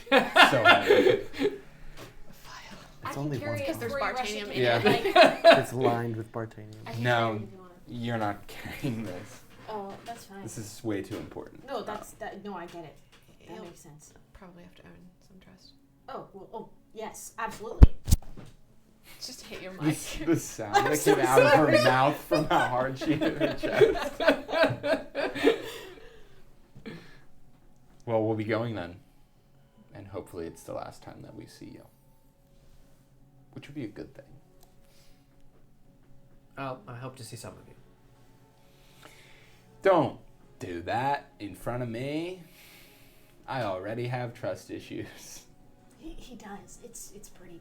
So heavy. It's only one. Because there's Bartanium in Yeah. it. Like, It's lined with Bartanium. I can No. carry it if you want it. You're not carrying this. Oh, that's fine. This is way too important. No, that's that. No, I get it. That you'll makes sense. probably have to earn some trust. Oh, well, oh, yes, absolutely. Just hit your mic. The sound that came out of her mouth from how hard she hit her chest. Well, we'll be going then. And hopefully it's the last time that we see you. Which would be a good thing. Oh, I hope to see some of you. Don't do that in front of me. I already have trust issues. He does. It's pretty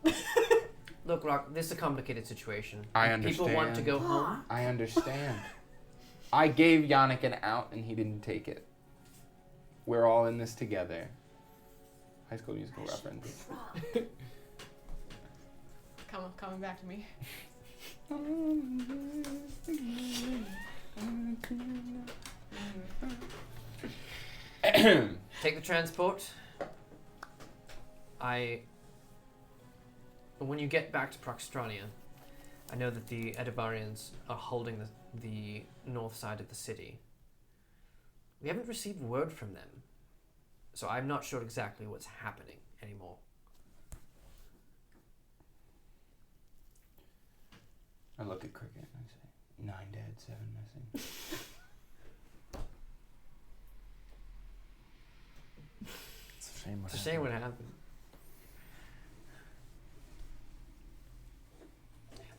bad. Look, Rock, this is a complicated situation. I People want to understand. go home. I understand. I gave Yannick an out and he didn't take it. We're all in this together. High School Musical reference. Coming back to me. Take the transport. When you get back to Proxtrania, I know that the Edivarians are holding the north side of the city. We haven't received word from them, so I'm not sure exactly what's happening anymore. I look at Cricket and I say, 9 dead, 7 missing. It's a shame. It's a shame what happened.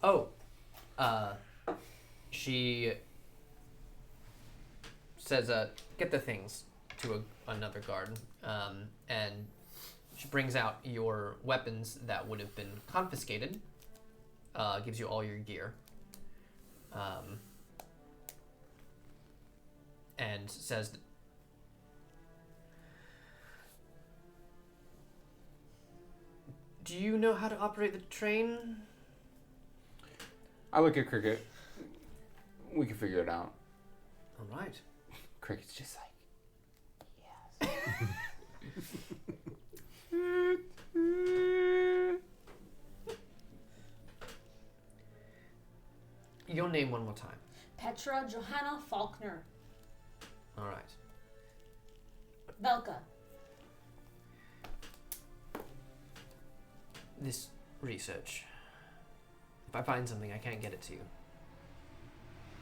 Oh, she says, get the things to another guard, and she brings out your weapons that would have been confiscated, gives you all your gear, and says, do you know how to operate the train? I look at Cricket. We can figure it out. All right. Cricket's just like, Your name one more time. Petra Johanna Faulkner. All right. Velka. This research. If I find something, I can't get it to you.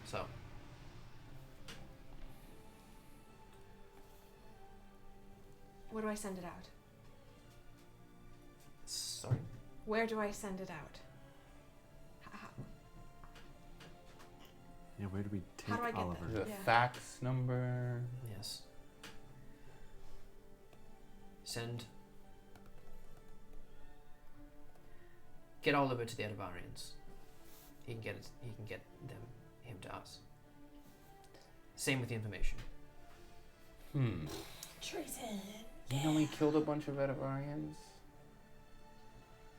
So. Where do I send it out? Sorry? Where do I send it out? How Yeah, where do we take How do I get Oliver? that? the Yeah. fax number. Yes. Send. Get Oliver to the Edivarians. He can get him to us. Same with the information. Treason. You know he killed a bunch of Edivarians?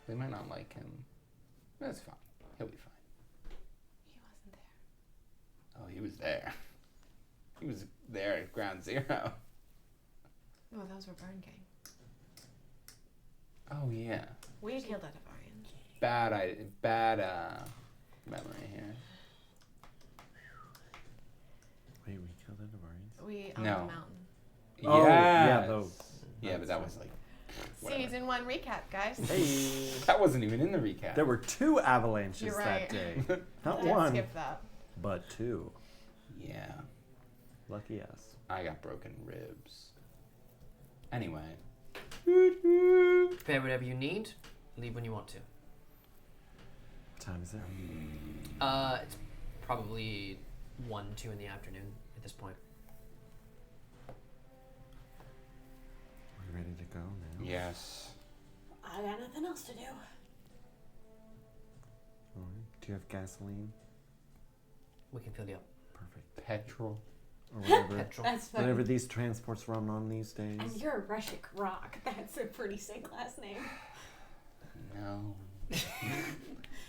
They might not like him. That's fine. He'll be fine. He wasn't there. Oh, he was there. He was there at ground zero. Oh, those were Burn Gang. Oh, yeah. We killed Edivarians. Bad memory here. Wait, we killed Edivarians? We on No. the mountain. Oh, yeah, Yes. those. Yeah, but that was like... whatever. Season 1 recap, guys. Hey. That wasn't even in the recap. There were 2 avalanches You're that right. day. Not Let's one, skip that. but 2. Yeah. Lucky us. I got broken ribs. Anyway. Prepare whatever you need. Leave when you want to. What time is it? It's probably 1, 2 in the afternoon at this point. We're ready to go now. Yes. I got nothing else to do. All right. Do you have gasoline? We can fill you up. Perfect. Petrol. Or whatever. Petrol. That's funny. Whatever these transports run on these days. And you're a Russic Rock. That's a pretty sick last name. No.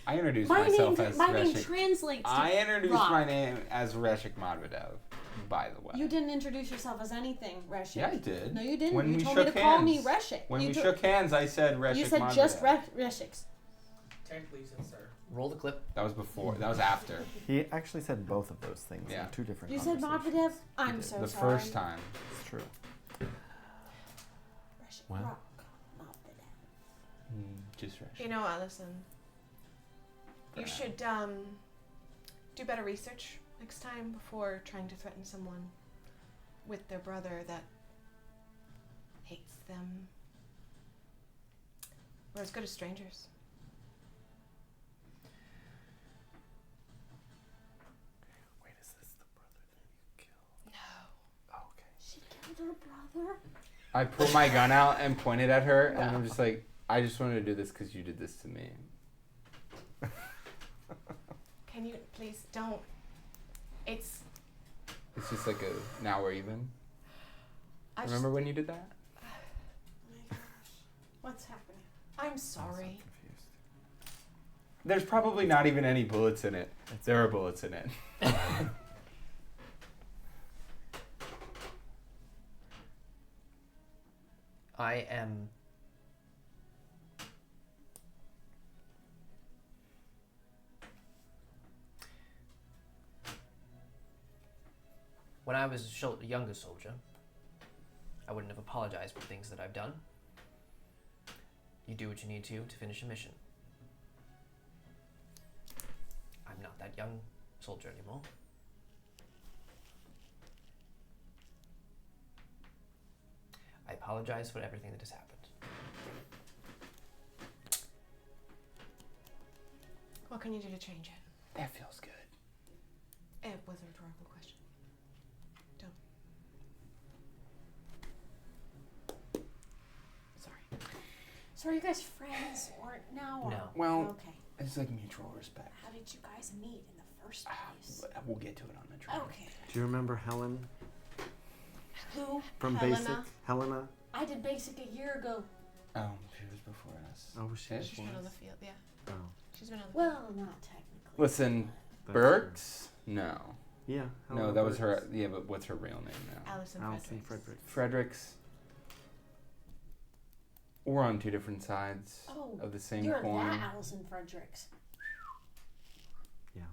I introduced My myself name, as my name Reshik. translates to I introduced rock. my name as Reshik Madvadev, by the way. You didn't introduce yourself as anything, Reshik. Yeah, I did. No, you didn't. When you we told me to shook call me hands. Reshik. When you we to- shook hands, I said Reshik You said Madvadev. just Reshiks. Technically, you said sir. Roll the clip. That was before. That was after. He actually said both of those things Yeah. in 2 different You said conversations. Medvedev? I'm did. so The sorry. first time. It's true. Reshik What? Rock. Medvedev. Just Reshik. You know what, listen. You should do better research next time before trying to threaten someone with their brother that hates them. We're as good as strangers. Wait, is this the brother that you killed? No. Oh, okay. She killed her brother? I pulled my gun out and pointed at her, and I'm just like, I just wanted to do this because you did this to me. Can you please don't? It's. It's just like a, now we're even. I Remember when you did that? Oh my gosh. What's happening? I'm I'm sorry. so confused. There's probably not even any bullets in it. There are bullets in it. I am when I was a younger soldier, I wouldn't have apologized for things that I've done. You do what you need to finish a mission. I'm not that young soldier anymore. I apologize for everything that has happened. What can you do to change it? That feels good. It was a rhetorical question. Don't. Sorry. So are you guys friends or now? No. Well, Okay. it's like mutual respect. How did you guys meet in the first place? We'll get to it on the train. Okay. Do you remember Helen Who? from Helena? Basic? Helena? I did basic a year ago. Oh, she was before us. Oh, was she? She's been on the field, yeah. Oh. She's been on the Well, not technically. Listen, That's Burks? No. Yeah. No, Helena that was her. Burks. Yeah, but what's her real name now? Allison Allison Fredericks. Frederick. Fredericks. We're on two different sides Oh, of the same you're coin. that Allison Fredericks. Yeah.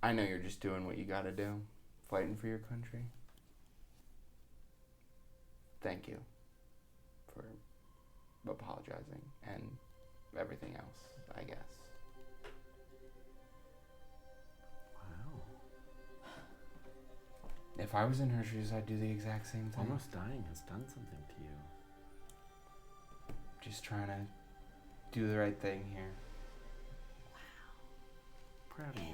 I know you're just doing what you gotta do, fighting for your country. Thank you for apologizing and everything else, I guess. Wow. If I was in her shoes, I'd do the exact same thing. Almost dying has done something to you. Just trying to do the right thing here. Proud of you.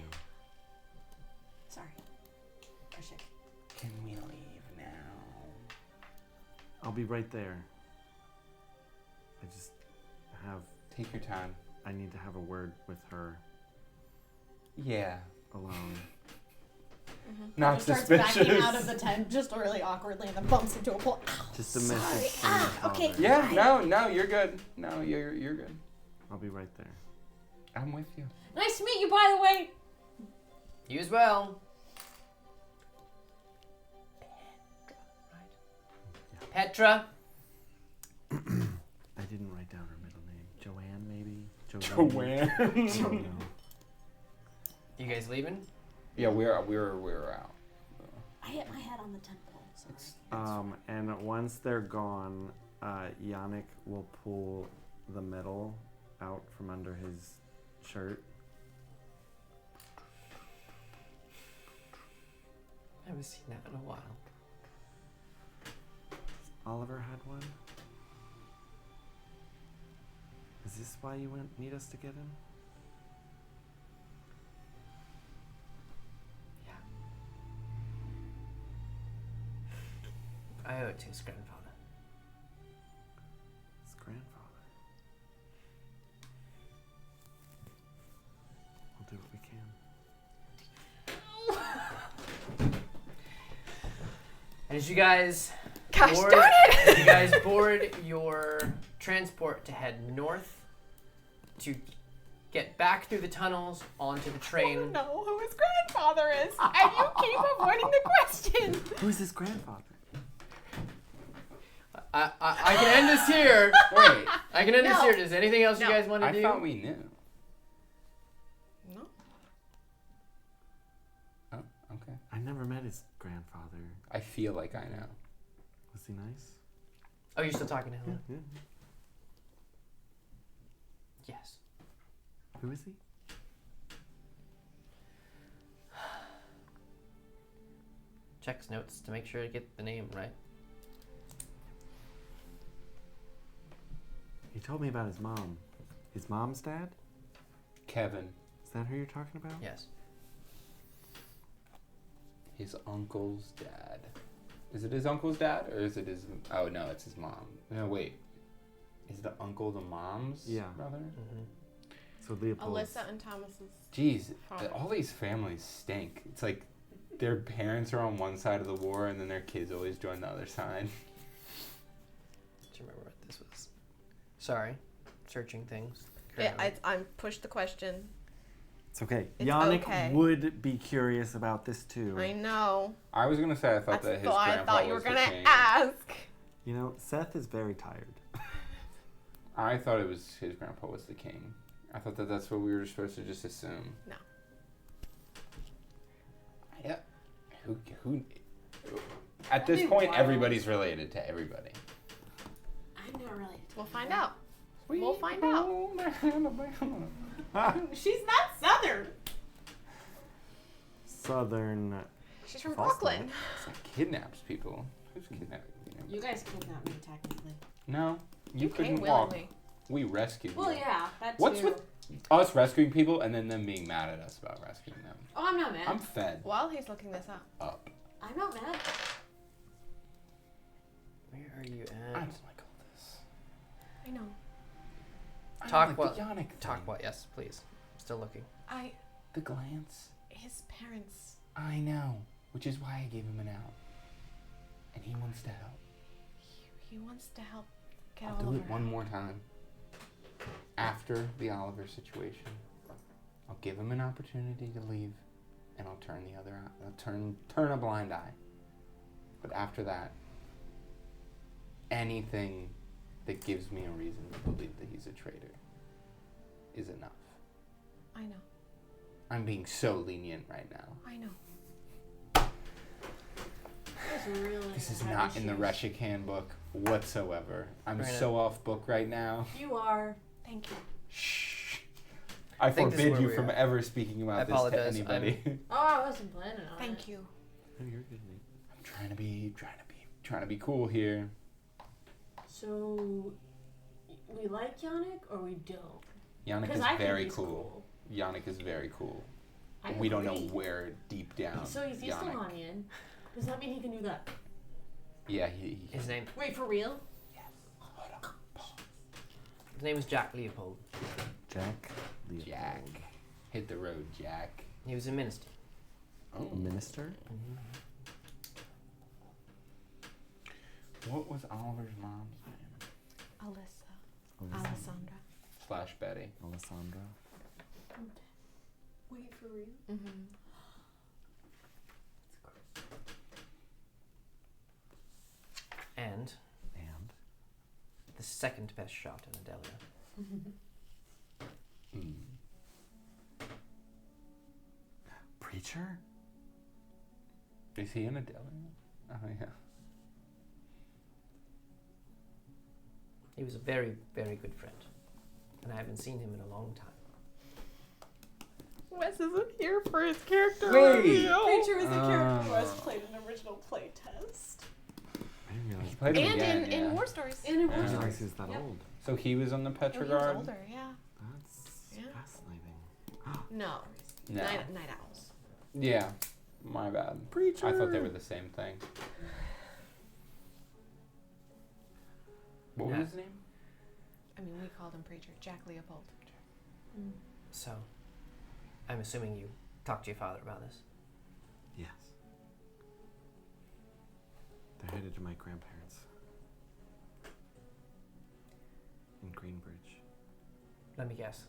Sorry. Krishik. Can we leave now? I'll be right there. I just have. Take your time. I need to have a word with her Yeah. alone. Not He starts suspicious. backing out of the tent just really awkwardly and then bumps into a pole. Ow, Just a sorry. message from your father. Okay. Yeah, no, you're good. No, you're good. I'll be right there. I'm with you. Nice to meet you, by the way. You as well. Petra. I didn't write down her middle name. Joanne, maybe? Joanne. I don't know. You guys leaving? Yeah, we're out. I hit my head on the tent pole. Sorry. And once they're gone, Yannick will pull the medal out from under his shirt. I haven't seen that in a while. Oliver had one? Is this why you need us to get him? Yeah. I owe it to his grandfather. His grandfather. We'll do what we can. And as you guys Gosh board, darn it! as you guys board your transport to head north to get back through the tunnels onto the I train. don't know who his grandfather is, and you keep avoiding the question. Who's his grandfather? I can end this here. Wait, I can end this No. here. Does anything else you No. guys want to I do? thought we knew. No. Oh, okay. I never met his grandfather. I feel like I know. Was he nice? Oh, you're still talking to him? Yeah. Yes. Who is he? Checks notes to make sure to get the name right. He told me about his mom. His mom's dad? Kevin, Is that who you're talking about? Yes. his uncle's dad. Is it his uncle's dad or is it his? Oh no, it's his mom. No, wait. Is the uncle the mom's brother? Mm-hmm. So Leopold. Alyssa and Thomas's. Jeez, Father. all these families stink. It's like their parents are on one side of the war and then their kids always join the other side. Do you remember what this was? Sorry. Searching things. Yeah, currently. I pushed the question. It's okay. It's Yannick okay. would be curious about this too. I know. I was gonna say I thought That's that his why I grandpa thought you were was the gonna king. ask. You know, Seth is very tired. I thought it was his grandpa was the king. I thought that that's what we were supposed to just assume. No. Yeah. Who? At this point, everybody's related to everybody. I'm not really. We'll find out. We'll find out. She's not Southern. Southern. She's from False Brooklyn. Someone kidnaps people. Who's kidnapping you? You guys kidnapped me, technically. No, you You came couldn't walk. willingly. We rescued Well, you. yeah, that's What's with us rescuing people and then them being mad at us about rescuing them? Oh, I'm not mad. I'm fed While he's looking this up. up. I'm not mad. Where are you I at? don't like all this. I know. I don't Talk like what? the Yannick Talk thing. what? Yes, please. Still looking. The glance. His parents. I know, which is why I gave him an out. And he wants to help. He wants to help get I'll all do of it her one out. more time. After the Oliver situation, I'll give him an opportunity to leave, and I'll turn the other eye. I'll turn a blind eye. But after that, anything that gives me a reason to believe that he's a traitor is enough. I know. I'm being so lenient right now. I know. This is not in the Reshik handbook whatsoever. I'm Right so off book right now. You are. Thank you. Shh. I think this is forbid where you we from are. ever speaking I about this to apologize. anybody. Oh, I wasn't planning on it. Thank you. Oh, you're good, Nate. I'm trying to be cool here. So, we like Yannick or we don't? Yannick Because is I very think he's cool. Yannick is very cool. I We don't know agree. where deep down. So he's Yannick. Estonian. Does that mean he can do that? Yeah, he His name. Wait, for real? His name is Jack Leopold. Jack. Leopold. Jack. Hit the road, Jack. He was a minister. Oh. Minister? What was Oliver's mom's name? Alyssa. Alessandra. Alessandra. Slash Betty. Alessandra. Wait, for real? Mm-hmm. And And the second best shot in Adelia. Hmm. preacher? Is he in a deli? Oh, yeah. He was a very, very good friend. And I haven't seen him in a long time. Wes isn't here for his character Wait. reveal. Preacher is a character who has Oh. played an original play test. I didn't realize. He played him And again, in yeah. War Stories. And it I was didn't realize he was that Yep. old. So he was on the Oh, he was Petrogard? older, yeah. That's Yeah. fascinating. No. No. Night owls. Yeah. My bad. Preacher. I thought they were the same thing. What Yeah. was his name? I mean, we called him Preacher. Jack Leopold. So, I'm assuming you talked to your father about this. Yes. They're headed to my grandparents. In Greenbridge. Let me guess.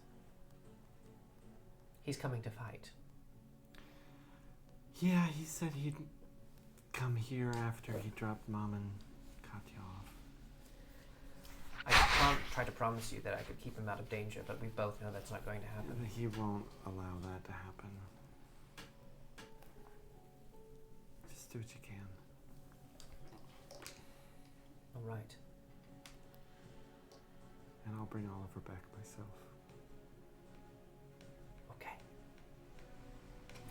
He's coming to fight. Yeah, he said he'd come here after he dropped Mom and Katya off. I tried to promise you that I could keep him out of danger, but we both know that's not going to happen. But he won't allow that to happen. Just do what you can. All right. And I'll bring Oliver back myself. Okay.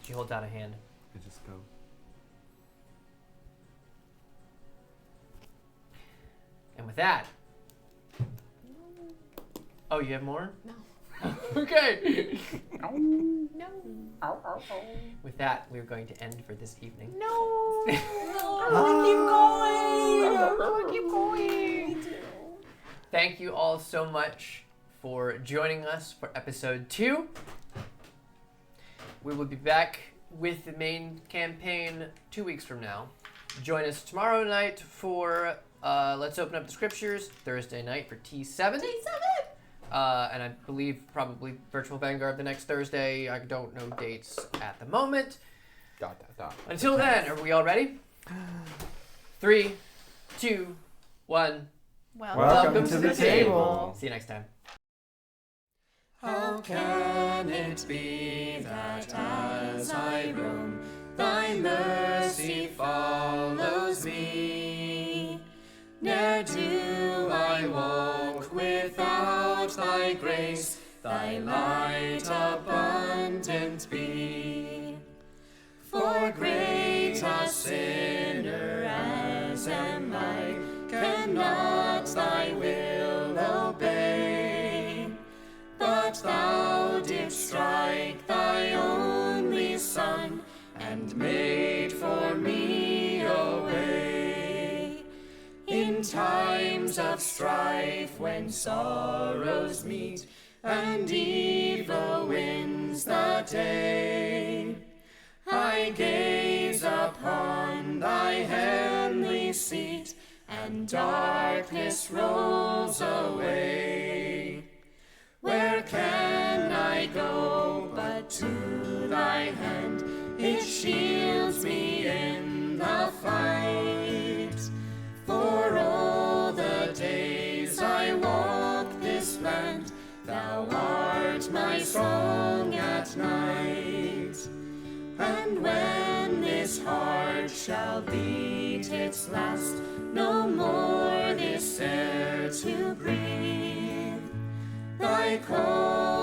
She holds out a hand. I just go. And with that... Oh, you have more? No. Okay. No. With that, we're going to end for this evening. No. Keep going. Thank you all so much for joining us for episode 2. We will be back with the main campaign 2 weeks from now. Join us tomorrow night for Let's Open Up the Scriptures, Thursday night for T7. And I believe probably Virtual Vanguard the next Thursday. I don't know dates at the moment. ... Until then, are we all ready? 3, 2, 1. Welcome to the table. See you next time. How can it be that as I roam, thy mercy day follows me. Ne'er do I walk without thy grace, thy light abundant be. For great a sinner as am I, cannot thy will obey. But thou didst strike thy only Son, and made for me a way. In times of strife, when sorrows meet, and evil wins the day, I gaze upon thy heavenly seat, and darkness rolls away. Where can I go but to thy hand? It shields me in the fight. For all the days I walk this land, thou art my song at night. And when this heart shall beat its last, no more this air to breathe, thy call